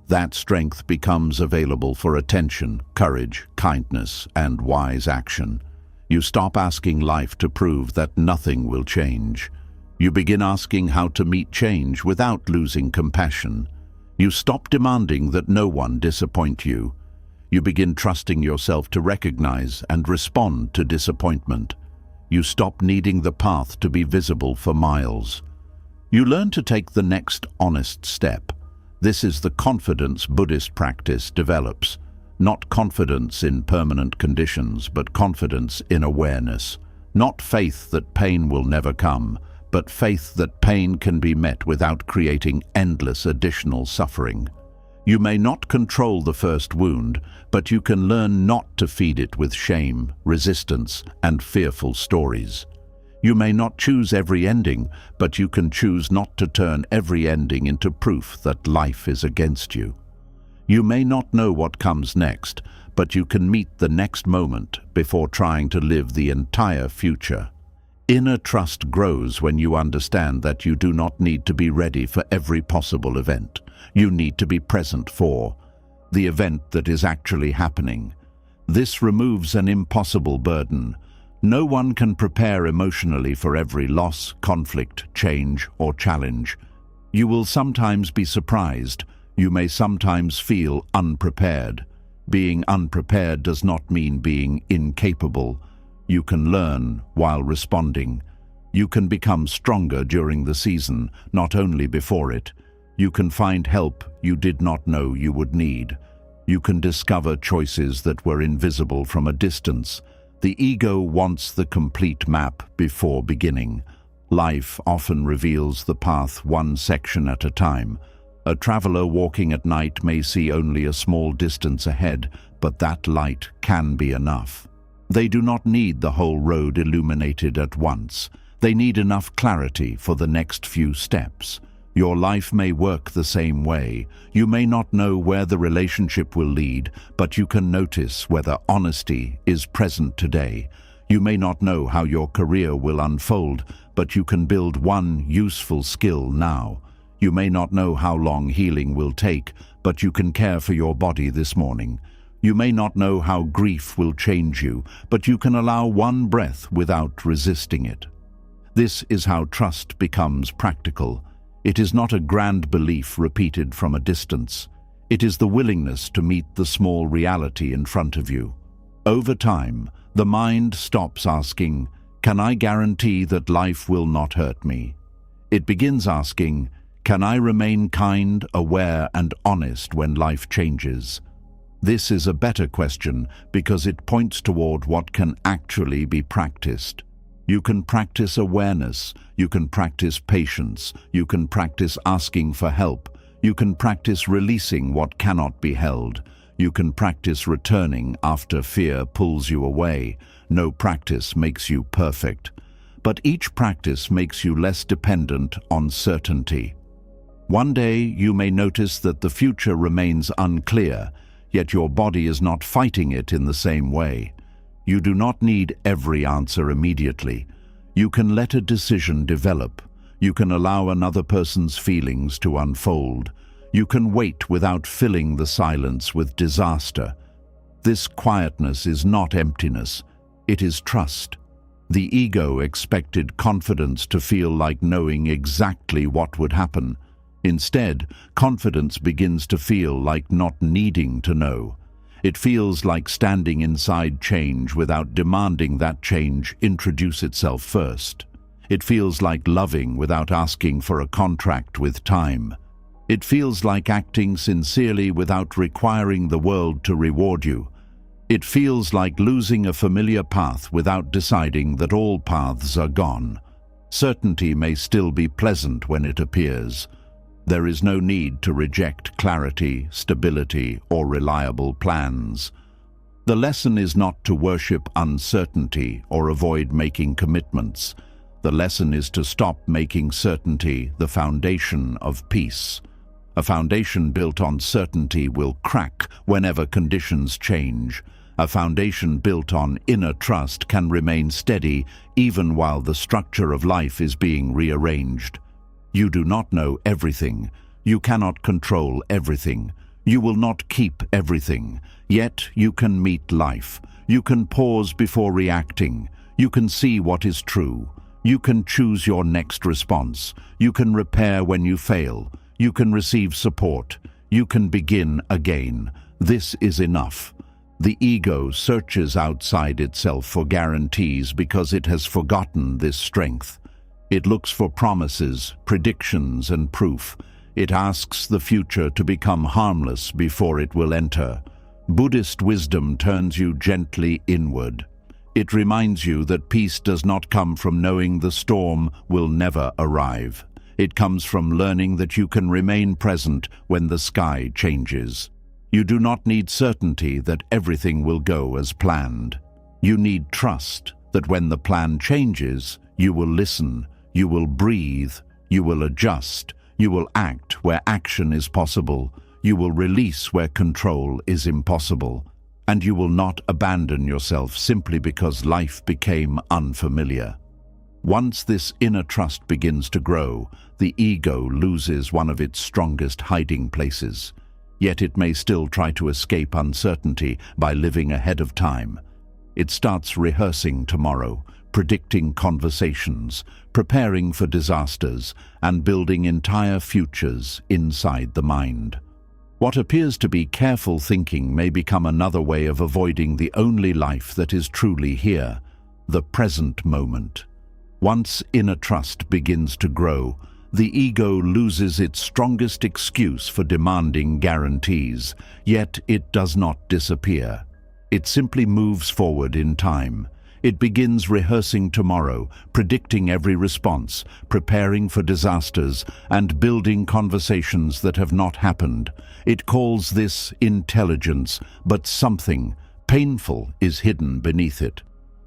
That strength becomes available for attention, courage, kindness, and wise action. You stop asking life to prove that nothing will change. You begin asking how to meet change without losing compassion. You stop demanding that no one disappoint you. You begin trusting yourself to recognize and respond to disappointment. You stop needing the path to be visible for miles. You learn to take the next honest step. This is the confidence Buddhist practice develops. Not confidence in permanent conditions, but confidence in awareness. Not faith that pain will never come, but faith that pain can be met without creating endless additional suffering. You may not control the first wound, but you can learn not to feed it with shame, resistance, and fearful stories. You may not choose every ending, but you can choose not to turn every ending into proof that life is against you. You may not know what comes next, but you can meet the next moment before trying to live the entire future. Inner trust grows when you understand that you do not need to be ready for every possible event. You need to be present for the event that is actually happening. This removes an impossible burden. No one can prepare emotionally for every loss, conflict, change, or challenge. You will sometimes be surprised. You may sometimes feel unprepared. Being unprepared does not mean being incapable. You can learn while responding. You can become stronger during the season, not only before it. You can find help you did not know you would need. You can discover choices that were invisible from a distance. The ego wants the complete map before beginning. Life often reveals the path one section at a time. A traveler walking at night may see only a small distance ahead, but that light can be enough. They do not need the whole road illuminated at once. They need enough clarity for the next few steps. Your life may work the same way. You may not know where the relationship will lead, but you can notice whether honesty is present today. You may not know how your career will unfold, but you can build one useful skill now. You may not know how long healing will take, but you can care for your body this morning. You may not know how grief will change you, but you can allow one breath without resisting it. This is how trust becomes practical. It is not a grand belief repeated from a distance. It is the willingness to meet the small reality in front of you. Over time, the mind stops asking, "Can I guarantee that life will not hurt me?" It begins asking, "Can I remain kind, aware, and honest when life changes?" This is a better question because it points toward what can actually be practiced. You can practice awareness, you can practice patience, you can practice asking for help, you can practice releasing what cannot be held, you can practice returning after fear pulls you away. No practice makes you perfect, but each practice makes you less dependent on certainty. One day you may notice that the future remains unclear, yet your body is not fighting it in the same way. You do not need every answer immediately. You can let a decision develop. You can allow another person's feelings to unfold. You can wait without filling the silence with disaster. This quietness is not emptiness. It is trust. The ego expected confidence to feel like knowing exactly what would happen. Instead, confidence begins to feel like not needing to know. It feels like standing inside change without demanding that change introduce itself first. It feels like loving without asking for a contract with time. It feels like acting sincerely without requiring the world to reward you. It feels like losing a familiar path without deciding that all paths are gone. Certainty may still be pleasant when it appears. There is no need to reject clarity, stability, or reliable plans. The lesson is not to worship uncertainty or avoid making commitments. The lesson is to stop making certainty the foundation of peace. A foundation built on certainty will crack whenever conditions change. A foundation built on inner trust can remain steady even while the structure of life is being rearranged. You do not know everything. You cannot control everything. You will not keep everything. Yet you can meet life. You can pause before reacting. You can see what is true. You can choose your next response. You can repair when you fail. You can receive support. You can begin again. This is enough. The ego searches outside itself for guarantees because it has forgotten this strength. It looks for promises, predictions, and proof. It asks the future to become harmless before it will enter. Buddhist wisdom turns you gently inward. It reminds you that peace does not come from knowing the storm will never arrive. It comes from learning that you can remain present when the sky changes. You do not need certainty that everything will go as planned. You need trust that when the plan changes, you will listen, you will breathe, you will adjust, you will act where action is possible, you will release where control is impossible, and you will not abandon yourself simply because life became unfamiliar. Once this inner trust begins to grow, the ego loses one of its strongest hiding places. Yet it may still try to escape uncertainty by living ahead of time. It starts rehearsing tomorrow, predicting conversations, preparing for disasters, and building entire futures inside the mind. What appears to be careful thinking may become another way of avoiding the only life that is truly here, the present moment. Once inner trust begins to grow, the ego loses its strongest excuse for demanding guarantees, yet it does not disappear. It simply moves forward in time. It begins rehearsing tomorrow, predicting every response, preparing for disasters, and building conversations that have not happened. It calls this intelligence, but something painful is hidden beneath it.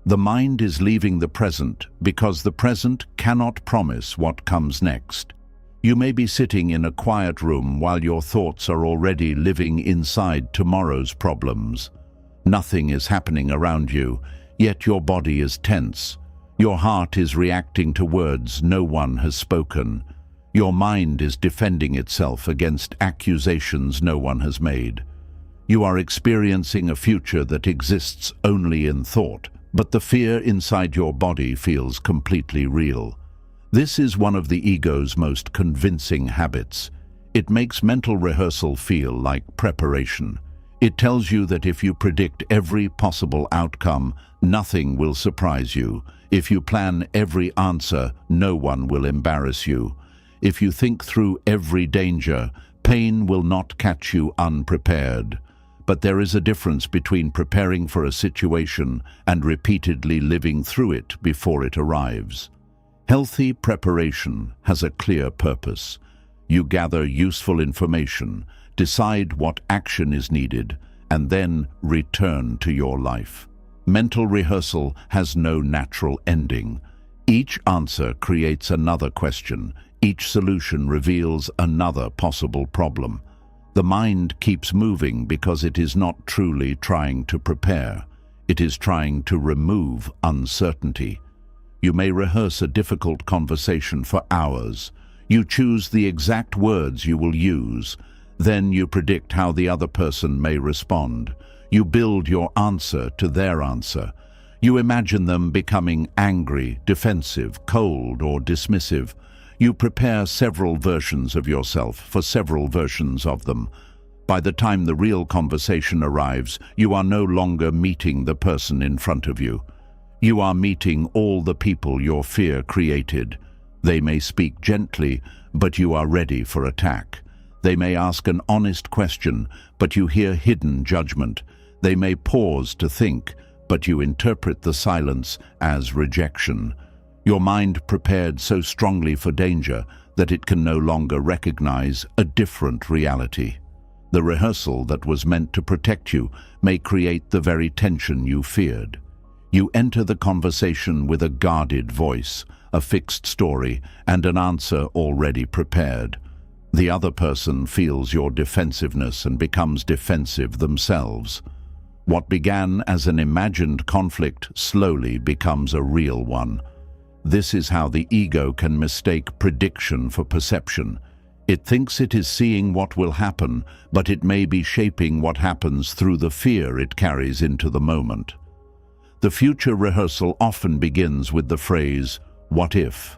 The mind is leaving the present because the present cannot promise what comes next. You may be sitting in a quiet room while your thoughts are already living inside tomorrow's problems. Nothing is happening around you, yet your body is tense. Your heart is reacting to words no one has spoken. Your mind is defending itself against accusations no one has made. You are experiencing a future that exists only in thought, but the fear inside your body feels completely real. This is one of the ego's most convincing habits. It makes mental rehearsal feel like preparation. It tells you that if you predict every possible outcome, nothing will surprise you. If you plan every answer, no one will embarrass you. If you think through every danger, pain will not catch you unprepared. But there is a difference between preparing for a situation and repeatedly living through it before it arrives. Healthy preparation has a clear purpose. You gather useful information, decide what action is needed, and then return to your life. Mental rehearsal has no natural ending. Each answer creates another question. Each solution reveals another possible problem. The mind keeps moving because it is not truly trying to prepare. It is trying to remove uncertainty. You may rehearse a difficult conversation for hours. You choose the exact words you will use. Then you predict how the other person may respond. You build your answer to their answer. You imagine them becoming angry, defensive, cold, or dismissive. You prepare several versions of yourself for several versions of them. By the time the real conversation arrives, you are no longer meeting the person in front of you. You are meeting all the people your fear created. They may speak gently, but you are ready for attack. They may ask an honest question, but you hear hidden judgment. They may pause to think, but you interpret the silence as rejection. Your mind prepared so strongly for danger that it can no longer recognize a different reality. The rehearsal that was meant to protect you may create the very tension you feared. You enter the conversation with a guarded voice, a fixed story, and an answer already prepared. The other person feels your defensiveness and becomes defensive themselves. What began as an imagined conflict slowly becomes a real one. This is how the ego can mistake prediction for perception. It thinks it is seeing what will happen, but it may be shaping what happens through the fear it carries into the moment. The future rehearsal often begins with the phrase, "What if?"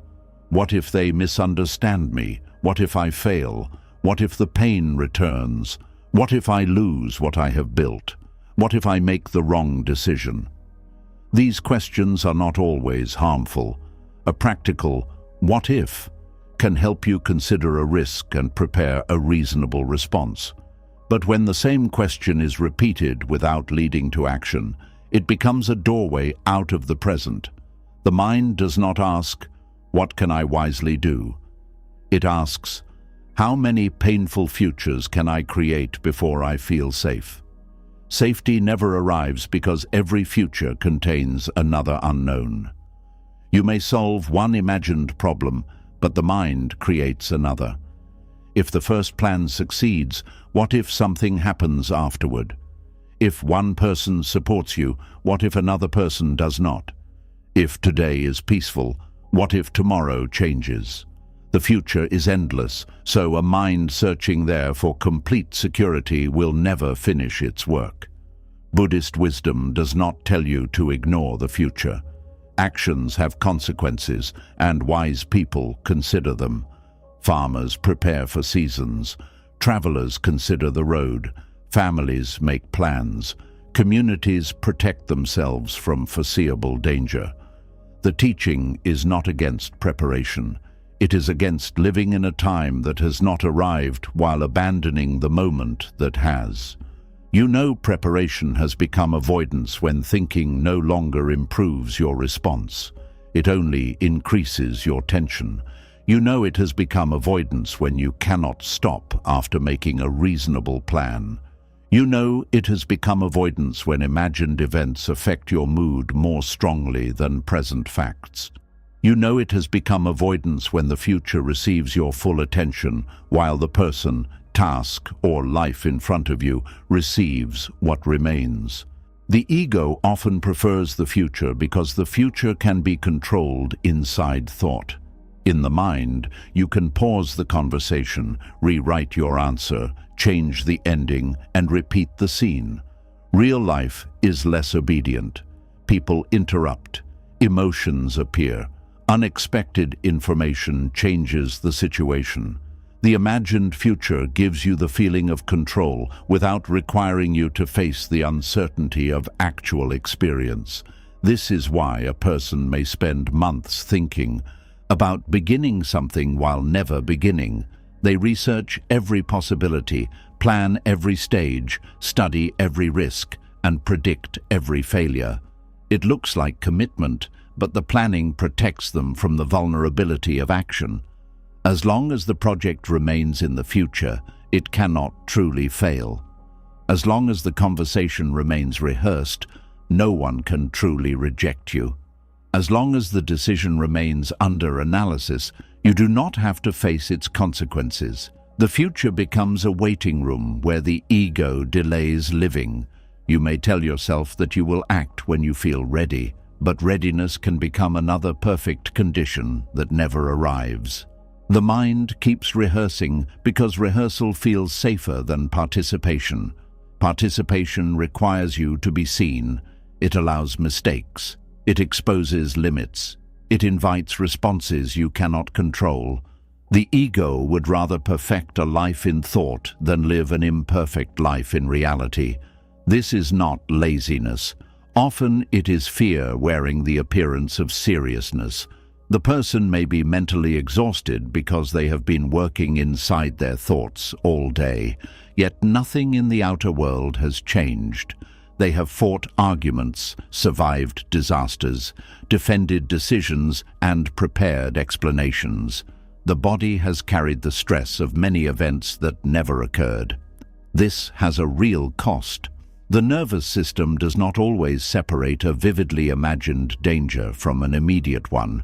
What if they misunderstand me? What if I fail? What if the pain returns? What if I lose what I have built? What if I make the wrong decision? These questions are not always harmful. A practical "what if?" can help you consider a risk and prepare a reasonable response. But when the same question is repeated without leading to action, it becomes a doorway out of the present. The mind does not ask, "What can I wisely do?" It asks, "How many painful futures can I create before I feel safe?" Safety never arrives because every future contains another unknown. You may solve one imagined problem, but the mind creates another. If the first plan succeeds, what if something happens afterward? If one person supports you, what if another person does not? If today is peaceful, what if tomorrow changes? The future is endless, so a mind searching there for complete security will never finish its work. Buddhist wisdom does not tell you to ignore the future. Actions have consequences, and wise people consider them. Farmers prepare for seasons. Travelers consider the road. Families make plans. Communities protect themselves from foreseeable danger. The teaching is not against preparation. It is against living in a time that has not arrived while abandoning the moment that has. You know preparation has become avoidance when thinking no longer improves your response. It only increases your tension. You know it has become avoidance when you cannot stop after making a reasonable plan. You know it has become avoidance when imagined events affect your mood more strongly than present facts. You know it has become avoidance when the future receives your full attention while the person, task, or life in front of you receives what remains. The ego often prefers the future because the future can be controlled inside thought. In the mind, you can pause the conversation, rewrite your answer, change the ending, and repeat the scene. Real life is less obedient. People interrupt. Emotions appear. Unexpected information changes the situation. The imagined future gives you the feeling of control without requiring you to face the uncertainty of actual experience. This is why a person may spend months thinking about beginning something while never beginning. They research every possibility, plan every stage, study every risk, and predict every failure. It looks like commitment, but the planning protects them from the vulnerability of action. As long as the project remains in the future, it cannot truly fail. As long as the conversation remains rehearsed, no one can truly reject you. As long as the decision remains under analysis, you do not have to face its consequences. The future becomes a waiting room where the ego delays living. You may tell yourself that you will act when you feel ready, but readiness can become another perfect condition that never arrives. The mind keeps rehearsing because rehearsal feels safer than participation. Participation requires you to be seen. It allows mistakes. It exposes limits. It invites responses you cannot control. The ego would rather perfect a life in thought than live an imperfect life in reality. This is not laziness. Often it is fear wearing the appearance of seriousness. The person may be mentally exhausted because they have been working inside their thoughts all day, yet nothing in the outer world has changed. They have fought arguments, survived disasters, defended decisions, and prepared explanations. The body has carried the stress of many events that never occurred. This has a real cost. The nervous system does not always separate a vividly imagined danger from an immediate one.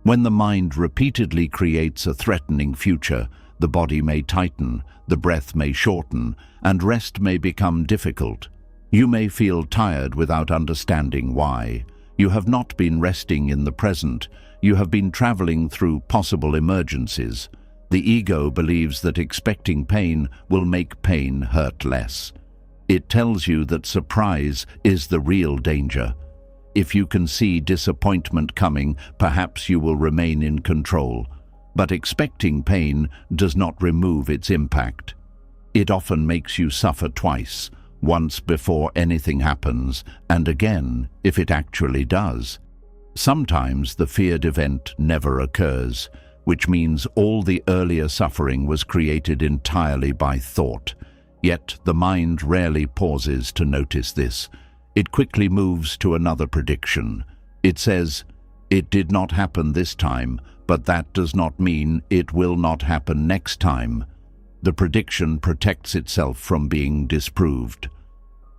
When the mind repeatedly creates a threatening future, the body may tighten, the breath may shorten, and rest may become difficult. You may feel tired without understanding why. You have not been resting in the present. You have been traveling through possible emergencies. The ego believes that expecting pain will make pain hurt less. It tells you that surprise is the real danger. If you can see disappointment coming, perhaps you will remain in control. But expecting pain does not remove its impact. It often makes you suffer twice, once before anything happens, and again if it actually does. Sometimes the feared event never occurs, which means all the earlier suffering was created entirely by thought. Yet the mind rarely pauses to notice this. It quickly moves to another prediction. It says, "It did not happen this time, but that does not mean it will not happen next time." The prediction protects itself from being disproved.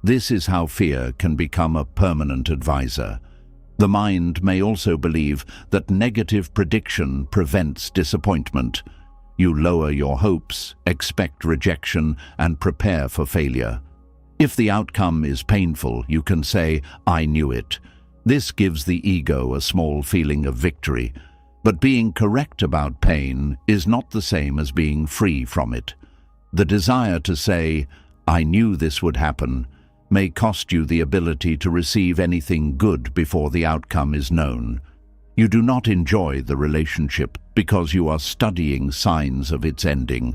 This is how fear can become a permanent advisor. The mind may also believe that negative prediction prevents disappointment. You lower your hopes, expect rejection, and prepare for failure. If the outcome is painful, you can say, "I knew it." This gives the ego a small feeling of victory. But being correct about pain is not the same as being free from it. The desire to say, "I knew this would happen," may cost you the ability to receive anything good before the outcome is known. You do not enjoy the relationship because you are studying signs of its ending.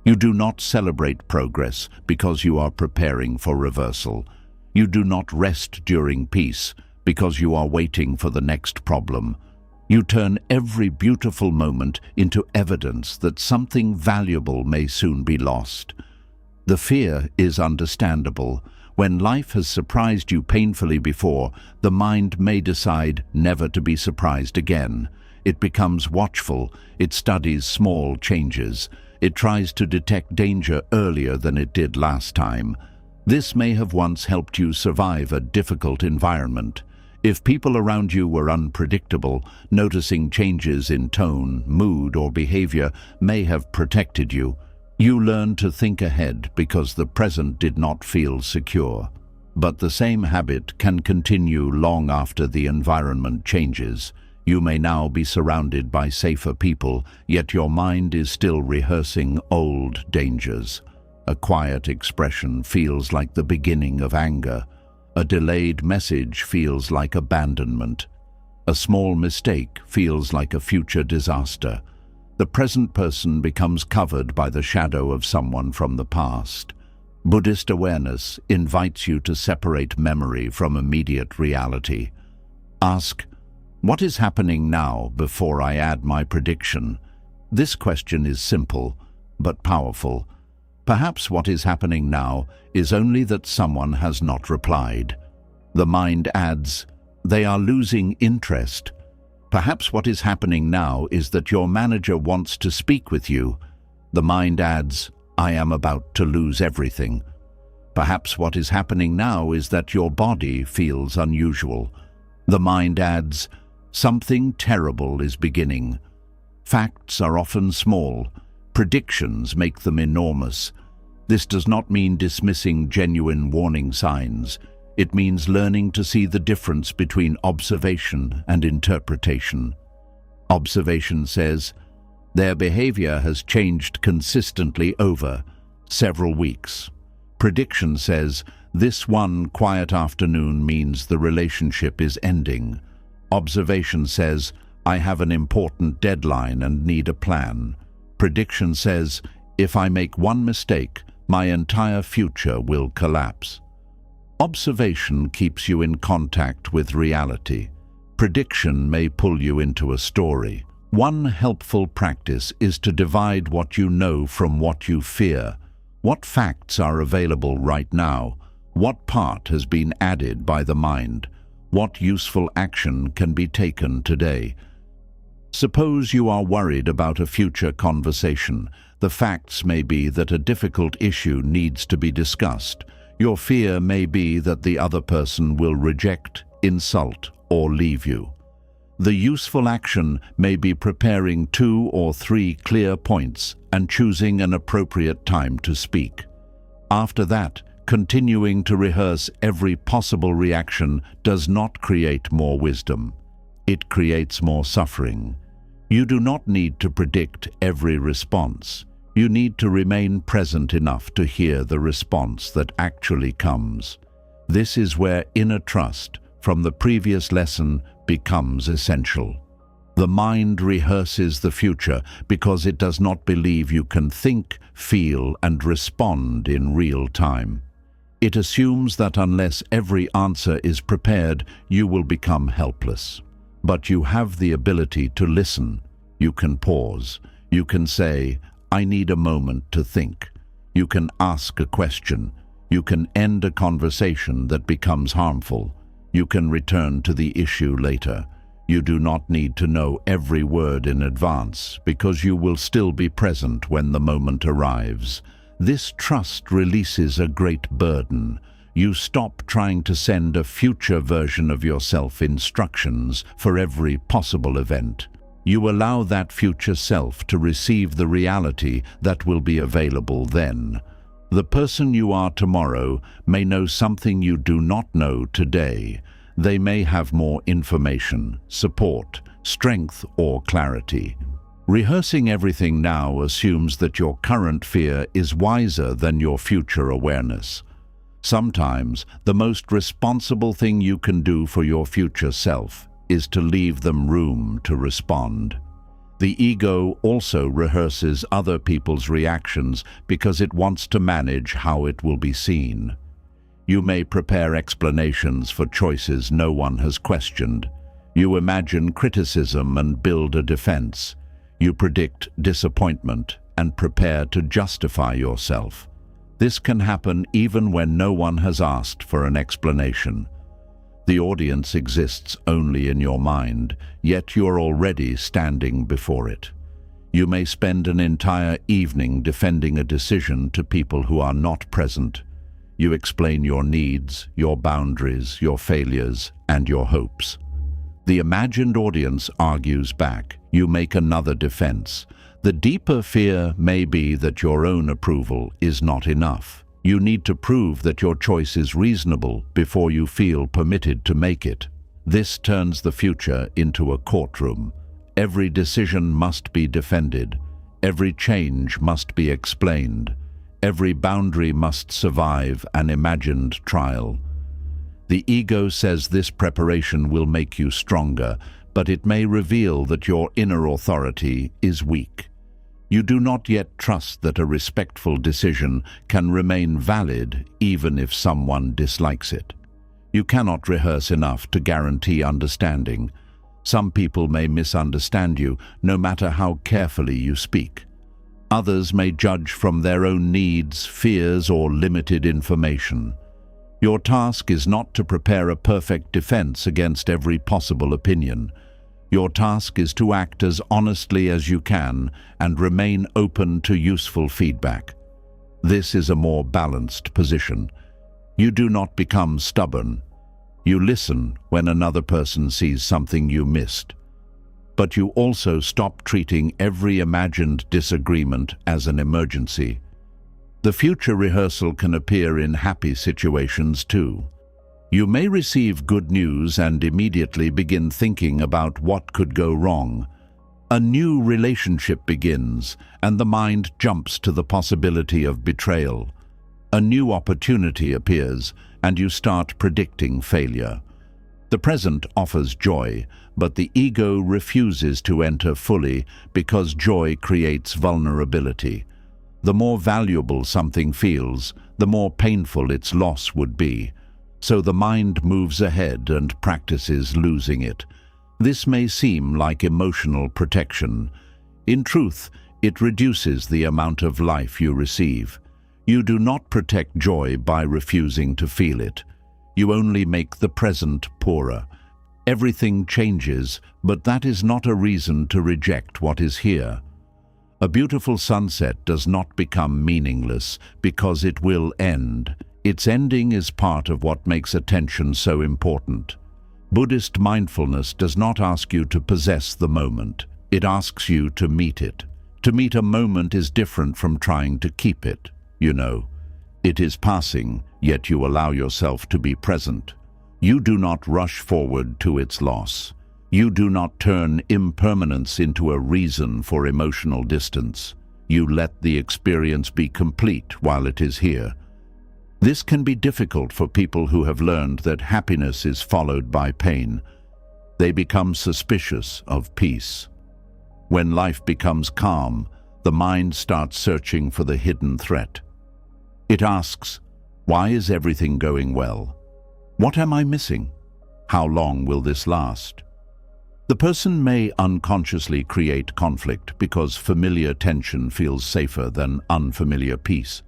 You do not celebrate progress because you are preparing for reversal. You do not rest during peace because you are waiting for the next problem. You turn every beautiful moment into evidence that something valuable may soon be lost. The fear is understandable. When life has surprised you painfully before, the mind may decide never to be surprised again. It becomes watchful. It studies small changes. It tries to detect danger earlier than it did last time. This may have once helped you survive a difficult environment. If people around you were unpredictable, noticing changes in tone, mood, or behavior may have protected you. You learn to think ahead because the present did not feel secure. But the same habit can continue long after the environment changes. You may now be surrounded by safer people, yet your mind is still rehearsing old dangers. A quiet expression feels like the beginning of anger. A delayed message feels like abandonment. A small mistake feels like a future disaster. The present person becomes covered by the shadow of someone from the past. Buddhist awareness invites you to separate memory from immediate reality. Ask, "What is happening now before I add my prediction?" This question is simple, but powerful. Perhaps what is happening now is only that someone has not replied. The mind adds, "They are losing interest." Perhaps what is happening now is that your manager wants to speak with you. The mind adds, "I am about to lose everything." Perhaps what is happening now is that your body feels unusual. The mind adds, "Something terrible is beginning." Facts are often small. Predictions make them enormous. This does not mean dismissing genuine warning signs. It means learning to see the difference between observation and interpretation. Observation says, "Their behavior has changed consistently over several weeks." Prediction says, "This one quiet afternoon means the relationship is ending." Observation says, "I have an important deadline and need a plan." Prediction says, if I make one mistake, my entire future will collapse. Observation keeps you in contact with reality. Prediction may pull you into a story. One helpful practice is to divide what you know from what you fear. What facts are available right now? What part has been added by the mind? What useful action can be taken today? Suppose you are worried about a future conversation. The facts may be that a difficult issue needs to be discussed. Your fear may be that the other person will reject, insult, or leave you. The useful action may be preparing 2 or 3 clear points and choosing an appropriate time to speak. After that, continuing to rehearse every possible reaction does not create more wisdom. It creates more suffering. You do not need to predict every response. You need to remain present enough to hear the response that actually comes. This is where inner trust from the previous lesson becomes essential. The mind rehearses the future because it does not believe you can think, feel, and respond in real time. It assumes that unless every answer is prepared, you will become helpless. But you have the ability to listen. You can pause. You can say, I need a moment to think. You can ask a question. You can end a conversation that becomes harmful. You can return to the issue later. You do not need to know every word in advance because you will still be present when the moment arrives. This trust releases a great burden. You stop trying to send a future version of yourself instructions for every possible event. You allow that future self to receive the reality that will be available then. The person you are tomorrow may know something you do not know today. They may have more information, support, strength, or clarity. Rehearsing everything now assumes that your current fear is wiser than your future awareness. Sometimes, the most responsible thing you can do for your future self is to leave them room to respond. The ego also rehearses other people's reactions because it wants to manage how it will be seen. You may prepare explanations for choices no one has questioned. You imagine criticism and build a defense. You predict disappointment and prepare to justify yourself. This can happen even when no one has asked for an explanation. The audience exists only in your mind, yet you're already standing before it. You may spend an entire evening defending a decision to people who are not present. You explain your needs, your boundaries, your failures, and your hopes. The imagined audience argues back. You make another defense. The deeper fear may be that your own approval is not enough. You need to prove that your choice is reasonable before you feel permitted to make it. This turns the future into a courtroom. Every decision must be defended. Every change must be explained. Every boundary must survive an imagined trial. The ego says this preparation will make you stronger, but it may reveal that your inner authority is weak. You do not yet trust that a respectful decision can remain valid even if someone dislikes it. You cannot rehearse enough to guarantee understanding. Some people may misunderstand you no matter how carefully you speak. Others may judge from their own needs, fears, or limited information. Your task is not to prepare a perfect defense against every possible opinion. Your task is to act as honestly as you can and remain open to useful feedback. This is a more balanced position. You do not become stubborn. You listen when another person sees something you missed. But you also stop treating every imagined disagreement as an emergency. The future rehearsal can appear in happy situations too. You may receive good news and immediately begin thinking about what could go wrong. A new relationship begins, and the mind jumps to the possibility of betrayal. A new opportunity appears, and you start predicting failure. The present offers joy, but the ego refuses to enter fully because joy creates vulnerability. The more valuable something feels, the more painful its loss would be. So the mind moves ahead and practices losing it. This may seem like emotional protection. In truth, it reduces the amount of life you receive. You do not protect joy by refusing to feel it. You only make the present poorer. Everything changes, but that is not a reason to reject what is here. A beautiful sunset does not become meaningless because it will end. Its ending is part of what makes attention so important. Buddhist mindfulness does not ask you to possess the moment. It asks you to meet it. To meet a moment is different from trying to keep it, you know. It is passing, yet you allow yourself to be present. You do not rush forward to its loss. You do not turn impermanence into a reason for emotional distance. You let the experience be complete while it is here. This can be difficult for people who have learned that happiness is followed by pain. They become suspicious of peace. When life becomes calm, the mind starts searching for the hidden threat. It asks, why is everything going well? What am I missing? How long will this last? The person may unconsciously create conflict because familiar tension feels safer than unfamiliar peace.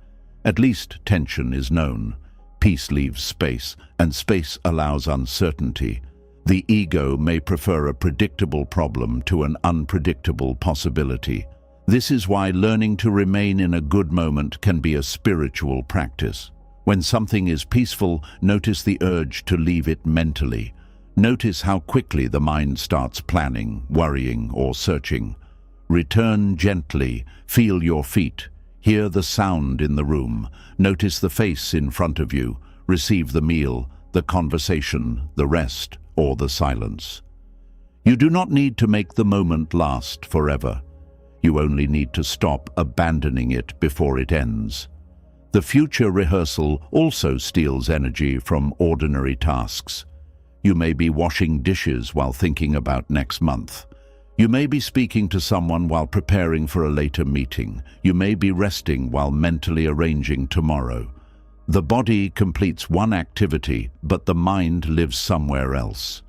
At least tension is known. Peace leaves space, and space allows uncertainty. The ego may prefer a predictable problem to an unpredictable possibility. This is why learning to remain in a good moment can be a spiritual practice. When something is peaceful, notice the urge to leave it mentally. Notice how quickly the mind starts planning, worrying, or searching. Return gently, feel your feet, hear the sound in the room, notice the face in front of you, receive the meal, the conversation, the rest, or the silence. You do not need to make the moment last forever. You only need to stop abandoning it before it ends. The future rehearsal also steals energy from ordinary tasks. You may be washing dishes while thinking about next month. You may be speaking to someone while preparing for a later meeting. You may be resting while mentally arranging tomorrow. The body completes one activity, but the mind lives somewhere else.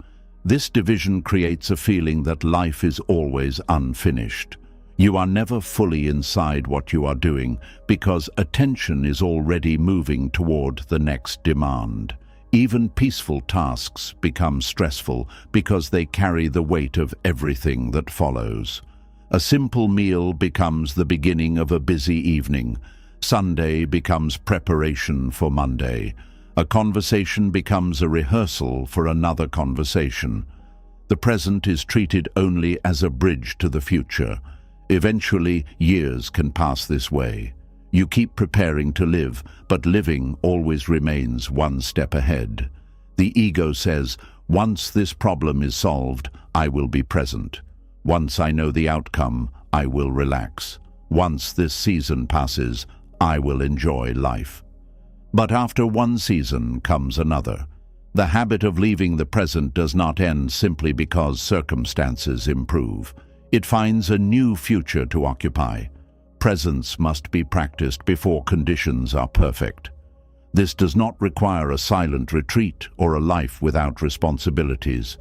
This division creates a feeling that life is always unfinished. You are never fully inside what you are doing because attention is already moving toward the next demand. Even peaceful tasks become stressful because they carry the weight of everything that follows. A simple meal becomes the beginning of a busy evening. Sunday becomes preparation for Monday. A conversation becomes a rehearsal for another conversation. The present is treated only as a bridge to the future. Eventually, years can pass this way. You keep preparing to live, but living always remains one step ahead. The ego says, once this problem is solved, I will be present. Once I know the outcome, I will relax. Once this season passes, I will enjoy life. But after one season comes another. The habit of leaving the present does not end simply because circumstances improve. It finds a new future to occupy. Presence must be practiced before conditions are perfect. This does not require a silent retreat or a life without responsibilities.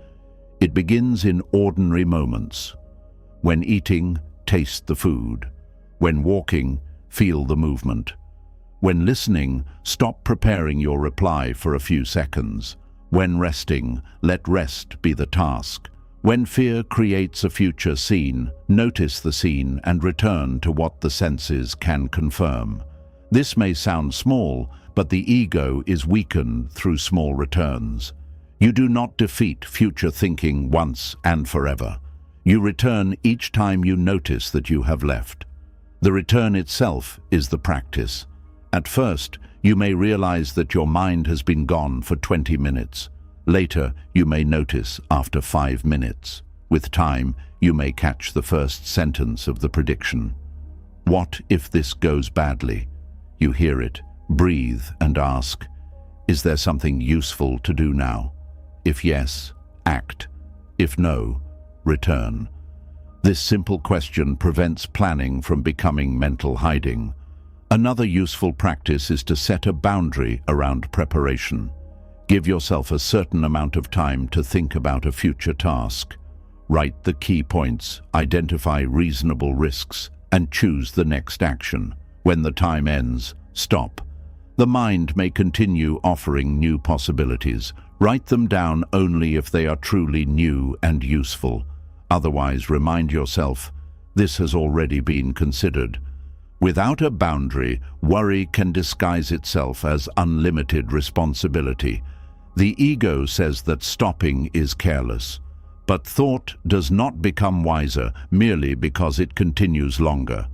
It begins in ordinary moments. When eating, taste the food. When walking, feel the movement. When listening, stop preparing your reply for a few seconds. When resting, let rest be the task. When fear creates a future scene, notice the scene and return to what the senses can confirm. This may sound small, but the ego is weakened through small returns. You do not defeat future thinking once and forever. You return each time you notice that you have left. The return itself is the practice. At first, you may realize that your mind has been gone for 20 minutes. Later, you may notice after 5 minutes. With time, you may catch the first sentence of the prediction. What if this goes badly? You hear it, breathe and ask, is there something useful to do now? If yes, act. If no, return. This simple question prevents planning from becoming mental hiding. Another useful practice is to set a boundary around preparation. Give yourself a certain amount of time to think about a future task. Write the key points, identify reasonable risks, and choose the next action. When the time ends, stop. The mind may continue offering new possibilities. Write them down only if they are truly new and useful. Otherwise, remind yourself, this has already been considered. Without a boundary, worry can disguise itself as unlimited responsibility. The ego says that stopping is careless, but thought does not become wiser merely because it continues longer.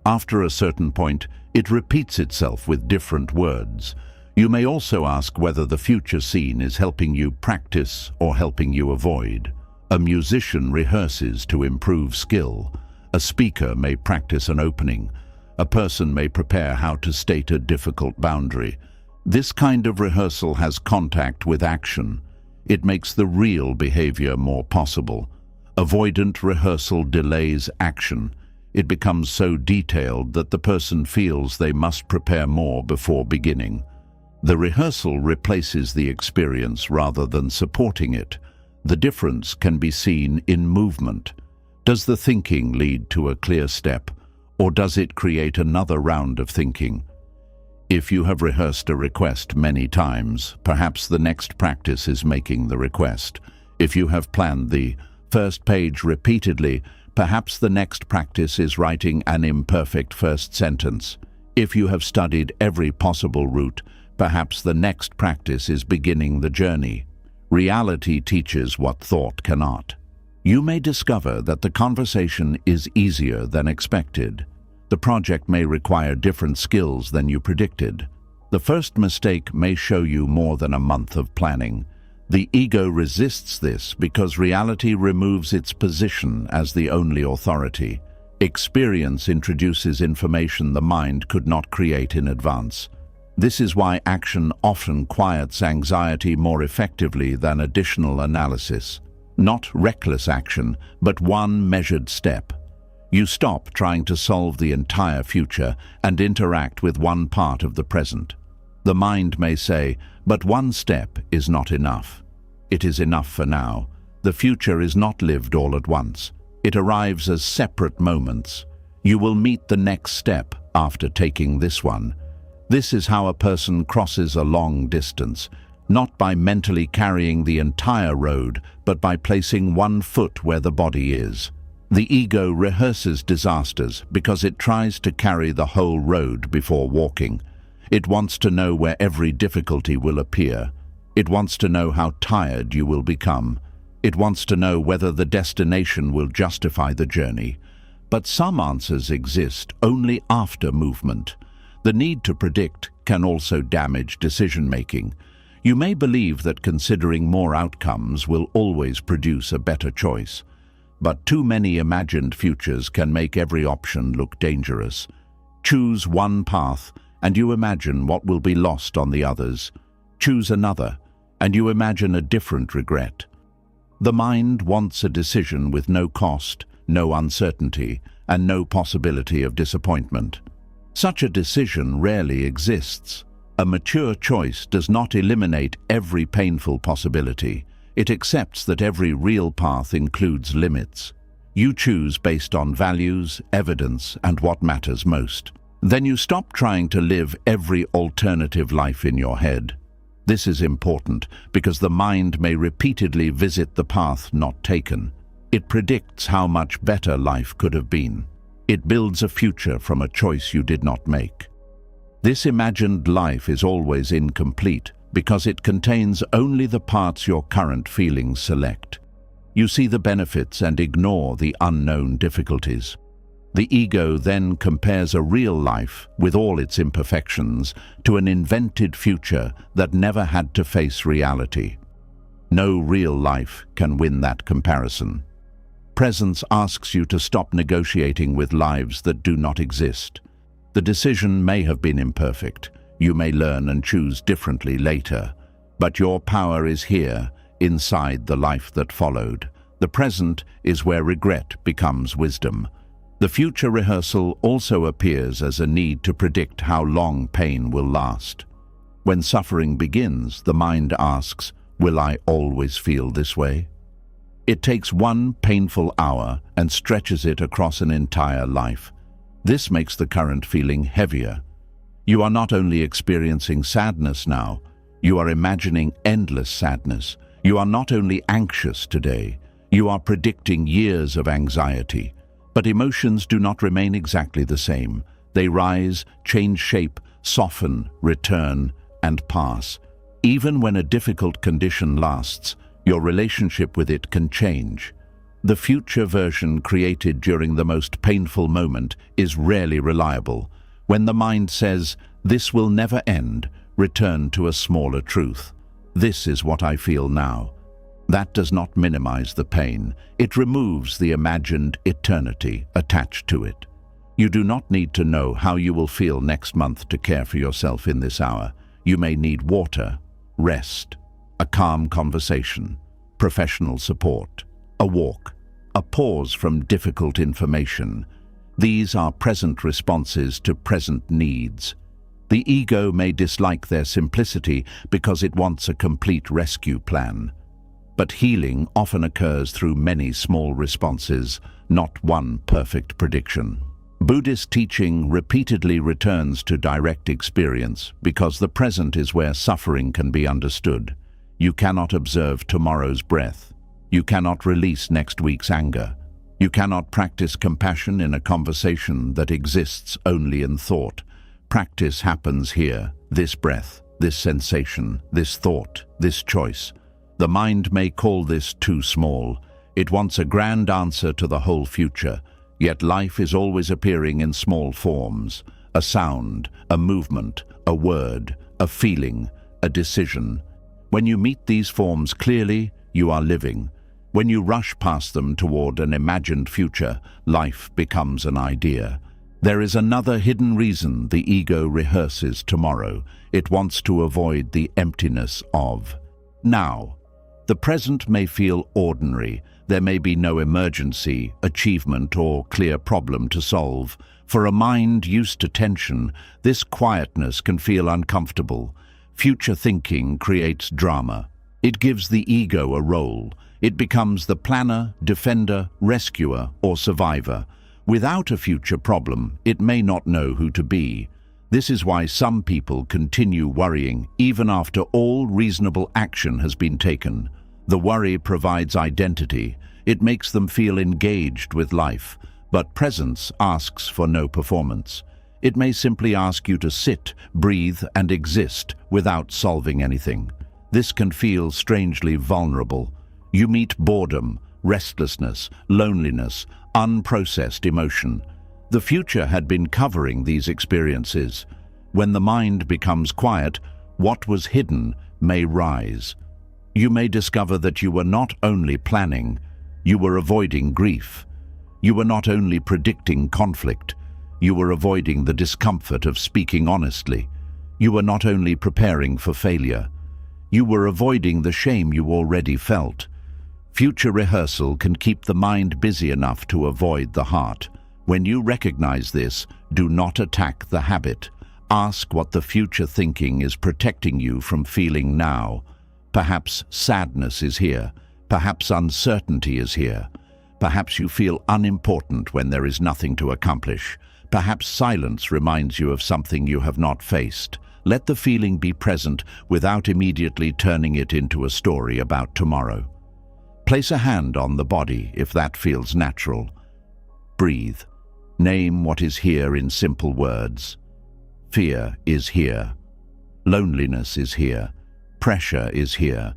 After a certain point, it repeats itself with different words. You may also ask whether the future scene is helping you practice or helping you avoid. A musician rehearses to improve skill. A speaker may practice an opening. A person may prepare how to state a difficult boundary. This kind of rehearsal has contact with action. It makes the real behavior more possible. Avoidant rehearsal delays action. It becomes so detailed that the person feels they must prepare more before beginning. The rehearsal replaces the experience rather than supporting it. The difference can be seen in movement. Does the thinking lead to a clear step, or does it create another round of thinking? If you have rehearsed a request many times, perhaps the next practice is making the request. If you have planned the first page repeatedly, perhaps the next practice is writing an imperfect first sentence. If you have studied every possible route, perhaps the next practice is beginning the journey. Reality teaches what thought cannot. You may discover that the conversation is easier than expected. The project may require different skills than you predicted. The first mistake may show you more than a month of planning. The ego resists this because reality removes its position as the only authority. Experience introduces information the mind could not create in advance. This is why action often quiets anxiety more effectively than additional analysis. Not reckless action, but one measured step. You stop trying to solve the entire future and interact with one part of the present. The mind may say, but one step is not enough. It is enough for now. The future is not lived all at once. It arrives as separate moments. You will meet the next step after taking this one. This is how a person crosses a long distance, not by mentally carrying the entire road, but by placing one foot where the body is. The ego rehearses disasters because it tries to carry the whole road before walking. It wants to know where every difficulty will appear. It wants to know how tired you will become. It wants to know whether the destination will justify the journey. But some answers exist only after movement. The need to predict can also damage decision-making. You may believe that considering more outcomes will always produce a better choice. But too many imagined futures can make every option look dangerous. Choose one path, and you imagine what will be lost on the others. Choose another, and you imagine a different regret. The mind wants a decision with no cost, no uncertainty, and no possibility of disappointment. Such a decision rarely exists. A mature choice does not eliminate every painful possibility. It accepts that every real path includes limits. You choose based on values, evidence, and what matters most. Then you stop trying to live every alternative life in your head. This is important because the mind may repeatedly visit the path not taken. It predicts how much better life could have been. It builds a future from a choice you did not make. This imagined life is always incomplete because it contains only the parts your current feelings select. You see the benefits and ignore the unknown difficulties. The ego then compares a real life, with all its imperfections, to an invented future that never had to face reality. No real life can win that comparison. Presence asks you to stop negotiating with lives that do not exist. The decision may have been imperfect. You may learn and choose differently later. But your power is here, inside the life that followed. The present is where regret becomes wisdom. The future rehearsal also appears as a need to predict how long pain will last. When suffering begins, the mind asks, "Will I always feel this way?" It takes one painful hour and stretches it across an entire life. This makes the current feeling heavier. You are not only experiencing sadness now, you are imagining endless sadness. You are not only anxious today, you are predicting years of anxiety. But emotions do not remain exactly the same. They rise, change shape, soften, return, and pass. Even when a difficult condition lasts, your relationship with it can change. The future version created during the most painful moment is rarely reliable. When the mind says, "This will never end," return to a smaller truth. "This is what I feel now." That does not minimize the pain. It removes the imagined eternity attached to it. You do not need to know how you will feel next month to care for yourself in this hour. You may need water, rest, a calm conversation, professional support, a walk, a pause from difficult information. These are present responses to present needs. The ego may dislike their simplicity because it wants a complete rescue plan. But healing often occurs through many small responses, not one perfect prediction. Buddhist teaching repeatedly returns to direct experience because the present is where suffering can be understood. You cannot observe tomorrow's breath. You cannot release next week's anger. You cannot practice compassion in a conversation that exists only in thought. Practice happens here, this breath, this sensation, this thought, this choice. The mind may call this too small. It wants a grand answer to the whole future, yet life is always appearing in small forms. A sound, a movement, a word, a feeling, a decision. When you meet these forms clearly, you are living. When you rush past them toward an imagined future, life becomes an idea. There is another hidden reason the ego rehearses tomorrow. It wants to avoid the emptiness of now. The present may feel ordinary. There may be no emergency, achievement, or clear problem to solve. For a mind used to tension, this quietness can feel uncomfortable. Future thinking creates drama. It gives the ego a role. It becomes the planner, defender, rescuer, or survivor. Without a future problem, it may not know who to be. This is why some people continue worrying even after all reasonable action has been taken. The worry provides identity. It makes them feel engaged with life, but presence asks for no performance. It may simply ask you to sit, breathe, and exist without solving anything. This can feel strangely vulnerable. You meet boredom, restlessness, loneliness, unprocessed emotion. The future had been covering these experiences. When the mind becomes quiet, what was hidden may rise. You may discover that you were not only planning, you were avoiding grief. You were not only predicting conflict, you were avoiding the discomfort of speaking honestly. You were not only preparing for failure, you were avoiding the shame you already felt. Future rehearsal can keep the mind busy enough to avoid the heart. When you recognize this, do not attack the habit. Ask what the future thinking is protecting you from feeling now. Perhaps sadness is here. Perhaps uncertainty is here. Perhaps you feel unimportant when there is nothing to accomplish. Perhaps silence reminds you of something you have not faced. Let the feeling be present without immediately turning it into a story about tomorrow. Place a hand on the body if that feels natural. Breathe. Name what is here in simple words. Fear is here. Loneliness is here. Pressure is here.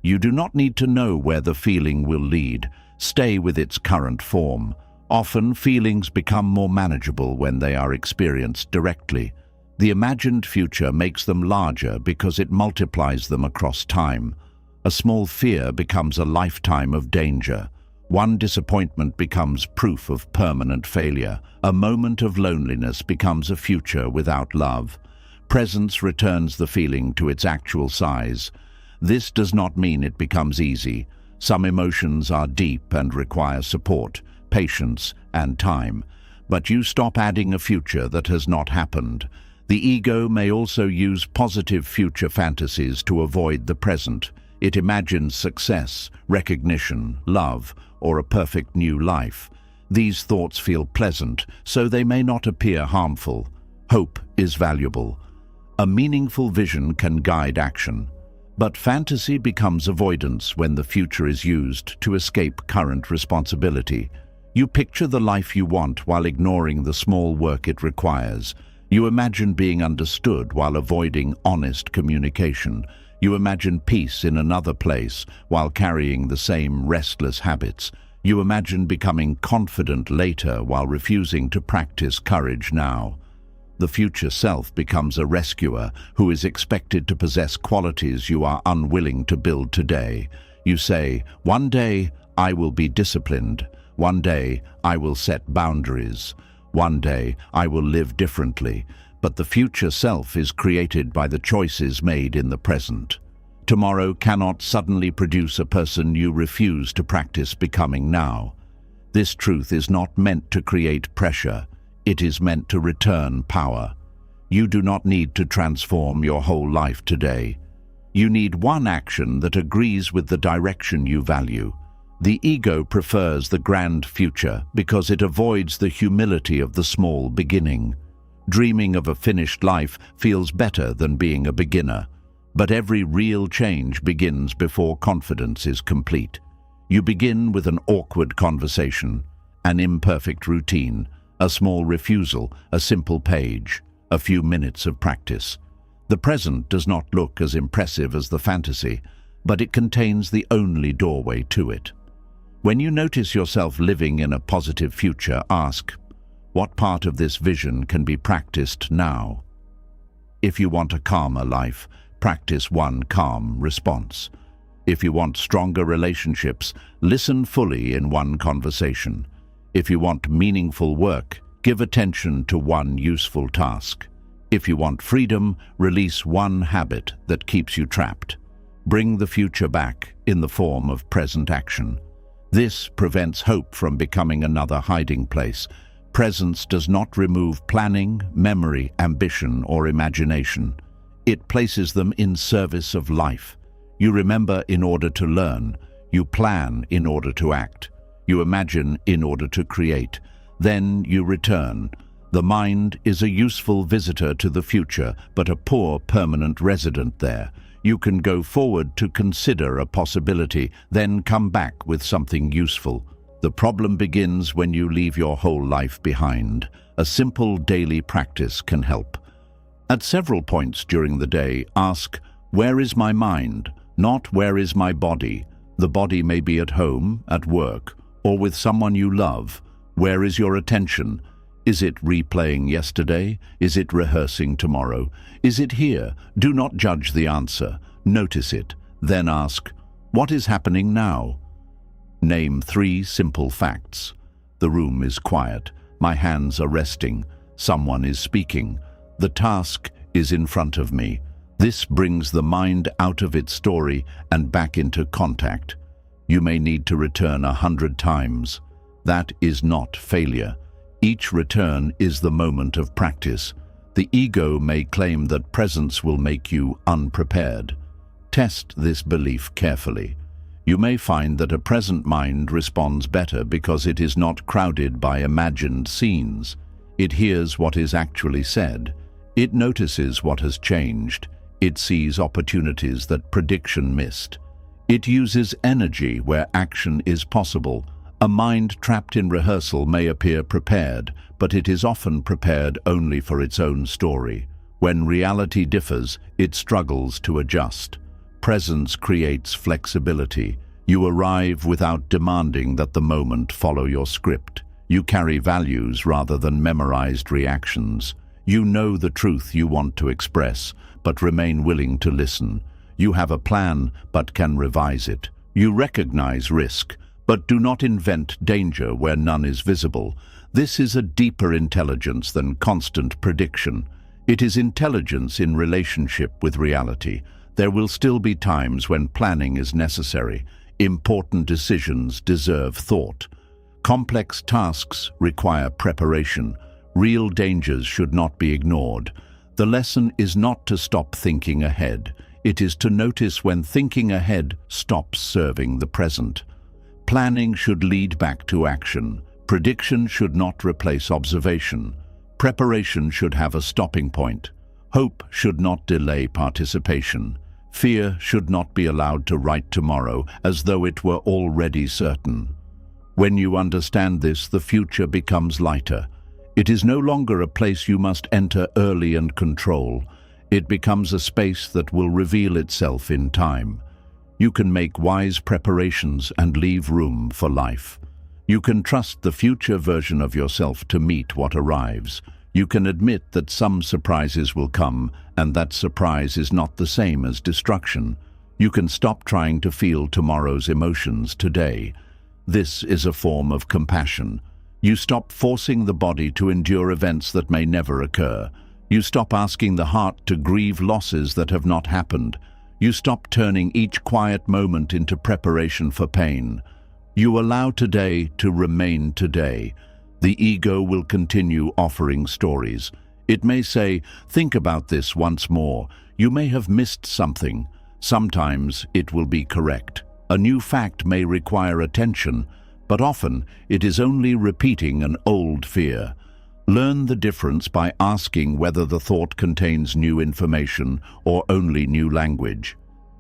You do not need to know where the feeling will lead. Stay with its current form. Often, feelings become more manageable when they are experienced directly. The imagined future makes them larger because it multiplies them across time. A small fear becomes a lifetime of danger. One disappointment becomes proof of permanent failure. A moment of loneliness becomes a future without love. Presence returns the feeling to its actual size. This does not mean it becomes easy. Some emotions are deep and require support, patience, and time. But you stop adding a future that has not happened. The ego may also use positive future fantasies to avoid the present. It imagines success, recognition, love, or a perfect new life. These thoughts feel pleasant, so they may not appear harmful. Hope is valuable. A meaningful vision can guide action. But fantasy becomes avoidance when the future is used to escape current responsibility. You picture the life you want while ignoring the small work it requires. You imagine being understood while avoiding honest communication. You imagine peace in another place while carrying the same restless habits. You imagine becoming confident later while refusing to practice courage now. The future self becomes a rescuer who is expected to possess qualities you are unwilling to build today. You say, "One day I will be disciplined. One day I will set boundaries. One day I will live differently." But the future self is created by the choices made in the present. Tomorrow cannot suddenly produce a person you refuse to practice becoming now. This truth is not meant to create pressure. It is meant to return power. You do not need to transform your whole life today. You need one action that agrees with the direction you value. The ego prefers the grand future because it avoids the humility of the small beginning. Dreaming of a finished life feels better than being a beginner. But every real change begins before confidence is complete. You begin with an awkward conversation, an imperfect routine, a small refusal, a simple page, a few minutes of practice. The present does not look as impressive as the fantasy, but it contains the only doorway to it. When you notice yourself living in a positive future, ask, what part of this vision can be practiced now? If you want a calmer life, practice one calm response. If you want stronger relationships, listen fully in one conversation. If you want meaningful work, give attention to one useful task. If you want freedom, release one habit that keeps you trapped. Bring the future back in the form of present action. This prevents hope from becoming another hiding place. Presence does not remove planning, memory, ambition, or imagination. It places them in service of life. You remember in order to learn. You plan in order to act. You imagine in order to create. Then you return. The mind is a useful visitor to the future, but a poor permanent resident there. You can go forward to consider a possibility, then come back with something useful. The problem begins when you leave your whole life behind. A simple daily practice can help. At several points during the day, ask, where is my mind? Not where is my body? The body may be at home, at work, or with someone you love. Where is your attention? Is it replaying yesterday? Is it rehearsing tomorrow? Is it here? Do not judge the answer. Notice it. Then ask, what is happening now? Name 3 simple facts. The room is quiet. My hands are resting. Someone is speaking. The task is in front of me. This brings the mind out of its story and back into contact. You may need to return 100 times. That is not failure. Each return is the moment of practice. The ego may claim that presence will make you unprepared. Test this belief carefully. You may find that a present mind responds better because it is not crowded by imagined scenes. It hears what is actually said. It notices what has changed. It sees opportunities that prediction missed. It uses energy where action is possible. A mind trapped in rehearsal may appear prepared, but it is often prepared only for its own story. When reality differs, it struggles to adjust. Presence creates flexibility. You arrive without demanding that the moment follow your script. You carry values rather than memorized reactions. You know the truth you want to express, but remain willing to listen. You have a plan, but can revise it. You recognize risk, but do not invent danger where none is visible. This is a deeper intelligence than constant prediction. It is intelligence in relationship with reality. There will still be times when planning is necessary. Important decisions deserve thought. Complex tasks require preparation. Real dangers should not be ignored. The lesson is not to stop thinking ahead. It is to notice when thinking ahead stops serving the present. Planning should lead back to action. Prediction should not replace observation. Preparation should have a stopping point. Hope should not delay participation. Fear should not be allowed to write tomorrow as though it were already certain. When you understand this, the future becomes lighter. It is no longer a place you must enter early and control. It becomes a space that will reveal itself in time. You can make wise preparations and leave room for life. You can trust the future version of yourself to meet what arrives. You can admit that some surprises will come, and that surprise is not the same as destruction. You can stop trying to feel tomorrow's emotions today. This is a form of compassion. You stop forcing the body to endure events that may never occur. You stop asking the heart to grieve losses that have not happened. You stop turning each quiet moment into preparation for pain. You allow today to remain today. The ego will continue offering stories. It may say, "Think about this once more. You may have missed something." Sometimes it will be correct. A new fact may require attention, but often it is only repeating an old fear. Learn the difference by asking whether the thought contains new information or only new language.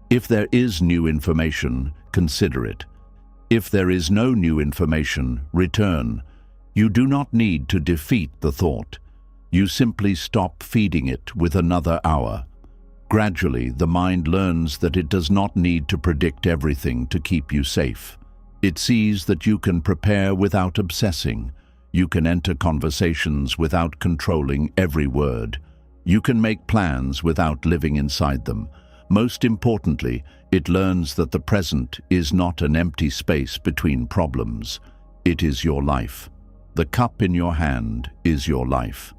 If there is new information, consider it. If there is no new information, return. You do not need to defeat the thought. You simply stop feeding it with another hour. Gradually, the mind learns that it does not need to predict everything to keep you safe. It sees that you can prepare without obsessing. You can enter conversations without controlling every word. You can make plans without living inside them. Most importantly, it learns that the present is not an empty space between problems. It is your life. The cup in your hand is your life.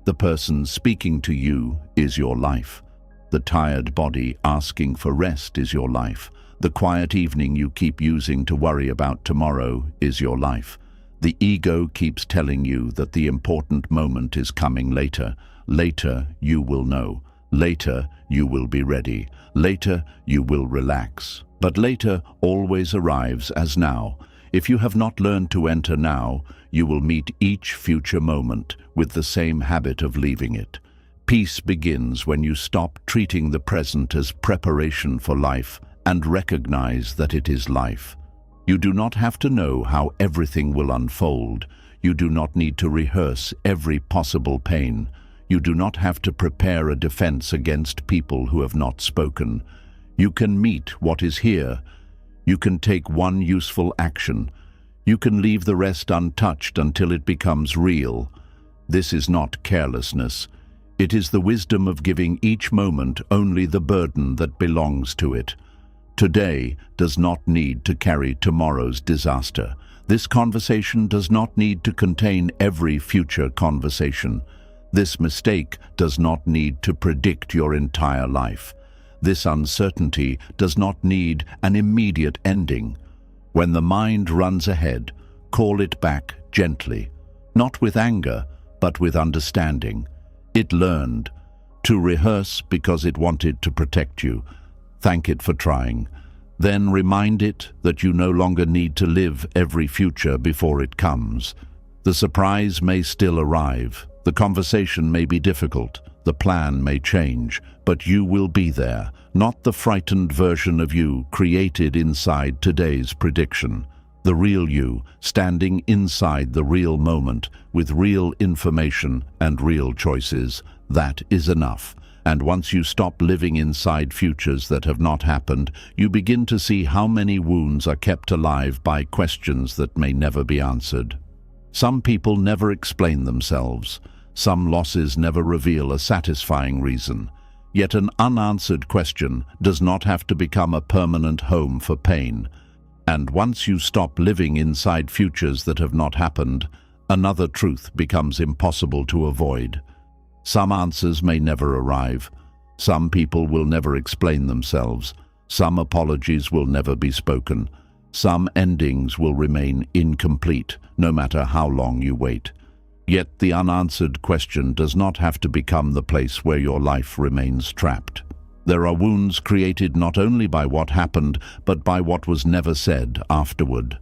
The person speaking to you is your life. The tired body asking for rest is your life. The quiet evening you keep using to worry about tomorrow is your life. The ego keeps telling you that the important moment is coming later. Later, you will know. Later, you will be ready. Later, you will relax. But later always arrives as now. If you have not learned to enter now, you will meet each future moment with the same habit of leaving it. Peace begins when you stop treating the present as preparation for life and recognize that it is life. You do not have to know how everything will unfold. You do not need to rehearse every possible pain. You do not have to prepare a defense against people who have not spoken. You can meet what is here. You can take one useful action. You can leave the rest untouched until it becomes real. This is not carelessness. It is the wisdom of giving each moment only the burden that belongs to it. Today does not need to carry tomorrow's disaster. This conversation does not need to contain every future conversation. This mistake does not need to predict your entire life. This uncertainty does not need an immediate ending. When the mind runs ahead, call it back gently, not with anger, but with understanding. It learned to rehearse because it wanted to protect you. Thank it for trying. Then remind it that you no longer need to live every future before it comes. The surprise may still arrive. The conversation may be difficult. The plan may change, but you will be there, not the frightened version of you created inside today's prediction. The real you, standing inside the real moment, with real information and real choices. That is enough. And once you stop living inside futures that have not happened, you begin to see how many wounds are kept alive by questions that may never be answered. Some people never explain themselves. Some losses never reveal a satisfying reason. Yet an unanswered question does not have to become a permanent home for pain. And once you stop living inside futures that have not happened, another truth becomes impossible to avoid. Some answers may never arrive. Some people will never explain themselves. Some apologies will never be spoken. Some endings will remain incomplete, no matter how long you wait. Yet the unanswered question does not have to become the place where your life remains trapped. There are wounds created not only by what happened, but by what was never said afterward.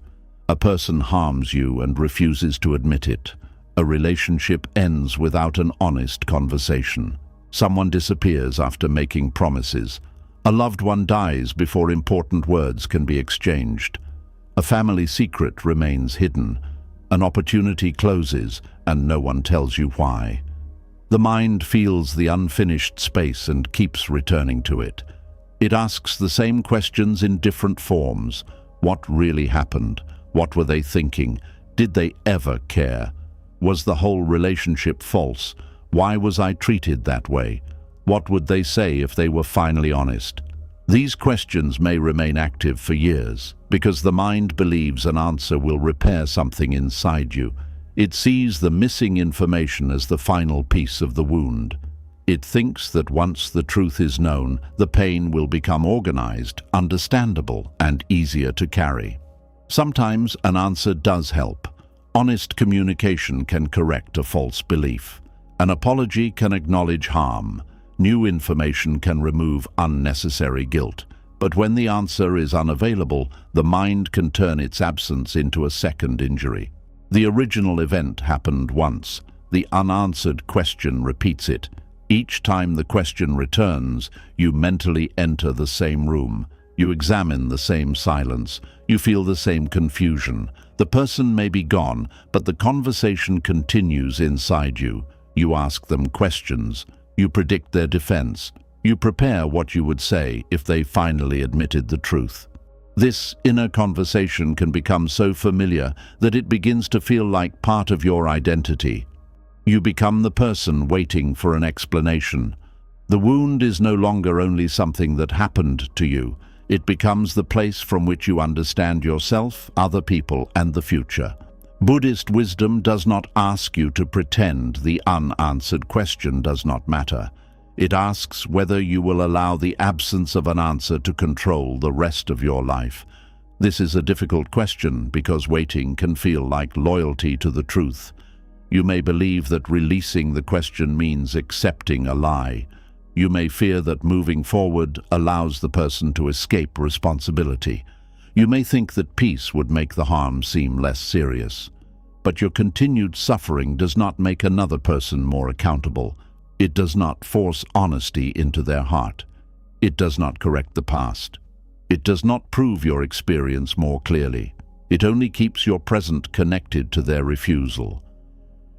A person harms you and refuses to admit it. A relationship ends without an honest conversation. Someone disappears after making promises. A loved one dies before important words can be exchanged. A family secret remains hidden. An opportunity closes and no one tells you why. The mind feels the unfinished space and keeps returning to it. It asks the same questions in different forms. What really happened? What were they thinking? Did they ever care? Was the whole relationship false? Why was I treated that way? What would they say if they were finally honest? These questions may remain active for years, because the mind believes an answer will repair something inside you. It sees the missing information as the final piece of the wound. It thinks that once the truth is known, the pain will become organized, understandable, and easier to carry. Sometimes an answer does help. Honest communication can correct a false belief. An apology can acknowledge harm. New information can remove unnecessary guilt. But when the answer is unavailable, the mind can turn its absence into a second injury. The original event happened once. The unanswered question repeats it. Each time the question returns, you mentally enter the same room. You examine the same silence. You feel the same confusion. The person may be gone, but the conversation continues inside you. You ask them questions. You predict their defense. You prepare what you would say if they finally admitted the truth. This inner conversation can become so familiar that it begins to feel like part of your identity. You become the person waiting for an explanation. The wound is no longer only something that happened to you. It becomes the place from which you understand yourself, other people, and the future. Buddhist wisdom does not ask you to pretend the unanswered question does not matter. It asks whether you will allow the absence of an answer to control the rest of your life. This is a difficult question because waiting can feel like loyalty to the truth. You may believe that releasing the question means accepting a lie. You may fear that moving forward allows the person to escape responsibility. You may think that peace would make the harm seem less serious. But your continued suffering does not make another person more accountable. It does not force honesty into their heart. It does not correct the past. It does not prove your experience more clearly. It only keeps your present connected to their refusal.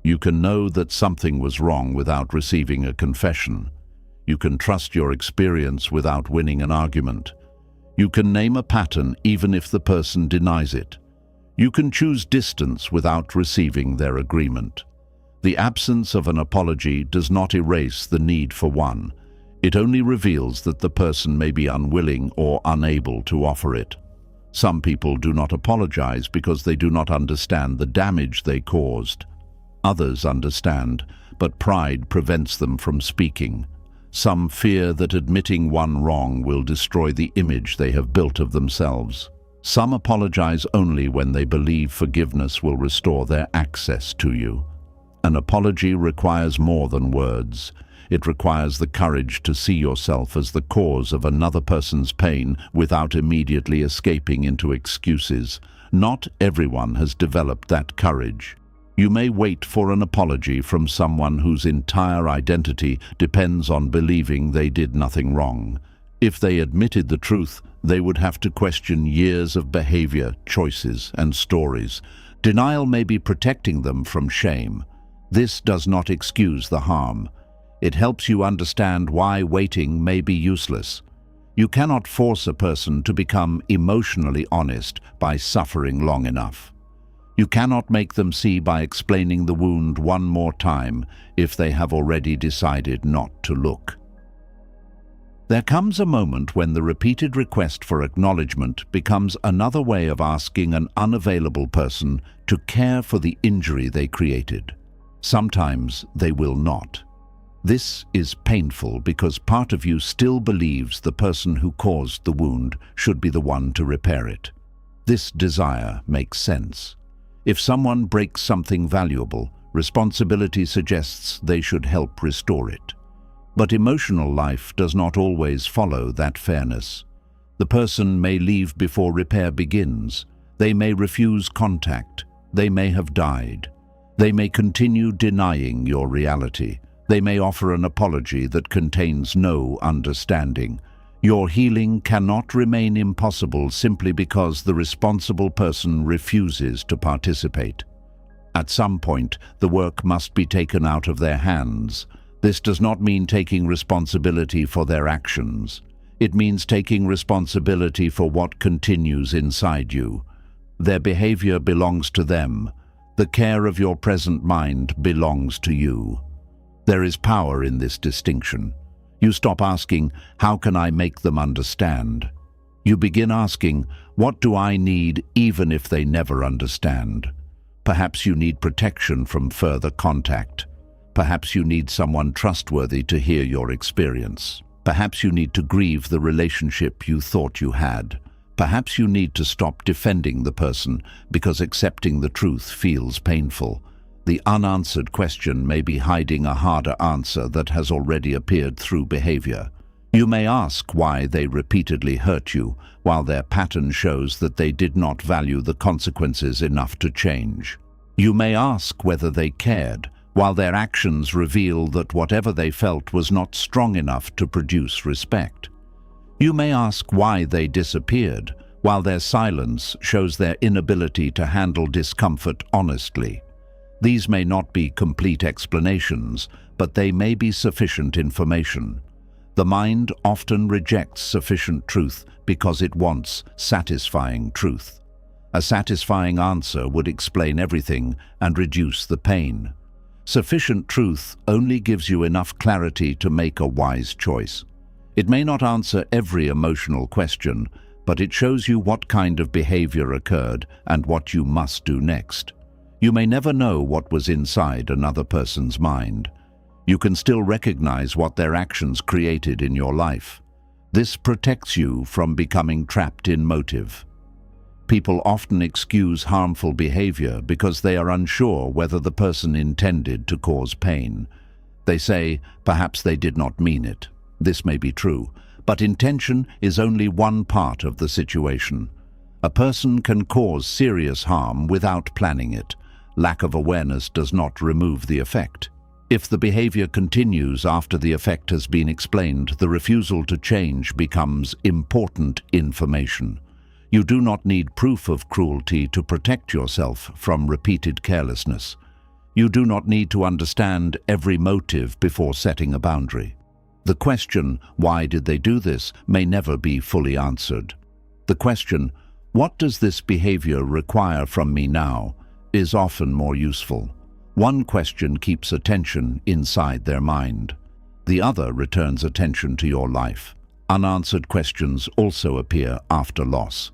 You can know that something was wrong without receiving a confession. You can trust your experience without winning an argument. You can name a pattern even if the person denies it. You can choose distance without receiving their agreement. The absence of an apology does not erase the need for one. It only reveals that the person may be unwilling or unable to offer it. Some people do not apologize because they do not understand the damage they caused. Others understand, but pride prevents them from speaking. Some fear that admitting one wrong will destroy the image they have built of themselves. Some apologize only when they believe forgiveness will restore their access to you. An apology requires more than words. It requires the courage to see yourself as the cause of another person's pain without immediately escaping into excuses. Not everyone has developed that courage. You may wait for an apology from someone whose entire identity depends on believing they did nothing wrong. If they admitted the truth, they would have to question years of behavior, choices, and stories. Denial may be protecting them from shame. This does not excuse the harm. It helps you understand why waiting may be useless. You cannot force a person to become emotionally honest by suffering long enough. You cannot make them see by explaining the wound one more time if they have already decided not to look. There comes a moment when the repeated request for acknowledgement becomes another way of asking an unavailable person to care for the injury they created. Sometimes they will not. This is painful because part of you still believes the person who caused the wound should be the one to repair it. This desire makes sense. If someone breaks something valuable, responsibility suggests they should help restore it. But emotional life does not always follow that fairness. The person may leave before repair begins. They may refuse contact. They may have died. They may continue denying your reality. They may offer an apology that contains no understanding. Your healing cannot remain impossible simply because the responsible person refuses to participate. At some point, the work must be taken out of their hands. This does not mean taking responsibility for their actions. It means taking responsibility for what continues inside you. Their behavior belongs to them. The care of your present mind belongs to you. There is power in this distinction. You stop asking, how can I make them understand? You begin asking, what do I need even if they never understand? Perhaps you need protection from further contact. Perhaps you need someone trustworthy to hear your experience. Perhaps you need to grieve the relationship you thought you had. Perhaps you need to stop defending the person because accepting the truth feels painful. The unanswered question may be hiding a harder answer that has already appeared through behavior. You may ask why they repeatedly hurt you, while their pattern shows that they did not value the consequences enough to change. You may ask whether they cared, while their actions reveal that whatever they felt was not strong enough to produce respect. You may ask why they disappeared, while their silence shows their inability to handle discomfort honestly. These may not be complete explanations, but they may be sufficient information. The mind often rejects sufficient truth because it wants satisfying truth. A satisfying answer would explain everything and reduce the pain. Sufficient truth only gives you enough clarity to make a wise choice. It may not answer every emotional question, but it shows you what kind of behavior occurred and what you must do next. You may never know what was inside another person's mind. You can still recognize what their actions created in your life. This protects you from becoming trapped in motive. People often excuse harmful behavior because they are unsure whether the person intended to cause pain. They say, perhaps they did not mean it. This may be true, but intention is only one part of the situation. A person can cause serious harm without planning it. Lack of awareness does not remove the effect. If the behavior continues after the effect has been explained, the refusal to change becomes important information. You do not need proof of cruelty to protect yourself from repeated carelessness. You do not need to understand every motive before setting a boundary. The question, why did they do this, may never be fully answered. The question, what does this behavior require from me now, is often more useful. One question keeps attention inside their mind. The other returns attention to your life. Unanswered questions also appear after loss.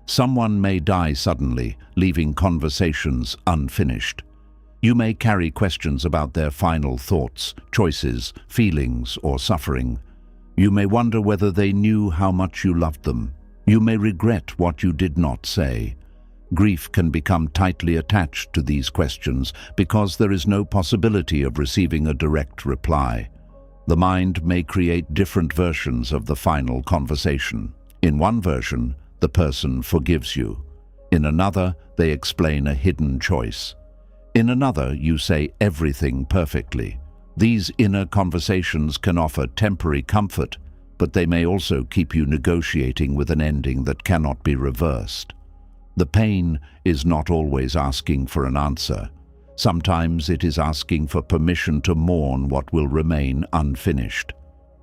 Someone may die suddenly, leaving conversations unfinished. You may carry questions about their final thoughts, choices, feelings, or suffering. You may wonder whether they knew how much you loved them. You may regret what you did not say. Grief can become tightly attached to these questions because there is no possibility of receiving a direct reply. The mind may create different versions of the final conversation. In one version, the person forgives you. In another, they explain a hidden choice. In another, you say everything perfectly. These inner conversations can offer temporary comfort, but they may also keep you negotiating with an ending that cannot be reversed. The pain is not always asking for an answer. Sometimes it is asking for permission to mourn what will remain unfinished.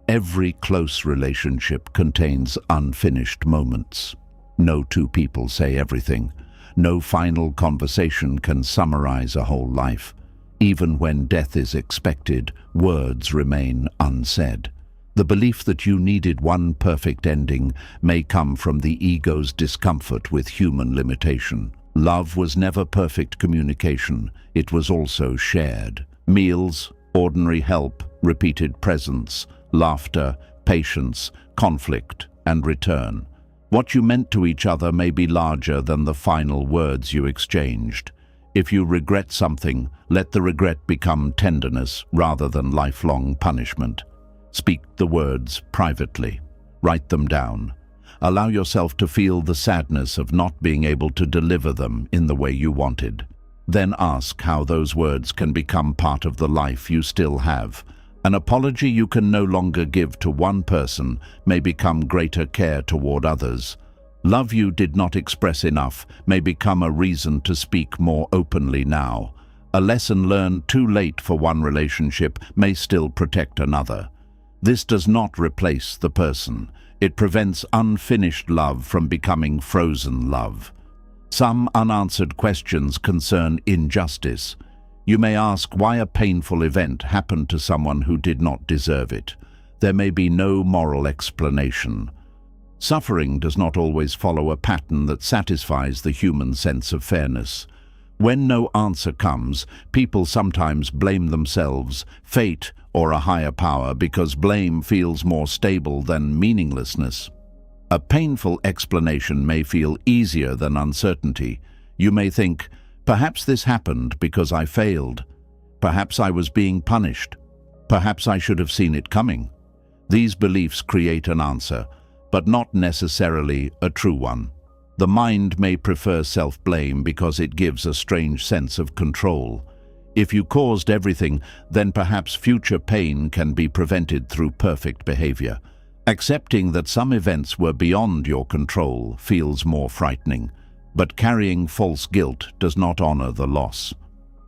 Every close relationship contains unfinished moments. No two people say everything. No final conversation can summarize a whole life. Even when death is expected, words remain unsaid. The belief that you needed one perfect ending may come from the ego's discomfort with human limitation. Love was never perfect communication. It was also shared. Meals, ordinary help, repeated presence, laughter, patience, conflict, and return. What you meant to each other may be larger than the final words you exchanged. If you regret something, let the regret become tenderness rather than lifelong punishment. Speak the words privately. Write them down. Allow yourself to feel the sadness of not being able to deliver them in the way you wanted. Then ask how those words can become part of the life you still have. An apology you can no longer give to one person may become greater care toward others. Love you did not express enough may become a reason to speak more openly now. A lesson learned too late for one relationship may still protect another. This does not replace the person. It prevents unfinished love from becoming frozen love. Some unanswered questions concern injustice. You may ask why a painful event happened to someone who did not deserve it. There may be no moral explanation. Suffering does not always follow a pattern that satisfies the human sense of fairness. When no answer comes, people sometimes blame themselves, fate, or a higher power because blame feels more stable than meaninglessness. A painful explanation may feel easier than uncertainty. You may think, perhaps this happened because I failed. Perhaps I was being punished. Perhaps I should have seen it coming. These beliefs create an answer, but not necessarily a true one. The mind may prefer self-blame because it gives a strange sense of control. If you caused everything, then perhaps future pain can be prevented through perfect behavior. Accepting that some events were beyond your control feels more frightening, but carrying false guilt does not honor the loss.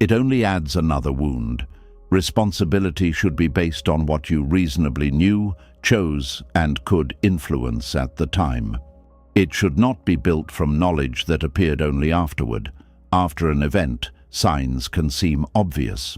It only adds another wound. Responsibility should be based on what you reasonably knew, chose, and could influence at the time. It should not be built from knowledge that appeared only afterward. After an event, signs can seem obvious.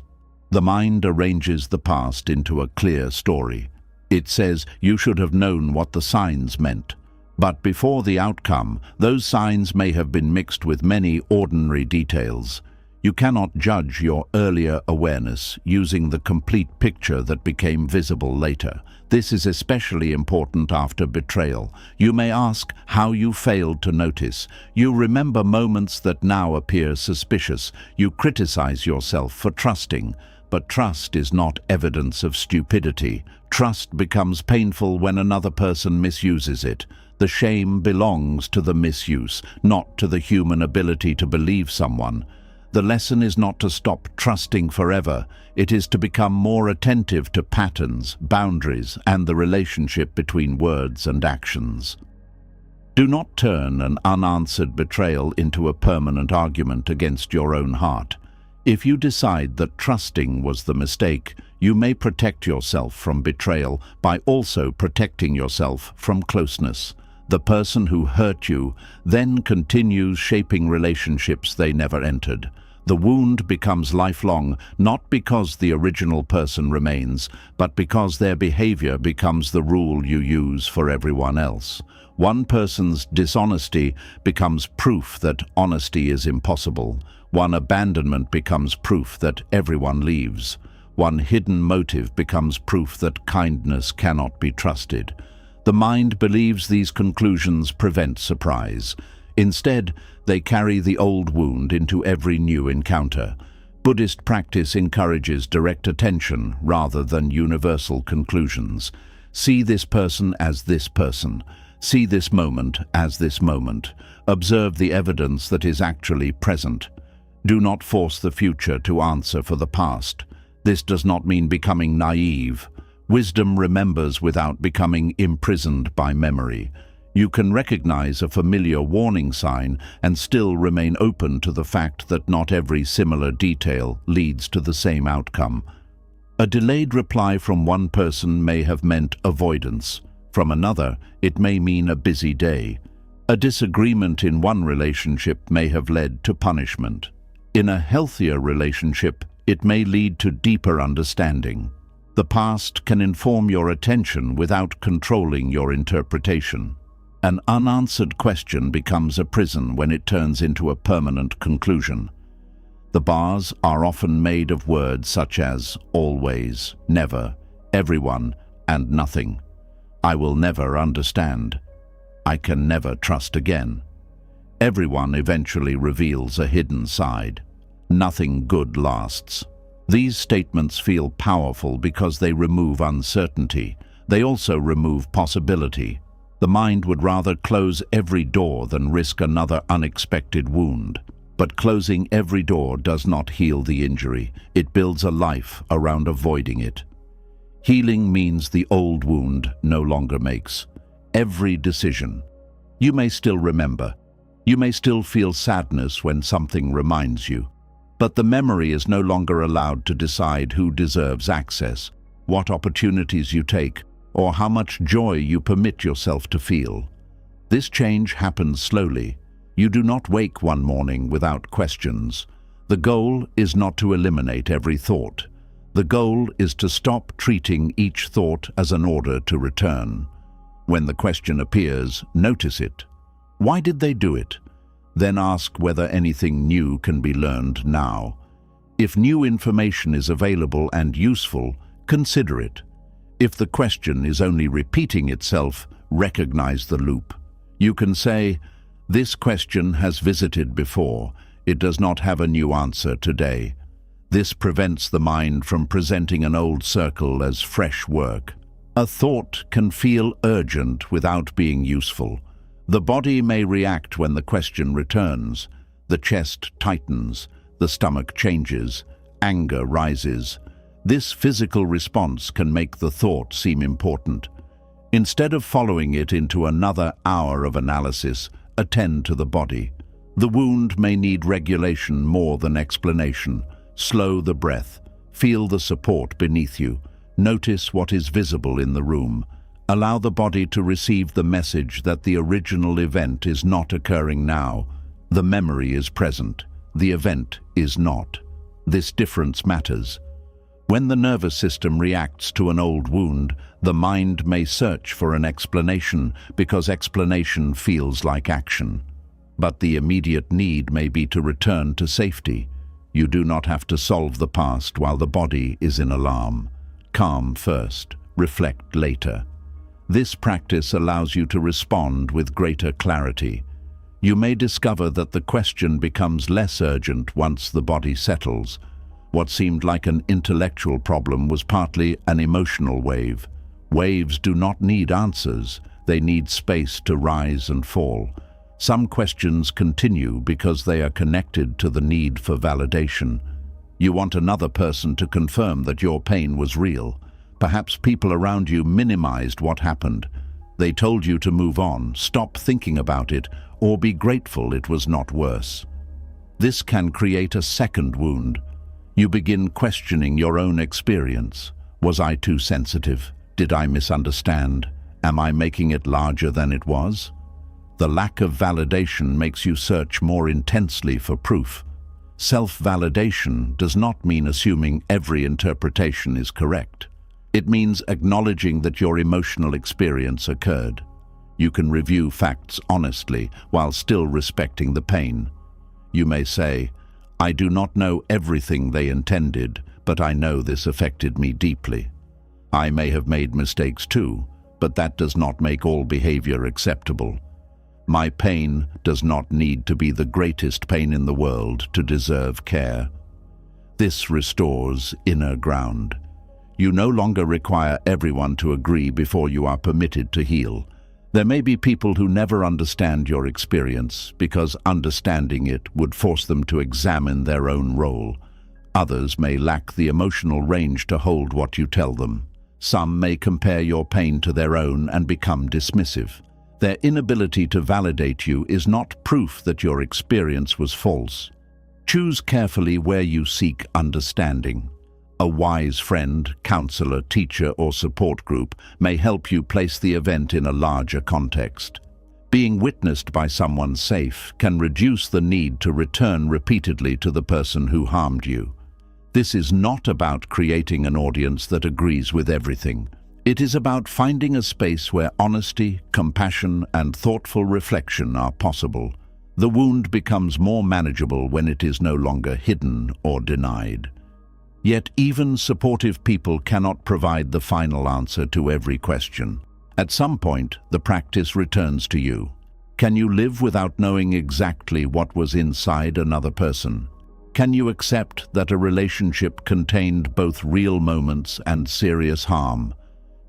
The mind arranges the past into a clear story. It says you should have known what the signs meant. But before the outcome, those signs may have been mixed with many ordinary details. You cannot judge your earlier awareness using the complete picture that became visible later. This is especially important after betrayal. You may ask how you failed to notice. You remember moments that now appear suspicious. You criticize yourself for trusting. But trust is not evidence of stupidity. Trust becomes painful when another person misuses it. The shame belongs to the misuse, not to the human ability to believe someone. The lesson is not to stop trusting forever. It is to become more attentive to patterns, boundaries, and the relationship between words and actions. Do not turn an unanswered betrayal into a permanent argument against your own heart. If you decide that trusting was the mistake, you may protect yourself from betrayal by also protecting yourself from closeness. The person who hurt you then continues shaping relationships they never entered. The wound becomes lifelong, not because the original person remains, but because their behavior becomes the rule you use for everyone else. One person's dishonesty becomes proof that honesty is impossible. One abandonment becomes proof that everyone leaves. One hidden motive becomes proof that kindness cannot be trusted. The mind believes these conclusions prevent surprise. Instead, they carry the old wound into every new encounter. Buddhist practice encourages direct attention rather than universal conclusions. See this person as this person. See this moment as this moment. Observe the evidence that is actually present. Do not force the future to answer for the past. This does not mean becoming naive. Wisdom remembers without becoming imprisoned by memory. You can recognize a familiar warning sign and still remain open to the fact that not every similar detail leads to the same outcome. A delayed reply from one person may have meant avoidance. From another, it may mean a busy day. A disagreement in one relationship may have led to punishment. In a healthier relationship, it may lead to deeper understanding. The past can inform your attention without controlling your interpretation. An unanswered question becomes a prison when it turns into a permanent conclusion. The bars are often made of words such as always, never, everyone, and nothing. I will never understand. I can never trust again. Everyone eventually reveals a hidden side. Nothing good lasts. These statements feel powerful because they remove uncertainty. They also remove possibility. The mind would rather close every door than risk another unexpected wound. But closing every door does not heal the injury. It builds a life around avoiding it. Healing means the old wound no longer makes every decision. You may still remember. You may still feel sadness when something reminds you. But the memory is no longer allowed to decide who deserves access, what opportunities you take, or how much joy you permit yourself to feel. This change happens slowly. You do not wake one morning without questions. The goal is not to eliminate every thought. The goal is to stop treating each thought as an order to return. When the question appears, notice it. Why did they do it? Then ask whether anything new can be learned now. If new information is available and useful, consider it. If the question is only repeating itself, recognize the loop. You can say, "This question has visited before. It does not have a new answer today." This prevents the mind from presenting an old circle as fresh work. A thought can feel urgent without being useful. The body may react when the question returns. The chest tightens, the stomach changes, anger rises. This physical response can make the thought seem important. Instead of following it into another hour of analysis, attend to the body. The wound may need regulation more than explanation. Slow the breath. Feel the support beneath you. Notice what is visible in the room. Allow the body to receive the message that the original event is not occurring now. The memory is present. The event is not. This difference matters. When the nervous system reacts to an old wound, the mind may search for an explanation because explanation feels like action. But the immediate need may be to return to safety. You do not have to solve the past while the body is in alarm. Calm first, reflect later. This practice allows you to respond with greater clarity. You may discover that the question becomes less urgent once the body settles. What seemed like an intellectual problem was partly an emotional wave. Waves do not need answers. They need space to rise and fall. Some questions continue because they are connected to the need for validation. You want another person to confirm that your pain was real. Perhaps people around you minimized what happened. They told you to move on, stop thinking about it, or be grateful it was not worse. This can create a second wound. You begin questioning your own experience. Was I too sensitive? Did I misunderstand? Am I making it larger than it was? The lack of validation makes you search more intensely for proof. Self-validation does not mean assuming every interpretation is correct. It means acknowledging that your emotional experience occurred. You can review facts honestly while still respecting the pain. You may say, "I do not know everything they intended, but I know this affected me deeply. I may have made mistakes too, but that does not make all behavior acceptable. My pain does not need to be the greatest pain in the world to deserve care." This restores inner ground. You no longer require everyone to agree before you are permitted to heal. There may be people who never understand your experience because understanding it would force them to examine their own role. Others may lack the emotional range to hold what you tell them. Some may compare your pain to their own and become dismissive. Their inability to validate you is not proof that your experience was false. Choose carefully where you seek understanding. A wise friend, counselor, teacher, or support group may help you place the event in a larger context. Being witnessed by someone safe can reduce the need to return repeatedly to the person who harmed you. This is not about creating an audience that agrees with everything. It is about finding a space where honesty, compassion, and thoughtful reflection are possible. The wound becomes more manageable when it is no longer hidden or denied. Yet even supportive people cannot provide the final answer to every question. At some point, the practice returns to you. Can you live without knowing exactly what was inside another person? Can you accept that a relationship contained both real moments and serious harm?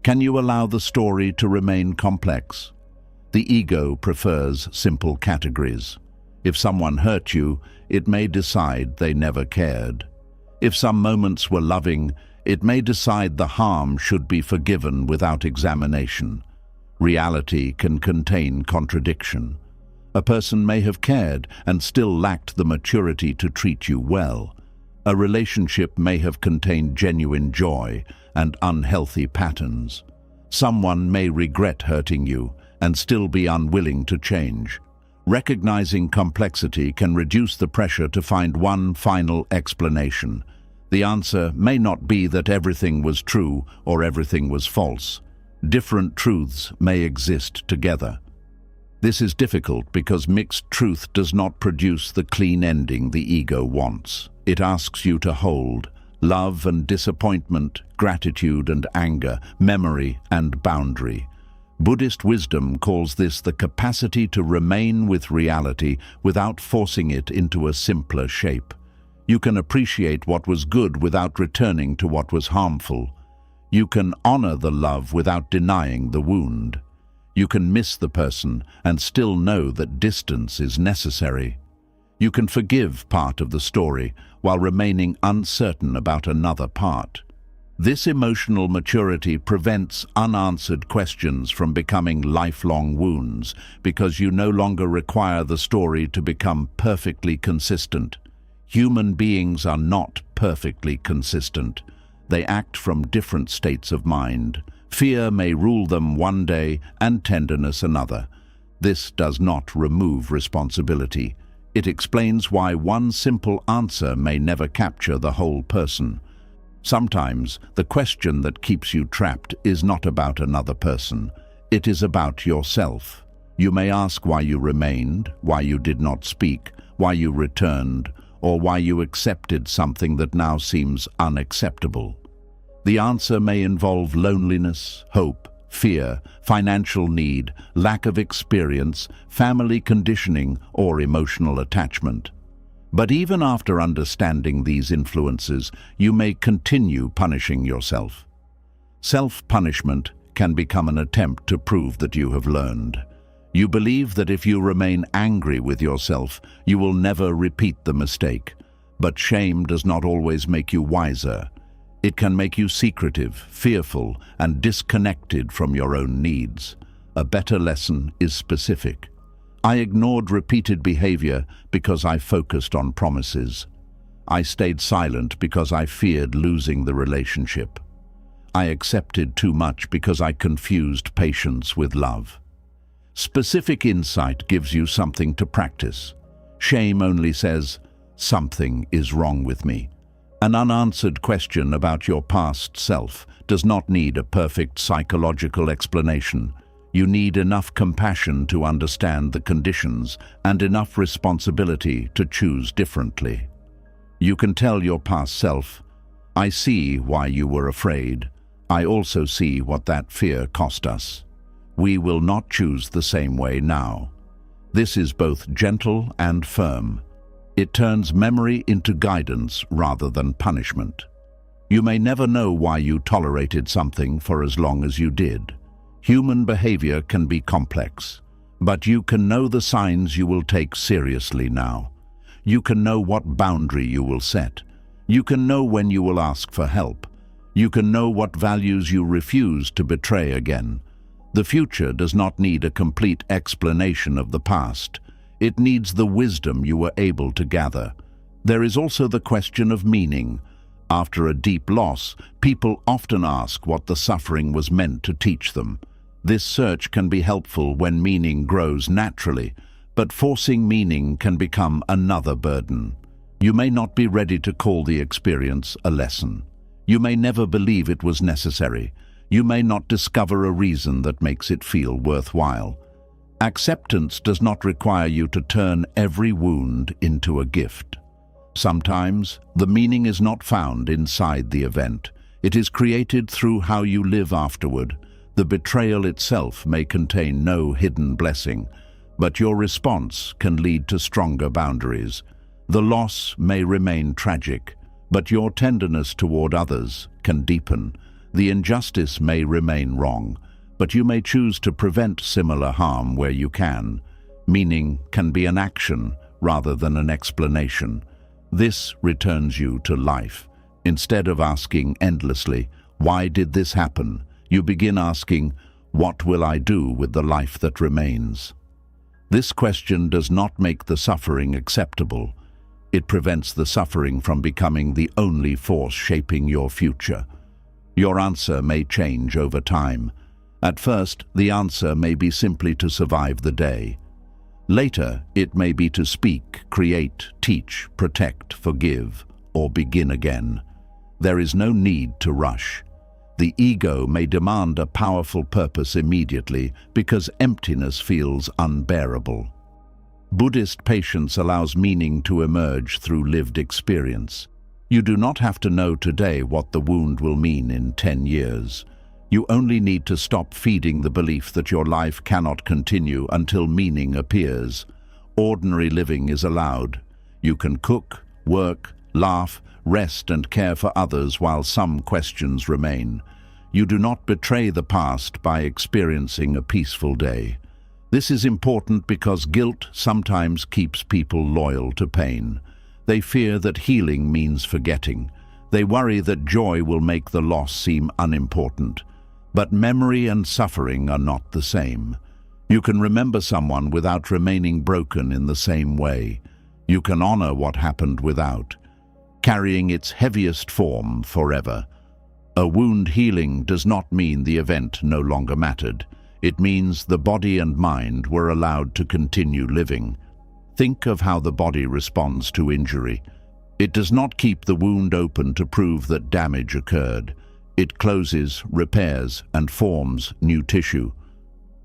Can you allow the story to remain complex? The ego prefers simple categories. If someone hurt you, it may decide they never cared. If some moments were loving, it may decide the harm should be forgiven without examination. Reality can contain contradiction. A person may have cared and still lacked the maturity to treat you well. A relationship may have contained genuine joy and unhealthy patterns. Someone may regret hurting you and still be unwilling to change. Recognizing complexity can reduce the pressure to find one final explanation. The answer may not be that everything was true or everything was false. Different truths may exist together. This is difficult because mixed truth does not produce the clean ending the ego wants. It asks you to hold love and disappointment, gratitude and anger, memory and boundary. Buddhist wisdom calls this the capacity to remain with reality without forcing it into a simpler shape. You can appreciate what was good without returning to what was harmful. You can honor the love without denying the wound. You can miss the person and still know that distance is necessary. You can forgive part of the story while remaining uncertain about another part. This emotional maturity prevents unanswered questions from becoming lifelong wounds because you no longer require the story to become perfectly consistent. Human beings are not perfectly consistent. They act from different states of mind. Fear may rule them one day and tenderness another. This does not remove responsibility. It explains why one simple answer may never capture the whole person. Sometimes the question that keeps you trapped is not about another person. It is about yourself. You may ask why you remained, why you did not speak, why you returned, or why you accepted something that now seems unacceptable. The answer may involve loneliness, hope, fear, financial need, lack of experience, family conditioning, or emotional attachment. But even after understanding these influences, you may continue punishing yourself. Self-punishment can become an attempt to prove that you have learned. You believe that if you remain angry with yourself, you will never repeat the mistake. But shame does not always make you wiser. It can make you secretive, fearful, and disconnected from your own needs. A better lesson is specific. I ignored repeated behavior because I focused on promises. I stayed silent because I feared losing the relationship. I accepted too much because I confused patience with love. Specific insight gives you something to practice. Shame only says, "Something is wrong with me." An unanswered question about your past self does not need a perfect psychological explanation. You need enough compassion to understand the conditions and enough responsibility to choose differently. You can tell your past self, "I see why you were afraid. I also see what that fear cost us. We will not choose the same way now." This is both gentle and firm. It turns memory into guidance rather than punishment. You may never know why you tolerated something for as long as you did. Human behavior can be complex, but you can know the signs you will take seriously now. You can know what boundary you will set. You can know when you will ask for help. You can know what values you refuse to betray again. The future does not need a complete explanation of the past. It needs the wisdom you were able to gather. There is also the question of meaning. After a deep loss, people often ask what the suffering was meant to teach them. This search can be helpful when meaning grows naturally, but forcing meaning can become another burden. You may not be ready to call the experience a lesson. You may never believe it was necessary. You may not discover a reason that makes it feel worthwhile. Acceptance does not require you to turn every wound into a gift. Sometimes, the meaning is not found inside the event. It is created through how you live afterward. The betrayal itself may contain no hidden blessing, but your response can lead to stronger boundaries. The loss may remain tragic, but your tenderness toward others can deepen. The injustice may remain wrong, but you may choose to prevent similar harm where you can. Meaning can be an action rather than an explanation. This returns you to life. Instead of asking endlessly, "Why did this happen?" you begin asking, "What will I do with the life that remains?" This question does not make the suffering acceptable. It prevents the suffering from becoming the only force shaping your future. Your answer may change over time. At first, the answer may be simply to survive the day. Later, it may be to speak, create, teach, protect, forgive, or begin again. There is no need to rush. The ego may demand a powerful purpose immediately because emptiness feels unbearable. Buddhist patience allows meaning to emerge through lived experience. You do not have to know today what the wound will mean in 10 years. You only need to stop feeding the belief that your life cannot continue until meaning appears. Ordinary living is allowed. You can cook, work, laugh, rest and care for others while some questions remain. You do not betray the past by experiencing a peaceful day. This is important because guilt sometimes keeps people loyal to pain. They fear that healing means forgetting. They worry that joy will make the loss seem unimportant. But memory and suffering are not the same. You can remember someone without remaining broken in the same way. You can honor what happened without carrying its heaviest form forever. A wound healing does not mean the event no longer mattered. It means the body and mind were allowed to continue living. Think of how the body responds to injury. It does not keep the wound open to prove that damage occurred. It closes, repairs, and forms new tissue.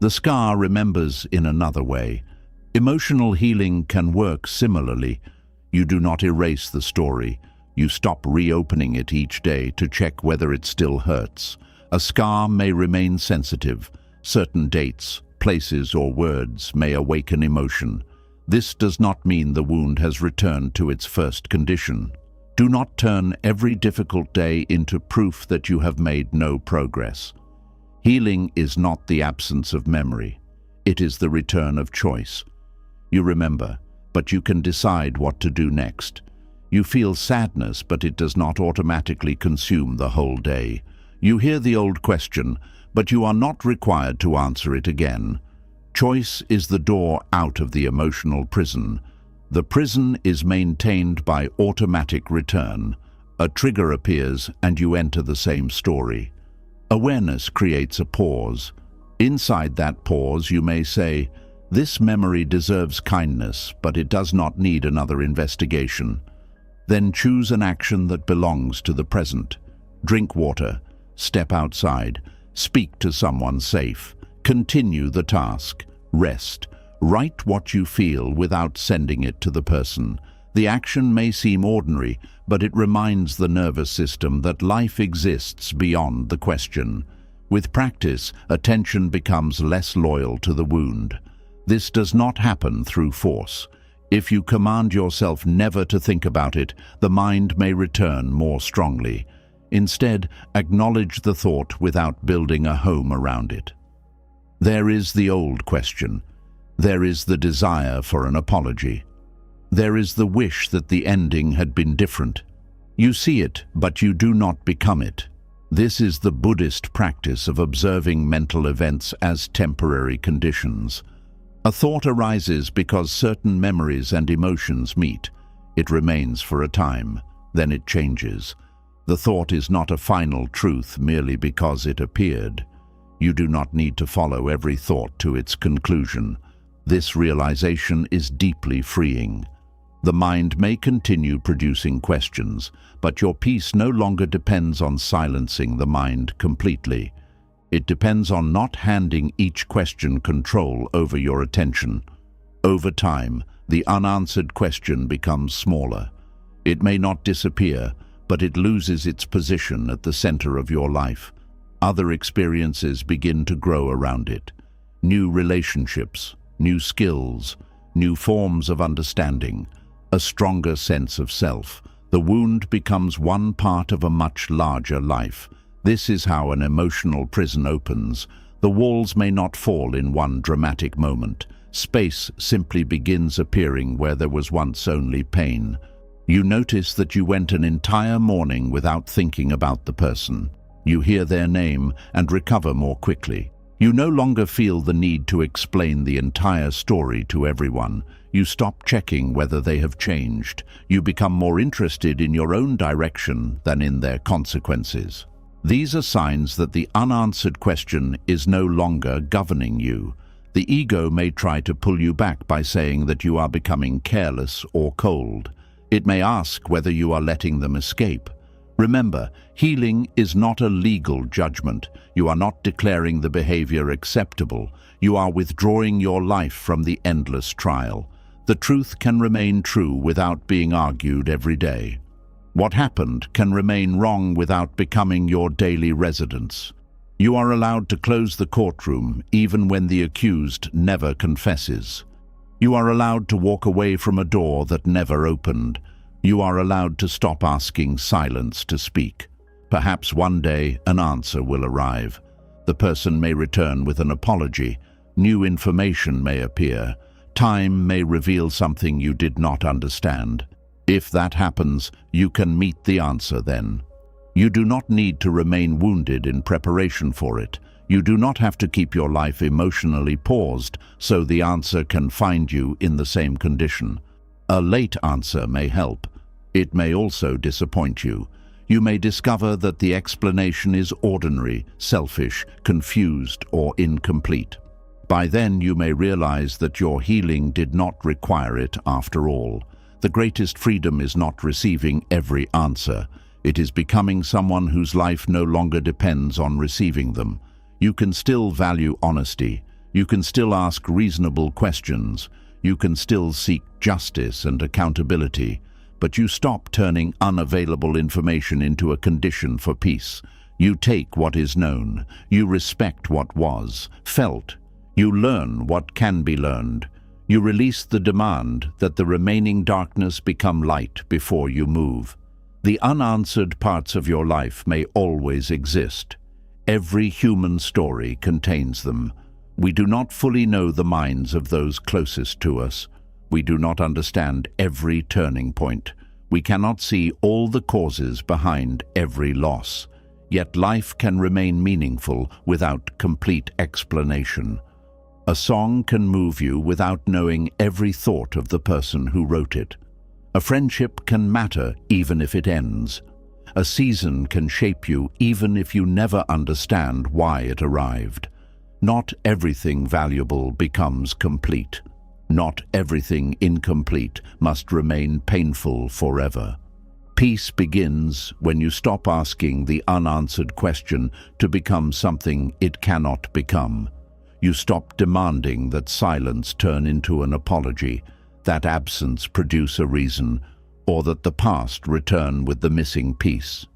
The scar remembers in another way. Emotional healing can work similarly. You do not erase the story. You stop reopening it each day to check whether it still hurts. A scar may remain sensitive. Certain dates, places, or words may awaken emotion. This does not mean the wound has returned to its first condition. Do not turn every difficult day into proof that you have made no progress. Healing is not the absence of memory. It is the return of choice. You remember, but you can decide what to do next. You feel sadness, but it does not automatically consume the whole day. You hear the old question, but you are not required to answer it again. Choice is the door out of the emotional prison. The prison is maintained by automatic return. A trigger appears and you enter the same story. Awareness creates a pause. Inside that pause you may say, "This memory deserves kindness, but it does not need another investigation." Then choose an action that belongs to the present. Drink water, step outside, speak to someone safe, continue the task, rest. Write what you feel without sending it to the person. The action may seem ordinary, but it reminds the nervous system that life exists beyond the question. With practice, attention becomes less loyal to the wound. This does not happen through force. If you command yourself never to think about it, the mind may return more strongly. Instead, acknowledge the thought without building a home around it. There is the old question. There is the desire for an apology. There is the wish that the ending had been different. You see it, but you do not become it. This is the Buddhist practice of observing mental events as temporary conditions. A thought arises because certain memories and emotions meet. It remains for a time, then it changes. The thought is not a final truth merely because it appeared. You do not need to follow every thought to its conclusion. This realization is deeply freeing. The mind may continue producing questions, but your peace no longer depends on silencing the mind completely. It depends on not handing each question control over your attention. Over time, the unanswered question becomes smaller. It may not disappear, but it loses its position at the center of your life. Other experiences begin to grow around it. New relationships, new skills, new forms of understanding, a stronger sense of self. The wound becomes one part of a much larger life. This is how an emotional prison opens. The walls may not fall in one dramatic moment. Space simply begins appearing where there was once only pain. You notice that you went an entire morning without thinking about the person. You hear their name and recover more quickly. You no longer feel the need to explain the entire story to everyone. You stop checking whether they have changed. You become more interested in your own direction than in their consequences. These are signs that the unanswered question is no longer governing you. The ego may try to pull you back by saying that you are becoming careless or cold. It may ask whether you are letting them escape. Remember, healing is not a legal judgment. You are not declaring the behavior acceptable. You are withdrawing your life from the endless trial. The truth can remain true without being argued every day. What happened can remain wrong without becoming your daily residence. You are allowed to close the courtroom even when the accused never confesses. You are allowed to walk away from a door that never opened. You are allowed to stop asking silence to speak. Perhaps one day an answer will arrive. The person may return with an apology. New information may appear. Time may reveal something you did not understand. If that happens, you can meet the answer then. You do not need to remain wounded in preparation for it. You do not have to keep your life emotionally paused so the answer can find you in the same condition. A late answer may help. It may also disappoint you. You may discover that the explanation is ordinary, selfish, confused, or incomplete. By then you may realize that your healing did not require it after all. The greatest freedom is not receiving every answer. It is becoming someone whose life no longer depends on receiving them. You can still value honesty. You can still ask reasonable questions. You can still seek justice and accountability. But you stop turning unavailable information into a condition for peace. You take what is known. You respect what was, felt. You learn what can be learned. You release the demand that the remaining darkness become light before you move. The unanswered parts of your life may always exist. Every human story contains them. We do not fully know the minds of those closest to us. We do not understand every turning point. We cannot see all the causes behind every loss. Yet life can remain meaningful without complete explanation. A song can move you without knowing every thought of the person who wrote it. A friendship can matter even if it ends. A season can shape you even if you never understand why it arrived. Not everything valuable becomes complete. Not everything incomplete must remain painful forever. Peace begins when you stop asking the unanswered question to become something it cannot become. You stop demanding that silence turn into an apology, that absence produce a reason, or that the past return with the missing piece.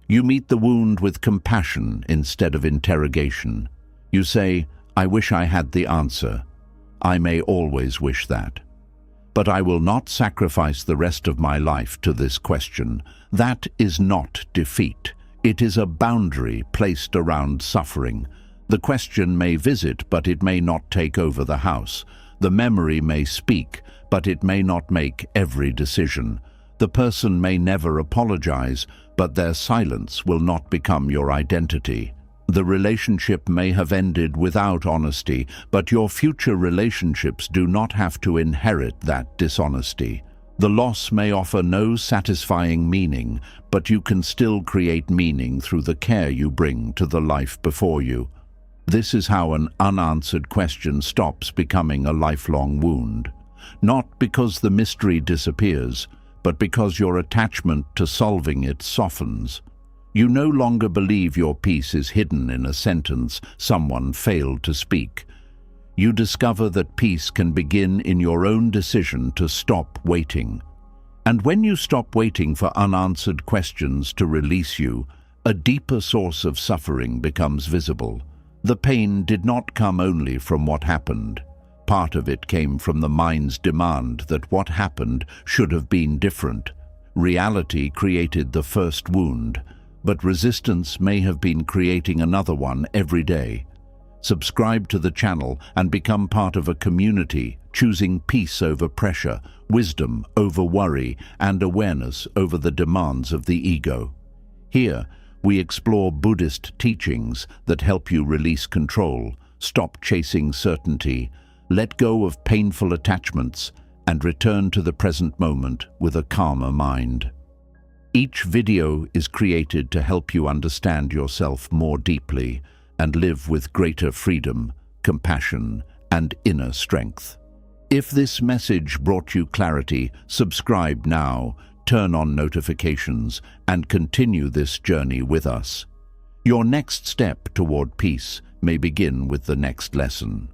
You meet the wound with compassion instead of interrogation. You say, "I wish I had the answer. I may always wish that. But I will not sacrifice the rest of my life to this question." That is not defeat. It is a boundary placed around suffering. The question may visit, but it may not take over the house. The memory may speak, but it may not make every decision. The person may never apologize, but their silence will not become your identity. The relationship may have ended without honesty, but your future relationships do not have to inherit that dishonesty. The loss may offer no satisfying meaning, but you can still create meaning through the care you bring to the life before you. This is how an unanswered question stops becoming a lifelong wound. Not because the mystery disappears, but because your attachment to solving it softens. You no longer believe your peace is hidden in a sentence someone failed to speak. You discover that peace can begin in your own decision to stop waiting. And when you stop waiting for unanswered questions to release you, a deeper source of suffering becomes visible. The pain did not come only from what happened. Part of it came from the mind's demand that what happened should have been different. Reality created the first wound, but resistance may have been creating another one every day. Subscribe to the channel and become part of a community choosing peace over pressure, wisdom over worry, and awareness over the demands of the ego. Here, we explore Buddhist teachings that help you release control, stop chasing certainty, let go of painful attachments, and return to the present moment with a calmer mind. Each video is created to help you understand yourself more deeply and live with greater freedom, compassion, and inner strength. If this message brought you clarity, subscribe now, turn on notifications, and continue this journey with us. Your next step toward peace may begin with the next lesson.